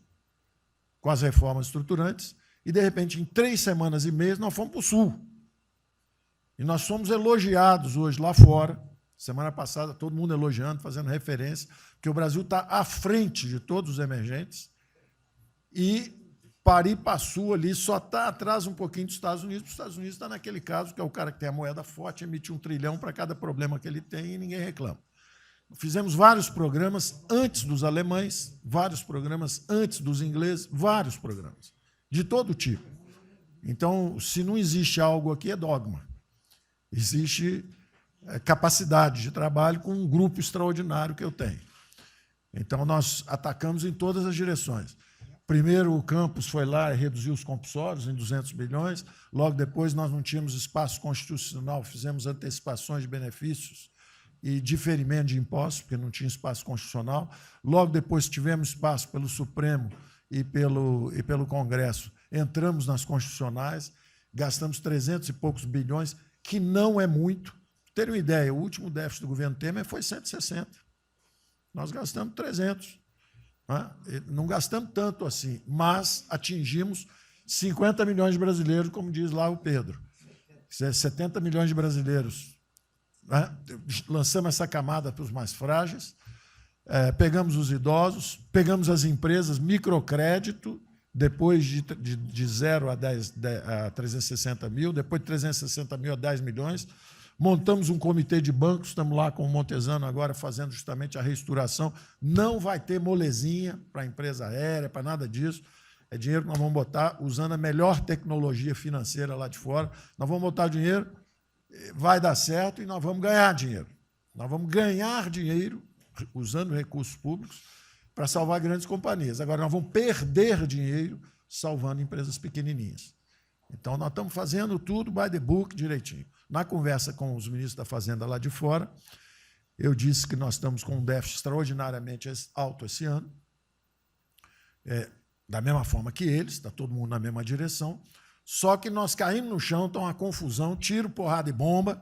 C: com as reformas estruturantes, e, de repente, em 3 semanas e meia, nós fomos para o sul. E nós somos elogiados hoje lá fora. Semana passada, todo mundo elogiando, fazendo referência, que o Brasil está à frente de todos os emergentes e Pari-Passu ali só está atrás um pouquinho dos Estados Unidos, porque os Estados Unidos está naquele caso que é o cara que tem a moeda forte, emite 1 trilhão para cada problema que ele tem e ninguém reclama. Fizemos vários programas antes dos alemães, vários programas antes dos ingleses, vários programas, de todo tipo. Então, se não existe algo aqui, é dogma. Existe capacidade de trabalho com um grupo extraordinário que eu tenho. Então, nós atacamos em todas as direções. Primeiro, o campus foi lá e reduziu os compulsórios em 200 bilhões. Logo depois, nós não tínhamos espaço constitucional, fizemos antecipações de benefícios e diferimento de impostos, porque não tinha espaço constitucional. Logo depois, tivemos espaço pelo Supremo e pelo Congresso. Entramos nas constitucionais, gastamos 300 e poucos bilhões, que não é muito. Para ter uma ideia, o último déficit do governo Temer foi 160. Nós gastamos 300. Não gastamos tanto assim, mas atingimos 50 milhões de brasileiros, como diz lá o Pedro. 70 milhões de brasileiros. Lançamos essa camada para os mais frágeis, pegamos os idosos, pegamos as empresas, microcrédito, depois de 0 a 360 mil, depois de 360 mil a 10 milhões, montamos um comitê de bancos, estamos lá com o Montesano agora fazendo justamente a reestruturação. Não vai ter molezinha para a empresa aérea, para nada disso. É dinheiro que nós vamos botar usando a melhor tecnologia financeira lá de fora. Nós vamos botar dinheiro, vai dar certo e nós vamos ganhar dinheiro. Nós vamos ganhar dinheiro usando recursos públicos para salvar grandes companhias. Agora, nós vamos perder dinheiro salvando empresas pequenininhas. Então, nós estamos fazendo tudo by the book direitinho. Na conversa com os ministros da Fazenda lá de fora, eu disse que nós estamos com um déficit extraordinariamente alto esse ano, da mesma forma que eles, está todo mundo na mesma direção, só que nós caímos no chão, está uma confusão, tiro, porrada e bomba,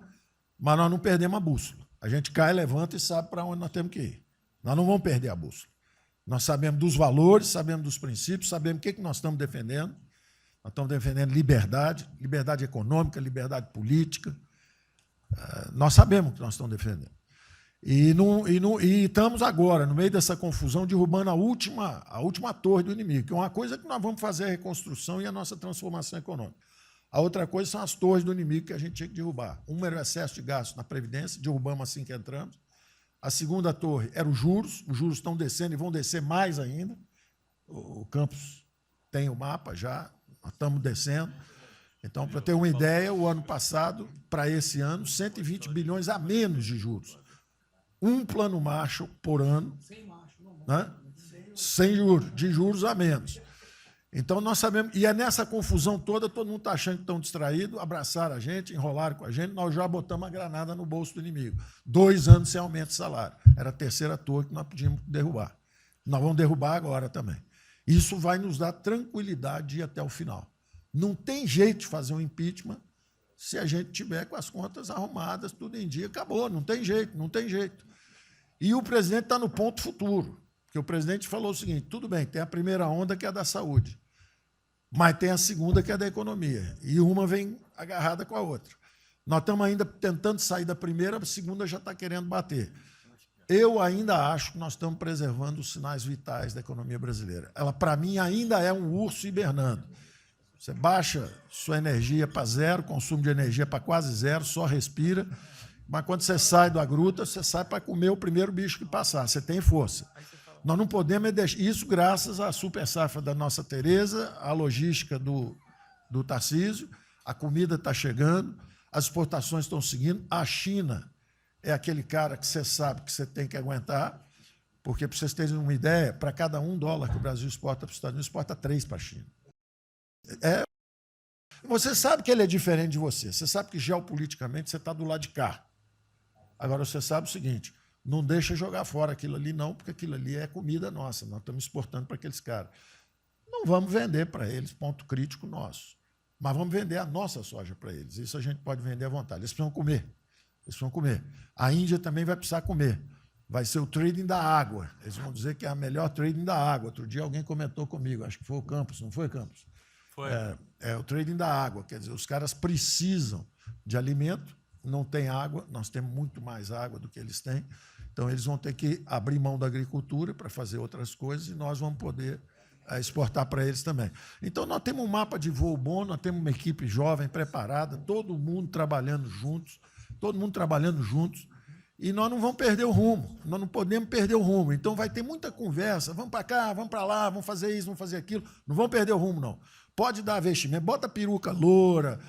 C: mas nós não perdemos a bússola. A gente cai, levanta e sabe para onde nós temos que ir. Nós não vamos perder a bússola. Nós sabemos dos valores, sabemos dos princípios, sabemos o que nós estamos defendendo. Nós estamos defendendo liberdade, liberdade econômica, liberdade política. Nós sabemos o que nós estamos defendendo. E estamos agora, no meio dessa confusão, derrubando a última torre do inimigo, que é uma coisa que nós vamos fazer a reconstrução e a nossa transformação econômica. A outra coisa são as torres do inimigo que a gente tinha que derrubar. Uma era o excesso de gasto na Previdência, derrubamos assim que entramos. A segunda torre era os juros estão descendo e vão descer mais ainda. O Campos tem o mapa já, nós estamos descendo. Então, para ter uma ideia, o ano passado, para esse ano, 120 bilhões a menos de juros. um plano Marshall por ano, né? Sem juros, de juros a menos. Então, nós sabemos, e é nessa confusão toda, todo mundo está achando que estão distraídos, abraçaram a gente, enrolaram com a gente, nós já botamos a granada no bolso do inimigo. 2 anos sem aumento de salário. Era a terceira torre que nós podíamos derrubar. Nós vamos derrubar agora também. Isso vai nos dar tranquilidade de ir até o final. Não tem jeito de fazer um impeachment se a gente tiver com as contas arrumadas, tudo em dia, acabou, não tem jeito, não tem jeito. E o presidente está no ponto futuro, porque o presidente falou o seguinte, tudo bem, tem a primeira onda que é a da saúde, mas tem a segunda que é da economia, e uma vem agarrada com a outra. Nós estamos ainda tentando sair da primeira, a segunda já está querendo bater. Eu ainda acho que nós estamos preservando os sinais vitais da economia brasileira. Ela, para mim, ainda é um urso hibernando. Você baixa sua energia para zero, consumo de energia para quase zero, só respira, mas quando você sai da gruta, você sai para comer o primeiro bicho que passar, você tem força. Nós não podemos deixar isso graças à super safra da nossa Tereza, à logística do Tarcísio, a comida está chegando, as exportações estão seguindo, a China é aquele cara que você sabe que você tem que aguentar, porque, para vocês terem uma ideia, para cada $1 que o Brasil exporta para os Estados Unidos, exporta 3 para a China. Você sabe que ele é diferente de você, você sabe que geopoliticamente você está do lado de cá. Agora, você sabe o seguinte, não deixa jogar fora aquilo ali não, porque aquilo ali é comida nossa, nós estamos exportando para aqueles caras. Não vamos vender para eles, ponto crítico nosso, mas vamos vender a nossa soja para eles, isso a gente pode vender à vontade, eles precisam comer, eles precisam comer. A Índia também vai precisar comer, vai ser o trading da água, eles vão dizer que é a melhor trading da água. Outro dia alguém comentou comigo, acho que foi o Campos, não foi, Campos?
N: Foi.
C: É o trading da água, quer dizer, os caras precisam de alimento, não tem água, nós temos muito mais água do que eles têm, então eles vão ter que abrir mão da agricultura para fazer outras coisas e nós vamos poder exportar para eles também. Então, nós temos um mapa de voo bom, nós temos uma equipe jovem, preparada, todo mundo trabalhando juntos, e nós não vamos perder o rumo, nós não podemos perder o rumo. Então, vai ter muita conversa, vamos para cá, vamos para lá, vamos fazer isso, vamos fazer aquilo, não vamos perder o rumo, não. Pode dar vestimento, bota peruca loura,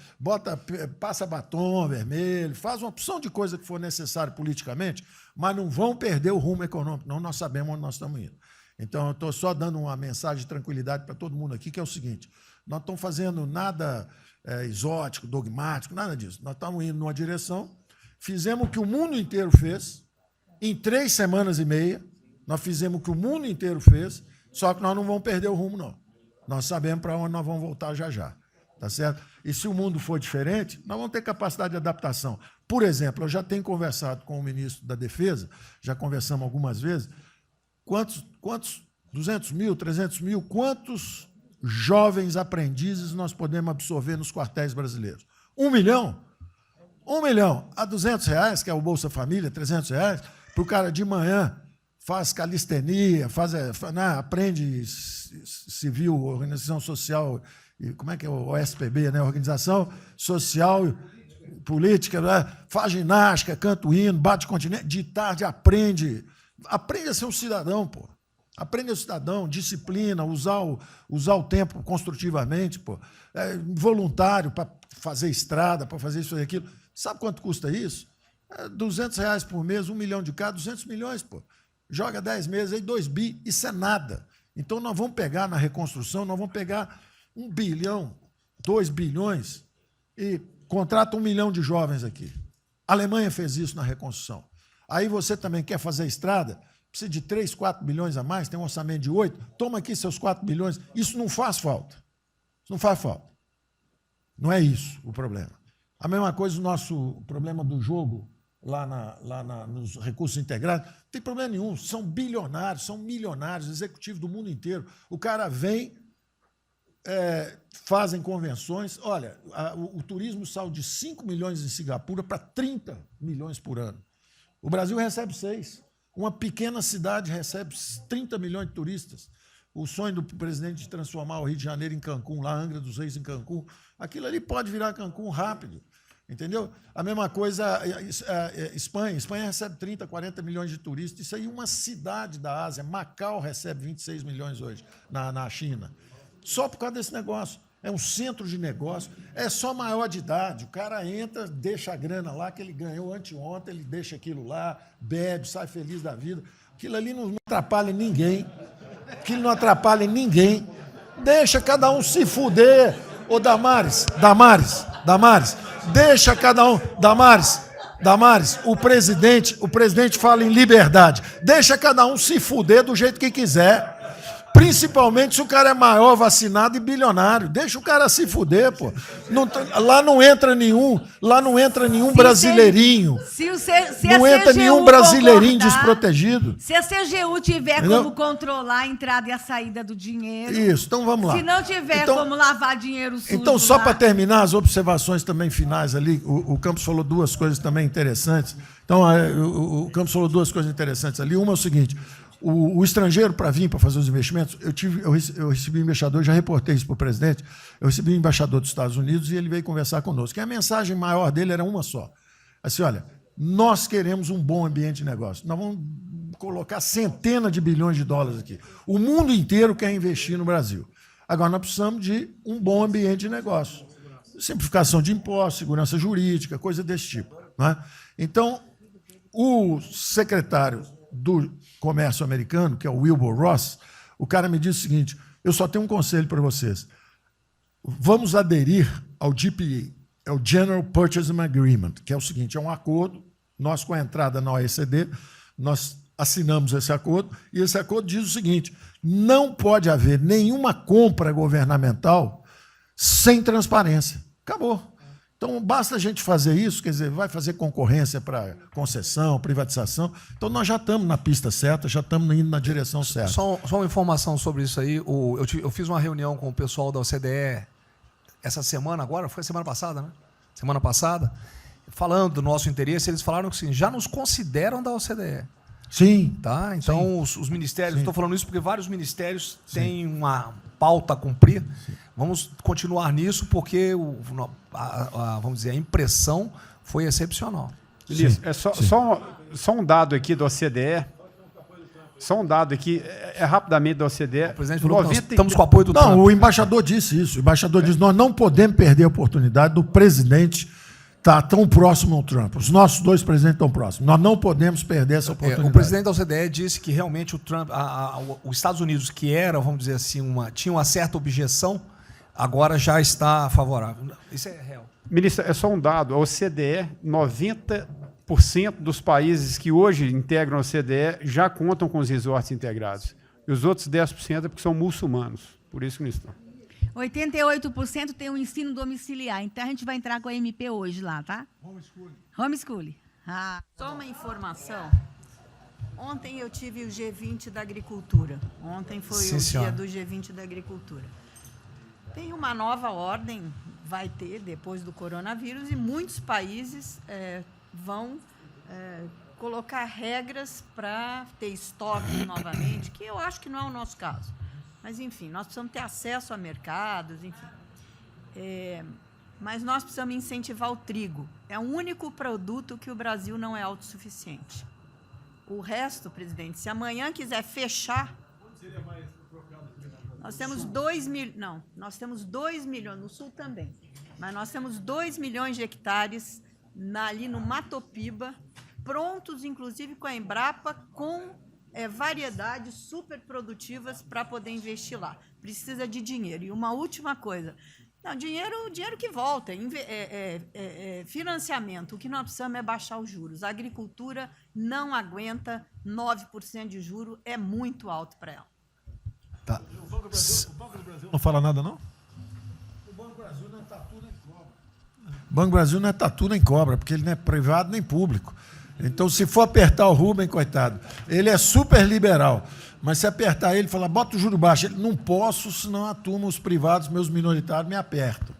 C: passa batom vermelho, faz uma opção de coisa que for necessário politicamente, mas não vão perder o rumo econômico, não, nós sabemos onde nós estamos indo. Então, eu estou só dando uma mensagem de tranquilidade para todo mundo aqui, que é o seguinte, nós estamos fazendo nada exótico, dogmático, nada disso. Nós estamos indo numa direção, fizemos o que o mundo inteiro fez, em 3 semanas e meia, nós fizemos o que o mundo inteiro fez, só que nós não vamos perder o rumo, não. Nós sabemos para onde nós vamos voltar já já, tá certo? E se o mundo for diferente, nós vamos ter capacidade de adaptação. Por exemplo, eu já tenho conversado com o ministro da Defesa, já conversamos algumas vezes, quantos 200 mil, 300 mil, quantos jovens aprendizes nós podemos absorver nos quartéis brasileiros? 1 milhão? 1 milhão a R$200, que é o Bolsa Família, R$300, para o cara de manhã faz calistenia, aprende civil, organização social, como é que é o OSPB, né? Organização Social Política, né? Faz ginástica, canta o hino, bate continente, de tarde aprende a ser um cidadão, pô. Aprende a ser cidadão, disciplina, usar o tempo construtivamente, pô. Voluntário para fazer estrada, para fazer isso e aquilo. Sabe quanto custa isso? R$200 por mês, 1 milhão de cada, 200 milhões, pô. Joga 10 meses aí, 2 bi, isso é nada. Então, nós vamos pegar na reconstrução, nós vamos pegar 1 bilhão, 2 bilhões e contrata 1 milhão de jovens aqui. A Alemanha fez isso na reconstrução. Aí você também quer fazer estrada, precisa de 3, 4 bilhões a mais, tem um orçamento de 8, toma aqui seus 4 bilhões. Isso não faz falta. Isso não faz falta. Não é isso o problema. A mesma coisa o nosso problema do jogo, nos recursos integrados, não tem problema nenhum, são bilionários, são milionários, executivos do mundo inteiro. O cara vem, fazem convenções. Olha, o turismo saiu de 5 milhões em Singapura para 30 milhões por ano. O Brasil recebe 6. Uma pequena cidade recebe 30 milhões de turistas. O sonho do presidente de transformar o Rio de Janeiro em Cancún, lá Angra dos Reis em Cancún, aquilo ali pode virar Cancún rápido. Entendeu? A mesma coisa, Espanha. Espanha recebe 30, 40 milhões de turistas. Isso aí é uma cidade da Ásia. Macau recebe 26 milhões hoje na China. Só por causa desse negócio. É um centro de negócio. É só maior de idade. O cara entra, deixa a grana lá que ele ganhou anteontem, ele deixa aquilo lá, bebe, sai feliz da vida. Aquilo ali não atrapalha ninguém. Aquilo não atrapalha ninguém. Deixa cada um se fuder. Ô, Damares, deixa cada um... Damares, o presidente fala em liberdade. Deixa cada um se fuder do jeito que quiser. Principalmente se o cara é maior, vacinado e bilionário. Deixa o cara se fuder, pô. Lá não entra nenhum brasileirinho. Não entra nenhum brasileirinho desprotegido.
O: Se a CGU tiver como controlar a entrada e a saída do dinheiro...
C: Isso, então vamos lá.
O: Se não tiver como lavar dinheiro sujo...
C: Então, só para terminar, as observações também finais ali, o Campos falou duas coisas também interessantes. Então, o Campos falou duas coisas interessantes ali. Uma é o seguinte... O estrangeiro, para vir para fazer os investimentos, eu recebi um embaixador, já reportei isso para o presidente, eu recebi um embaixador dos Estados Unidos e ele veio conversar conosco. E a mensagem maior dele era uma só. Assim, olha, nós queremos um bom ambiente de negócio. Nós vamos colocar centenas de bilhões de dólares aqui. O mundo inteiro quer investir no Brasil. Agora, nós precisamos de um bom ambiente de negócio. Simplificação de impostos, segurança jurídica, coisa desse tipo. Né? Então, o secretário do Comércio americano, que é o Wilbur Ross, o cara me disse o seguinte, eu só tenho um conselho para vocês. Vamos aderir ao GPA, é o General Purchasing Agreement, que é o seguinte, é um acordo, nós com a entrada na OECD, nós assinamos esse acordo, e esse acordo diz o seguinte, não pode haver nenhuma compra governamental sem transparência. Acabou. Então, basta a gente fazer isso, quer dizer, vai fazer concorrência para concessão, privatização. Então, nós já estamos na pista certa, já estamos indo na direção certa.
A: Só uma informação sobre isso aí. Eu fiz uma reunião com o pessoal da OCDE essa semana agora, foi semana passada, né? Semana passada, falando do nosso interesse, eles falaram que sim, já nos consideram da OCDE.
C: Sim.
A: Tá? Então, os ministérios, estou falando isso porque vários ministérios têm uma pauta a cumprir. Sim. Vamos continuar nisso porque, vamos dizer, a impressão foi excepcional.
P: Ministro, só um dado aqui da OCDE. Só um dado aqui, rapidamente da OCDE.
A: O presidente falou que nós estamos com o apoio do Trump.
C: Não, o embaixador disse isso. O embaixador disse nós não podemos perder a oportunidade do presidente estar tão próximo ao Trump. Os nossos dois presidentes estão próximos. Nós não podemos perder essa oportunidade.
A: O presidente da OCDE disse que realmente o Trump, os Estados Unidos, que era, vamos dizer assim, tinha uma certa objeção, agora já está favorável. Isso é real.
P: Ministro, é só um dado. A OCDE, 90% dos países que hoje integram a OCDE já contam com os resorts integrados. E os outros 10% é porque são muçulmanos. Por isso que não estão.
O: 88% tem um ensino domiciliar. Então, a gente vai entrar com a MP hoje lá, tá? Homeschooling.
R: Só uma informação. Ontem eu tive o G20 da Agricultura. Ontem foi o dia do G20 da Agricultura. Tem uma nova ordem, vai ter, depois do coronavírus, e muitos países vão colocar regras para ter estoque novamente, que eu acho que não é o nosso caso. Mas, enfim, nós precisamos ter acesso a mercados, enfim. Mas nós precisamos incentivar o trigo. É o único produto que o Brasil não é autossuficiente. O resto, presidente, se amanhã quiser fechar... Nós temos 2 milhões... Não, nós temos 2 milhões, no Sul também, mas nós temos 2 milhões de hectares ali no Matopiba, prontos, inclusive, com a Embrapa, com variedades super produtivas para poder investir lá. Precisa de dinheiro. E uma última coisa, não, dinheiro que volta, financiamento. O que nós precisamos é baixar os juros. A agricultura não aguenta 9% de juro, é muito alto para ela.
B: Tá. O Banco do Brasil não fala nada, não?
C: O Banco do Brasil não é tatu nem cobra. O Banco do Brasil não é tatu nem cobra, porque ele não é privado nem público. Então, se for apertar o Rubem, coitado, ele é super liberal. Mas se apertar ele e falar, bota o juro baixo, ele não posso, senão a turma, os privados, meus minoritários, me apertam.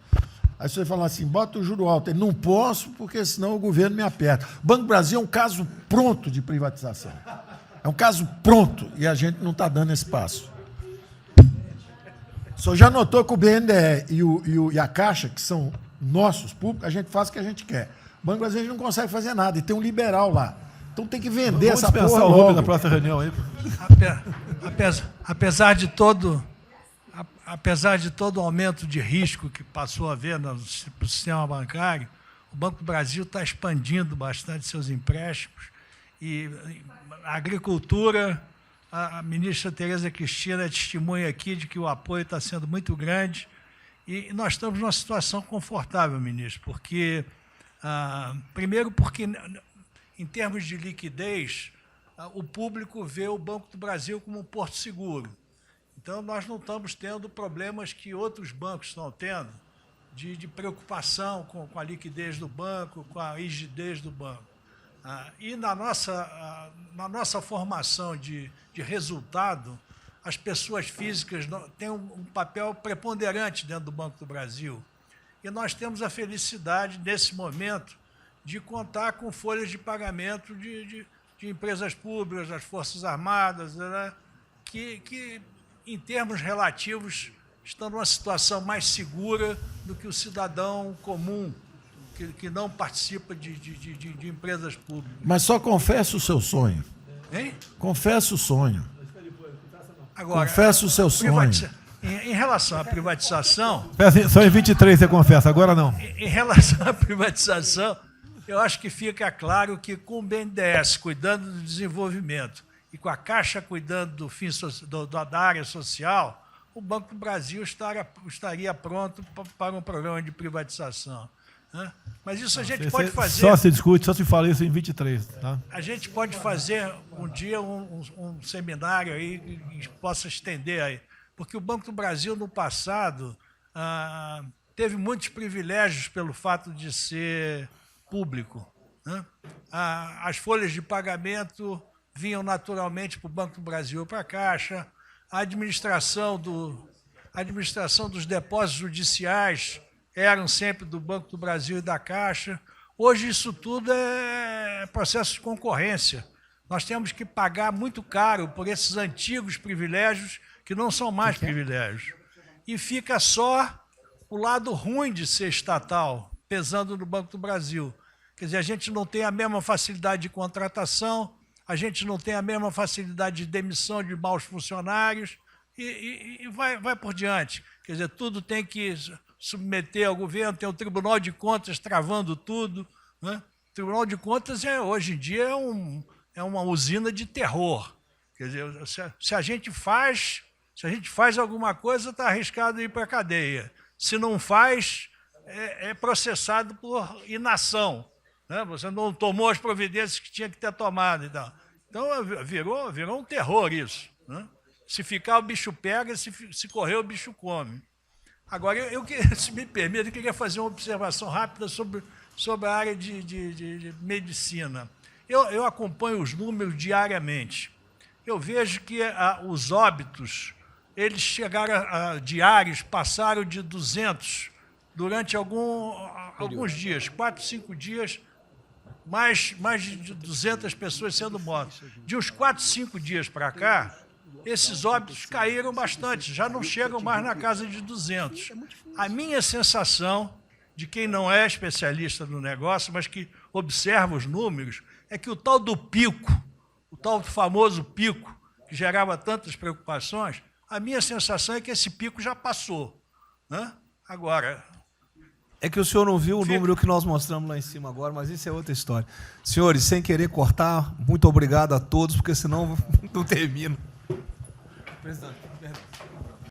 C: Aí você fala assim, bota o juro alto, ele não posso, porque senão o governo me aperta. O Banco do Brasil é um caso pronto de privatização. É um caso pronto, e a gente não está dando esse passo. O senhor já notou que o BNDE e a Caixa, que são nossos públicos, a gente faz o que a gente quer. O Banco Brasileiro não consegue fazer nada, e tem um liberal lá. Então tem que vender essa porra logo.
B: Na próxima reunião aí.
S: Apesar de todo apesar de todo o aumento de risco que passou a haver no sistema bancário, o Banco do Brasil está expandindo bastante seus empréstimos e a agricultura, a ministra Tereza Cristina é testemunha aqui de que o apoio está sendo muito grande e nós estamos numa situação confortável, ministro, porque, primeiro porque, em termos de liquidez, o público vê o Banco do Brasil como um porto seguro. Então, nós não estamos tendo problemas que outros bancos estão tendo, de preocupação com a liquidez do banco, com a rigidez do banco. E na nossa formação de resultado, as pessoas físicas têm um papel preponderante dentro do Banco do Brasil. E nós temos a felicidade, nesse momento, de contar com folhas de pagamento de empresas públicas, das Forças Armadas, né, que, em termos relativos, estão numa situação mais segura do que o cidadão comum, que não participa de empresas públicas.
C: Mas só confesse o seu sonho.
S: Hein?
C: Confesse o sonho.
S: Agora,
C: confesse o seu sonho.
S: Em relação à privatização...
B: Só em 23 você confessa, agora não.
S: Em relação à privatização, eu acho que fica claro que com o BNDES cuidando do desenvolvimento e com a Caixa cuidando da área social, o Banco do Brasil estaria pronto para um programa de privatização. Né? Mas isso a gente pode fazer...
B: Só se discute, só se fala isso em 23. Tá?
S: A gente pode fazer um dia um seminário aí que possa estender aí. Porque o Banco do Brasil, no passado, teve muitos privilégios pelo fato de ser público. Né? As folhas de pagamento vinham naturalmente para o Banco do Brasil ou para a Caixa, a administração dos depósitos judiciais eram sempre do Banco do Brasil e da Caixa. Hoje isso tudo é processo de concorrência. Nós temos que pagar muito caro por esses antigos privilégios que não são mais privilégios. E fica só o lado ruim de ser estatal, pesando no Banco do Brasil. Quer dizer, a gente não tem a mesma facilidade de contratação, a gente não tem a mesma facilidade de demissão de maus funcionários e vai por diante. Quer dizer, tudo tem que submeter ao governo, tem o Tribunal de Contas travando tudo. Né? O Tribunal de Contas, hoje em dia, é uma usina de terror. Quer dizer, se a gente faz alguma coisa, está arriscado ir para a cadeia. Se não faz, é processado por inação. Né? Você não tomou as providências que tinha que ter tomado. Então virou um terror isso. Né? Se ficar, o bicho pega, se correr, o bicho come. Agora, se me permite, eu queria fazer uma observação rápida sobre a área de medicina. Eu acompanho os números diariamente. Eu vejo que os óbitos, eles chegaram diários, passaram de 200 durante alguns dias, 4, 5 dias, mais de 200 pessoas sendo mortas. De uns 4, 5 dias para cá, esses óbitos caíram bastante, já não chegam mais na casa de 200. A minha sensação, de quem não é especialista no negócio, mas que observa os números, é que o tal do pico, o tal do famoso pico, que gerava tantas preocupações, a minha sensação é que esse pico já passou. Né? Agora...
A: É que o senhor não viu o número que nós mostramos lá em cima agora, mas isso é outra história. Senhores, sem querer cortar, muito obrigado a todos, porque senão não termino. Presidente.